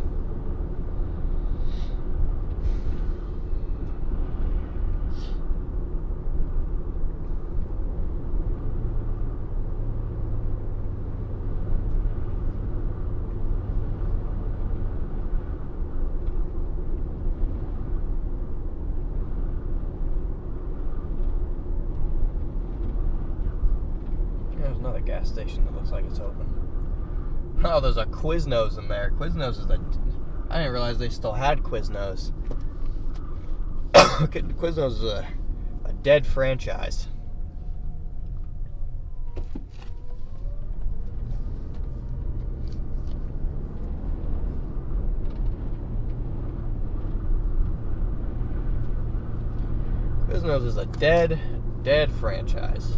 There's another gas station that looks like it's open. Oh, there's a Quiznos in there. Quiznos is I didn't realize they still had Quiznos. Quiznos is a dead franchise. Quiznos is a dead franchise.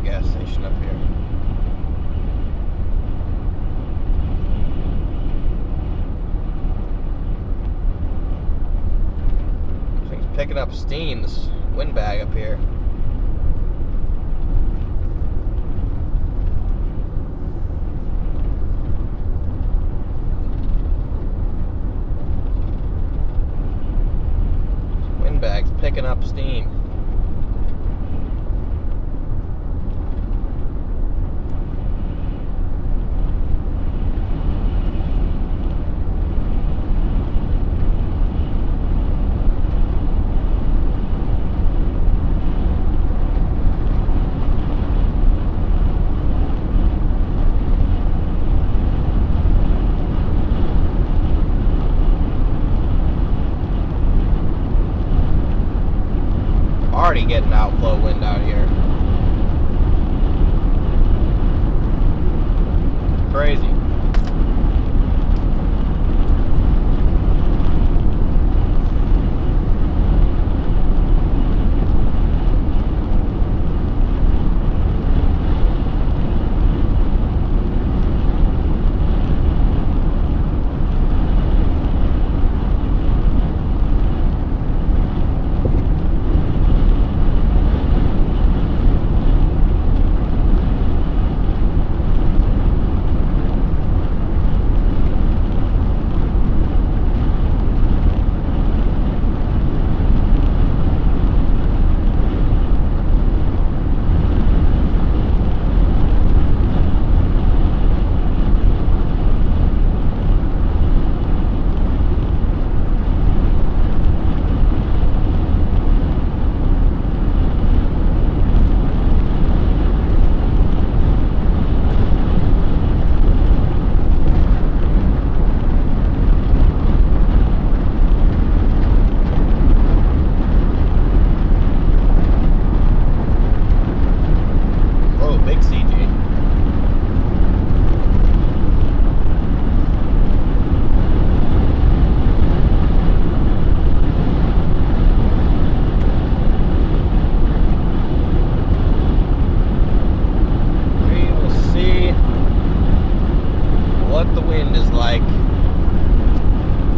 Gas station up here. This thing's picking up steam, this windbag up here. This windbag's picking up steam. Already getting outflow wind out here. Crazy.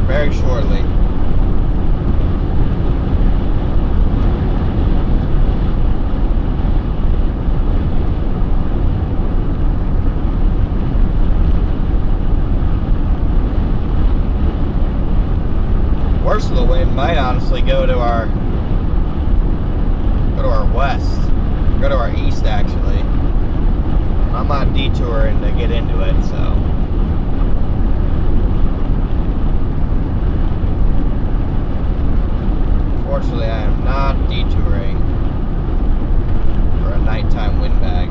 very shortly. Worst of the wind might honestly go to our west, go to our east actually. I'm not detouring to get into it, so. Fortunately, I am not detouring for a nighttime windbag.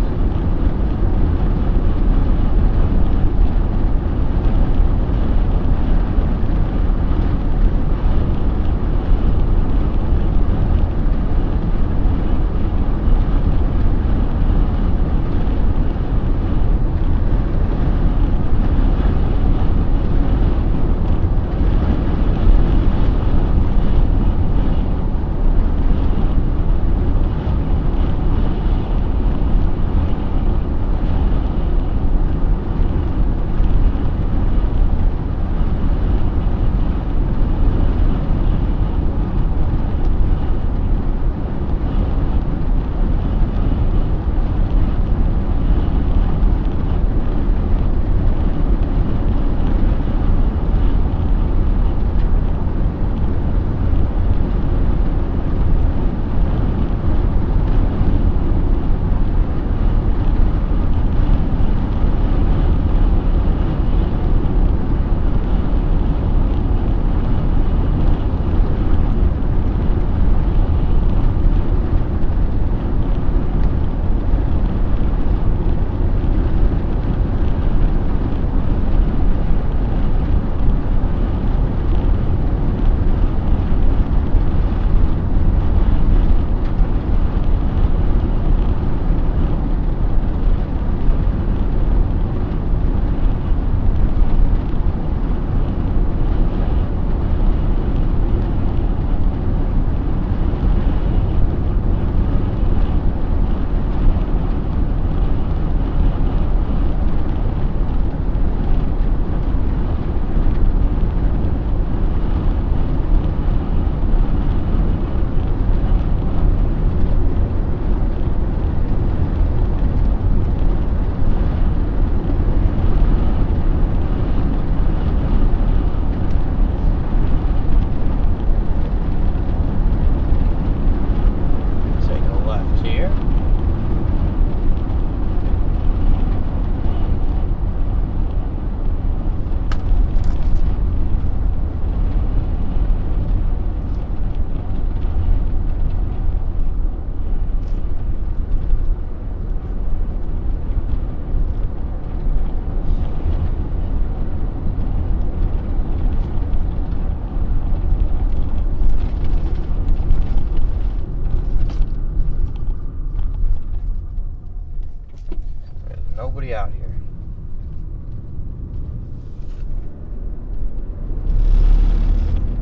Nobody out here.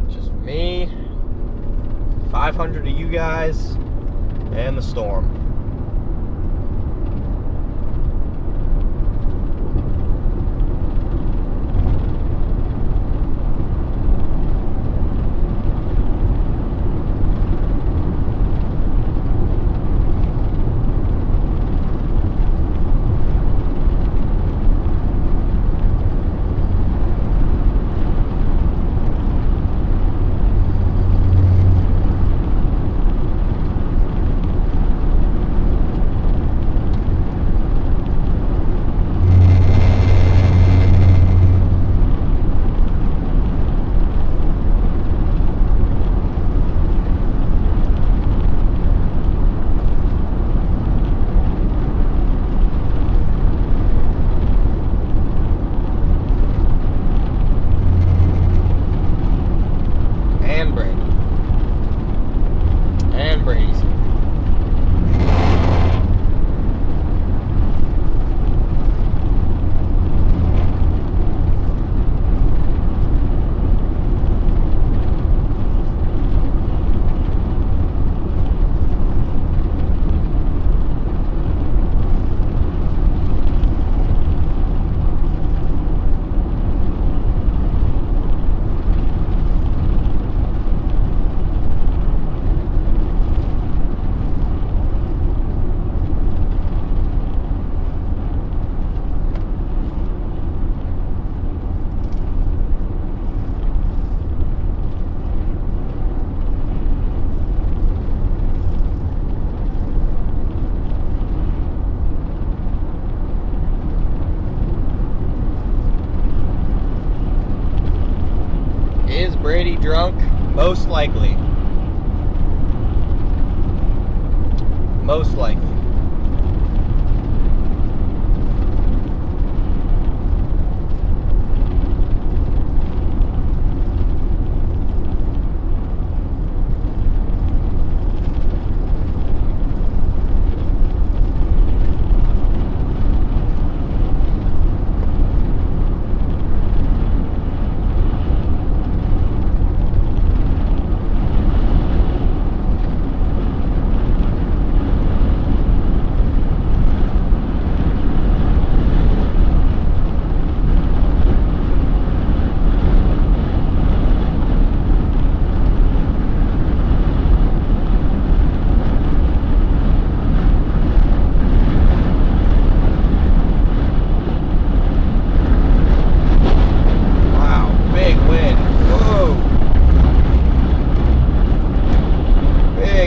Just me, 500 of you guys, and the storm. Is Brady drunk? Most likely. Most likely.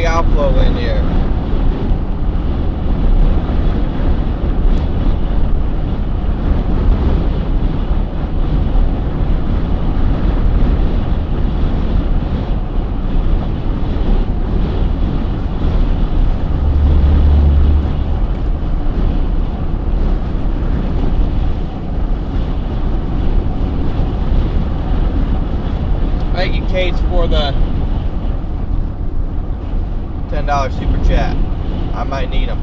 Outflow in here. Thank you, Kouts, for the $10 super chat. I might need them.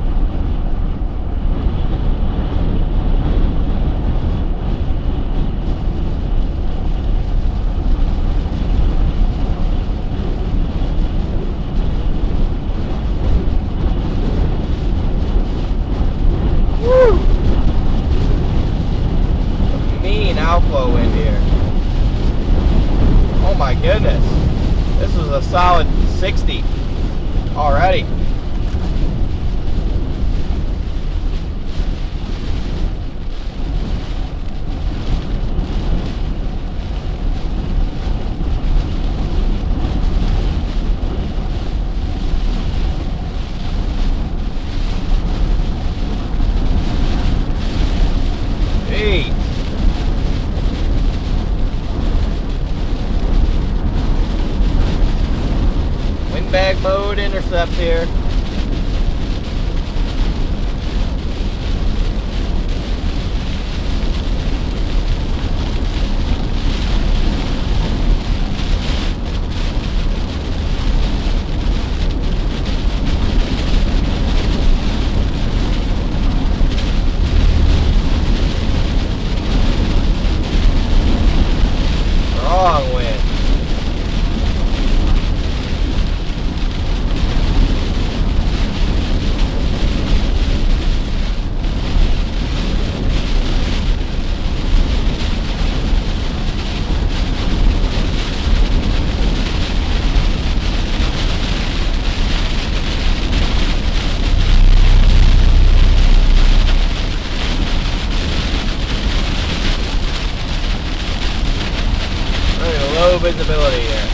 Woo! Mean outflow in here. Oh my goodness. This was a solid 60 already. Jeez. Windbag mode, intercept here. visibility here.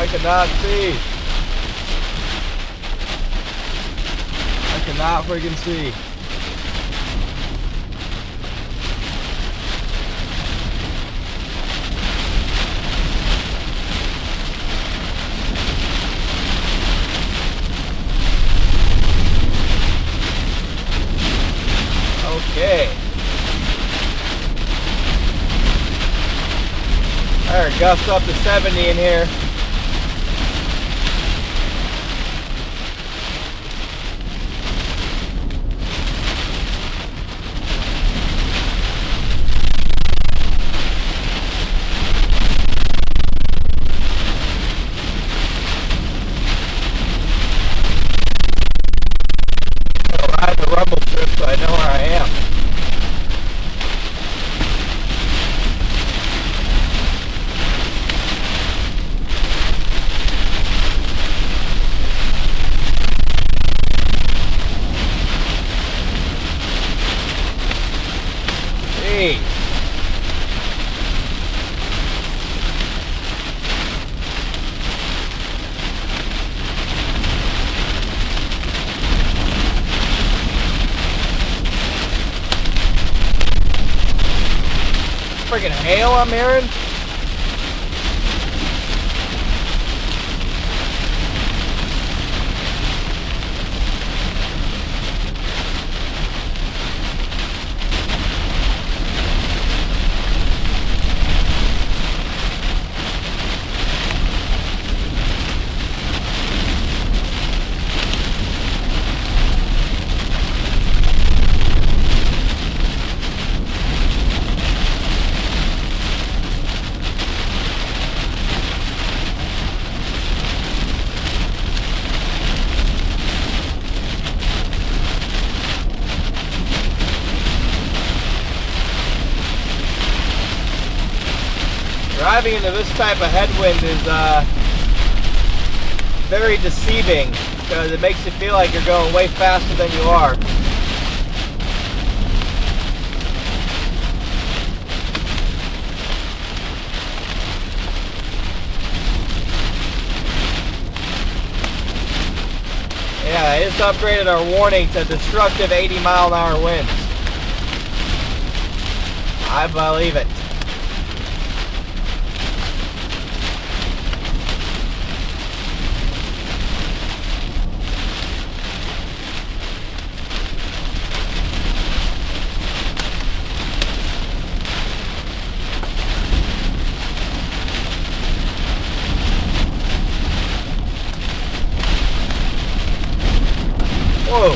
Cannot see. I cannot freaking see. Okay. Alright, gusts up to 70 in here. So I know where I am. Jeez. Freaking hail I'm hearing. Driving into this type of headwind is very deceiving because it makes you feel like you're going way faster than you are. Yeah, I just upgraded our warning to destructive 80-mile-an-hour winds. I believe it. Whoa.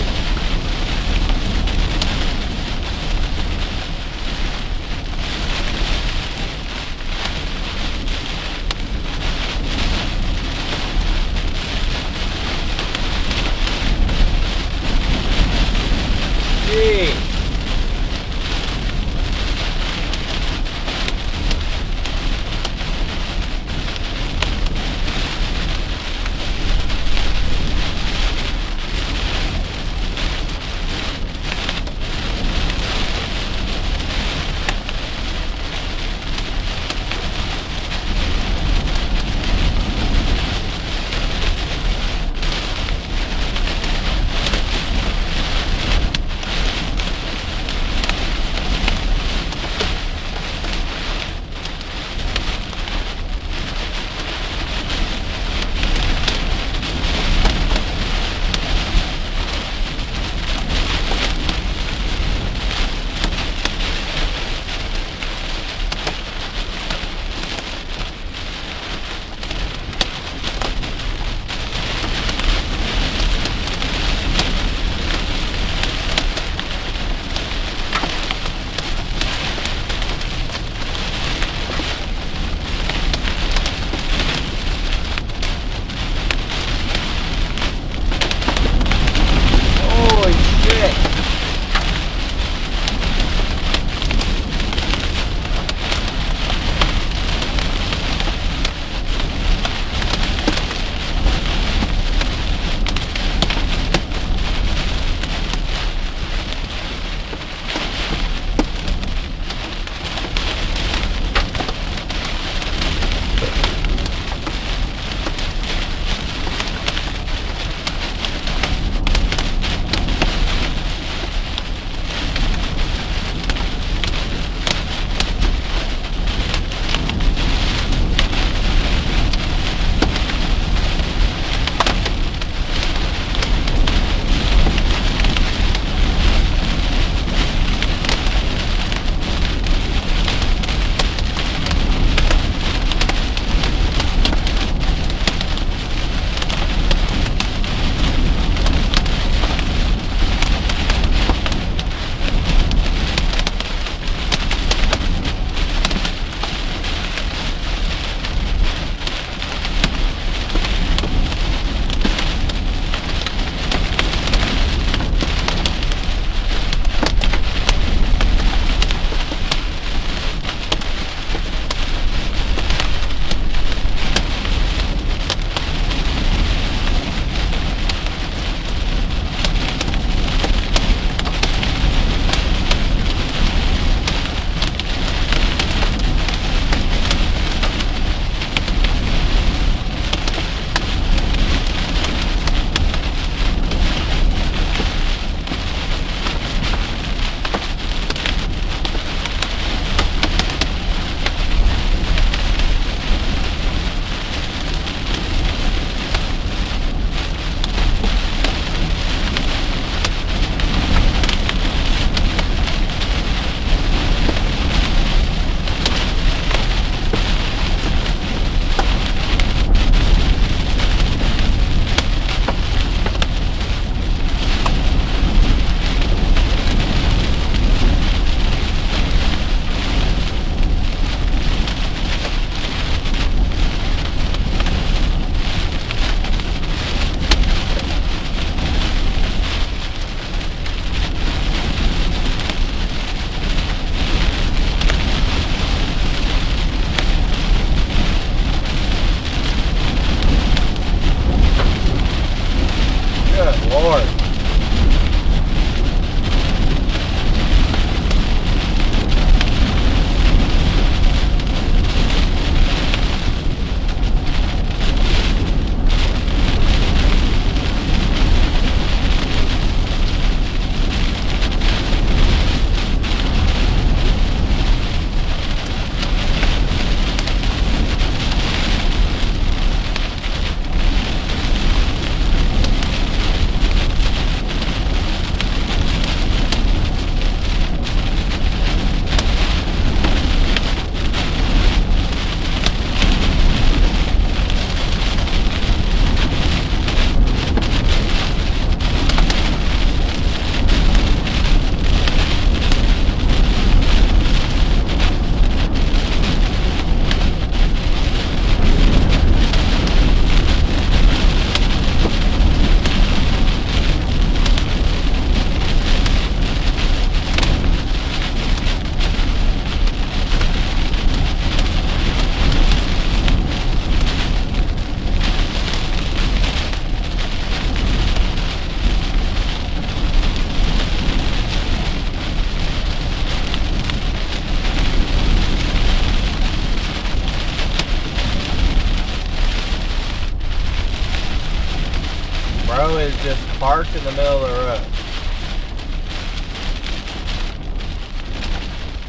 parked in the middle of the road.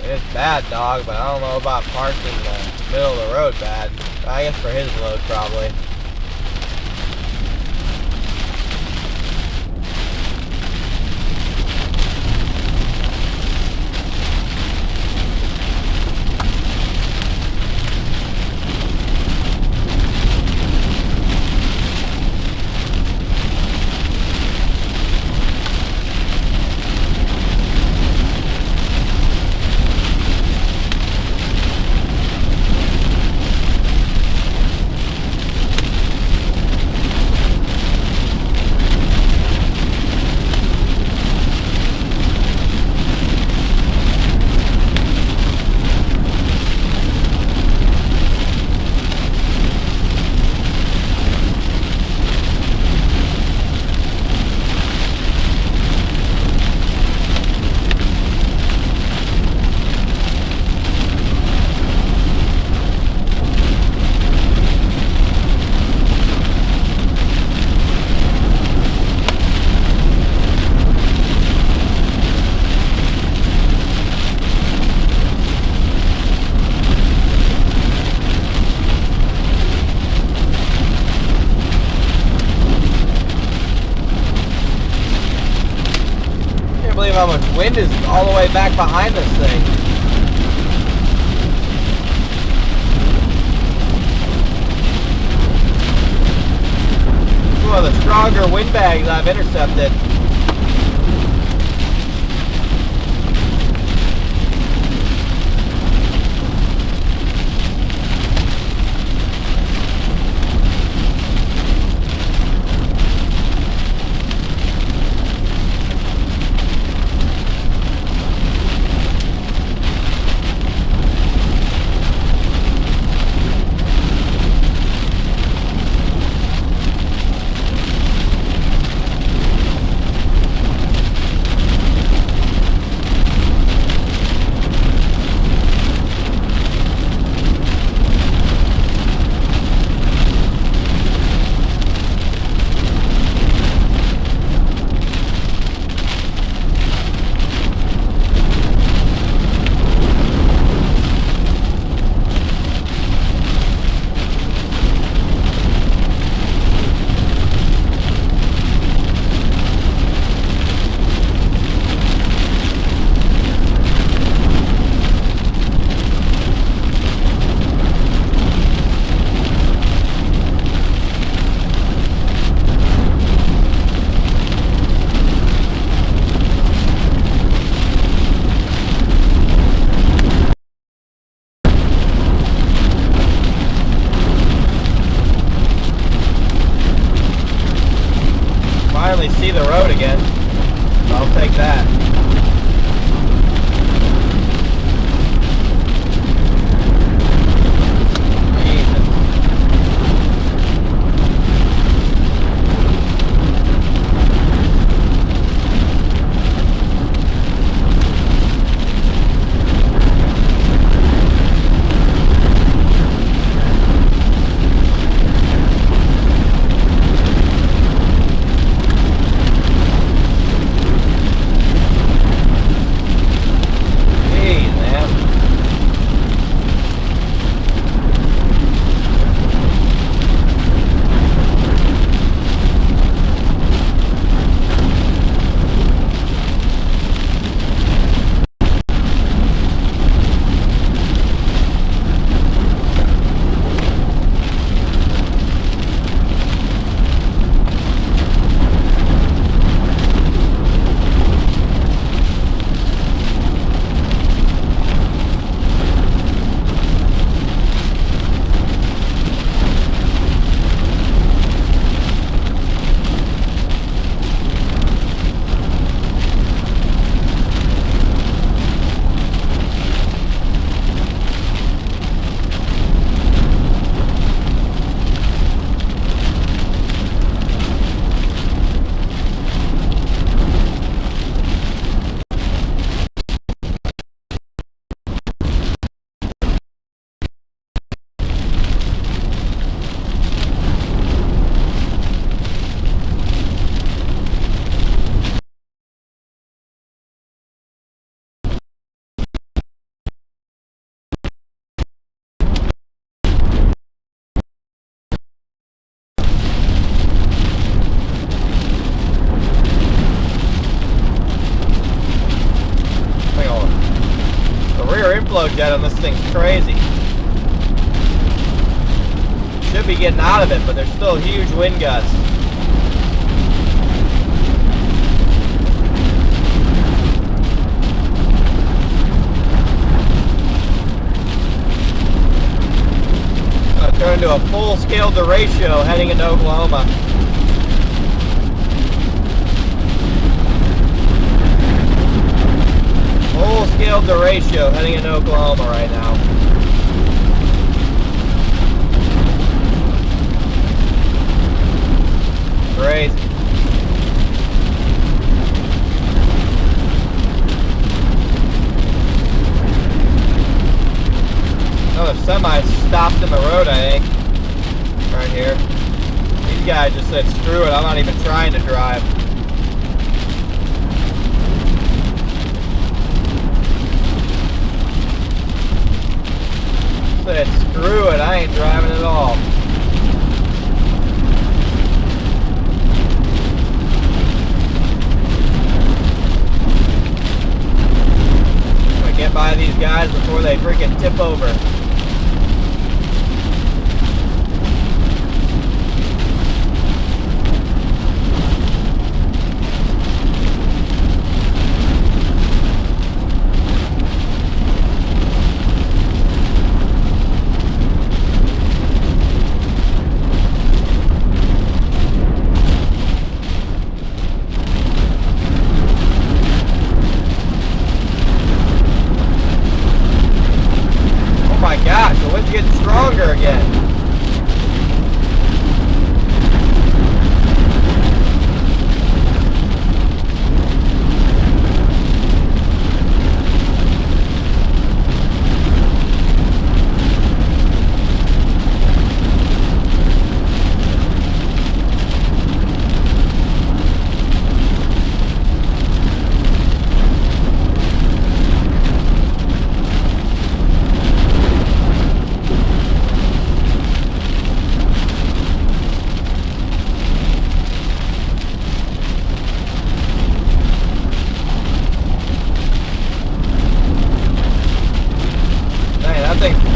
It's bad, dog, but I don't know about parked in the middle of the road bad. I guess for his load, probably. How much wind is all the way back behind this thing. It's one of the stronger wind bags I've intercepted. See the road again. I'll take that. inflow jet on this thing's crazy. Should be getting out of it, but there's still huge wind gusts. Turn into a full-scale derecho heading into Oklahoma. Full-scale derecho heading into Oklahoma right now. Crazy. Another semi stopped in the road, I think. Right here. These guys just said, screw it, I'm not even trying to drive. Said, screw it, I ain't driving at all. I'm gonna get by these guys before they freaking tip over. Gosh, the wind's getting stronger again.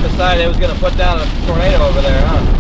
Decided it was going to put down a tornado over there, huh?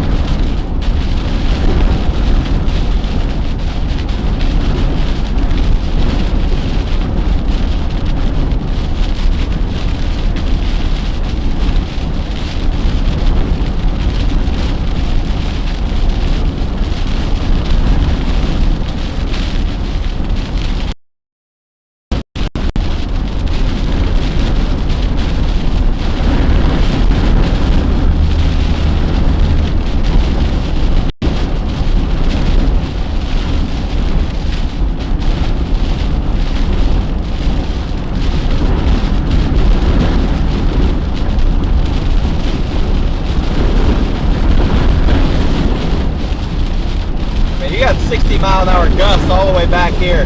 You got 60-mile-an-hour gusts all the way back here.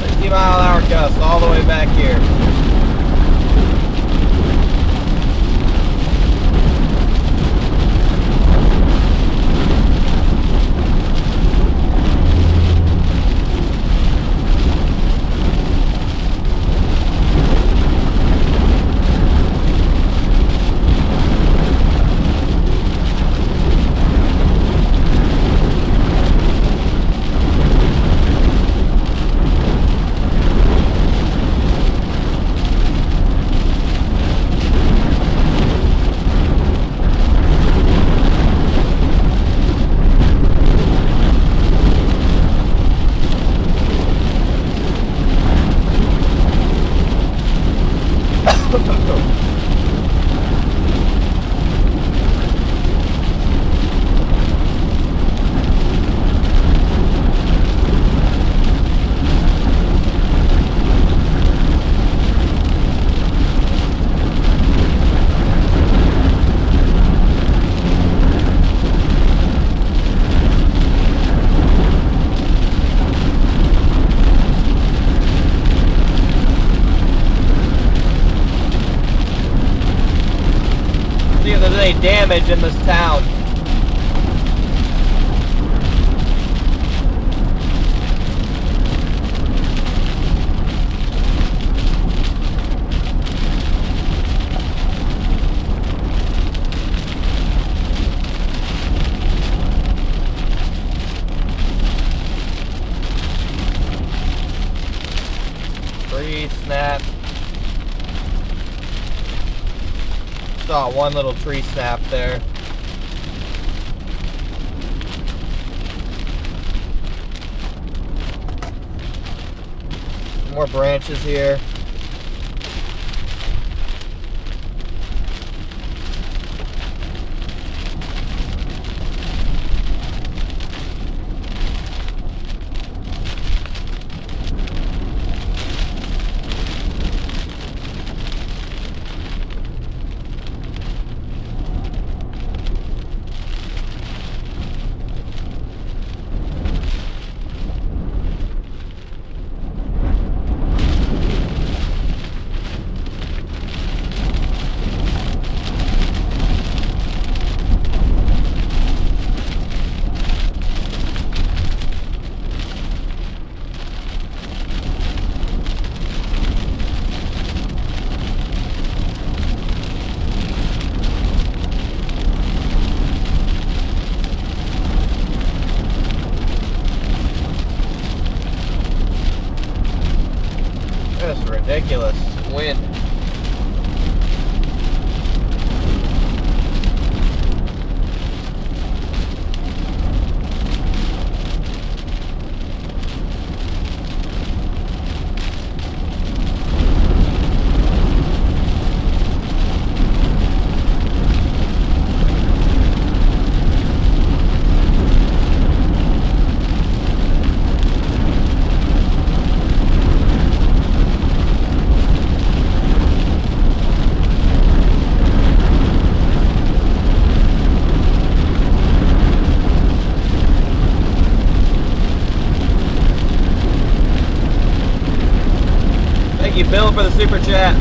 60-mile-an-hour gusts all the way back here. Any damage in this town. snap. Saw one little tree snap there. More branches here. That's ridiculous wind. Thank you, Bill, for the super chat.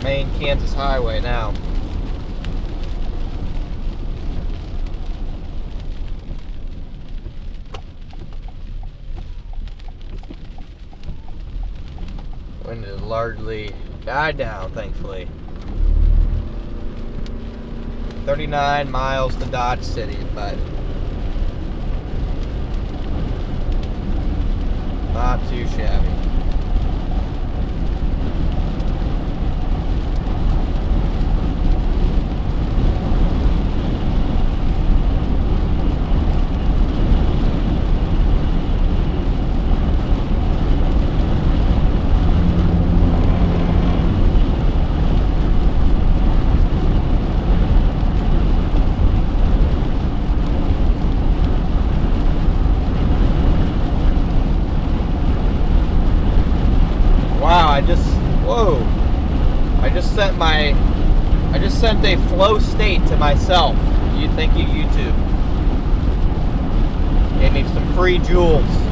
main Kansas highway now. Wind has largely died down, thankfully. 39 miles to Dodge City, but not too shabby. I just sent a flow state to myself. Thank you, YouTube. Gave me some free joules.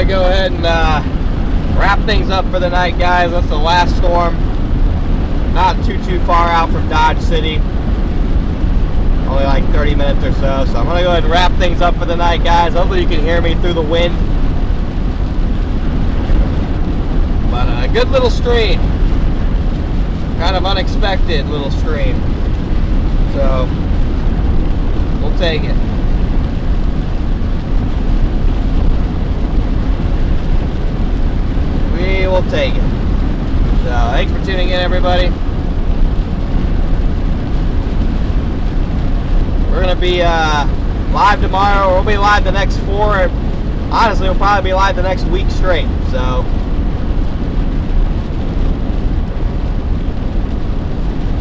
Go ahead and wrap things up for the night, guys. That's the last storm. Not too far out from Dodge City. Only like 30 minutes or so. So I'm gonna go ahead and wrap things up for the night, guys. Hopefully you can hear me through the wind. But a good little stream. Kind of unexpected little stream. So we'll take it. We will take it. So thanks for tuning in, everybody. We're gonna be live tomorrow. We'll be live the next 4. Honestly, we'll probably be live the next week straight. So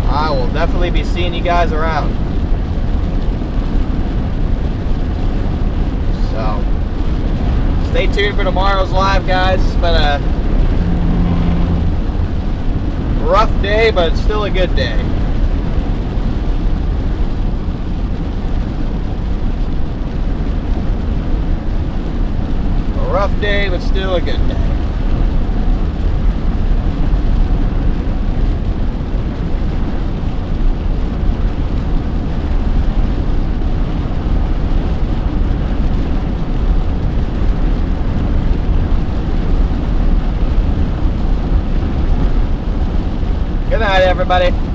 I will definitely be seeing you guys around. So stay tuned for tomorrow's live, guys. It's been a rough day, but it's still a good day. A rough day, but still a good day. Good night, everybody.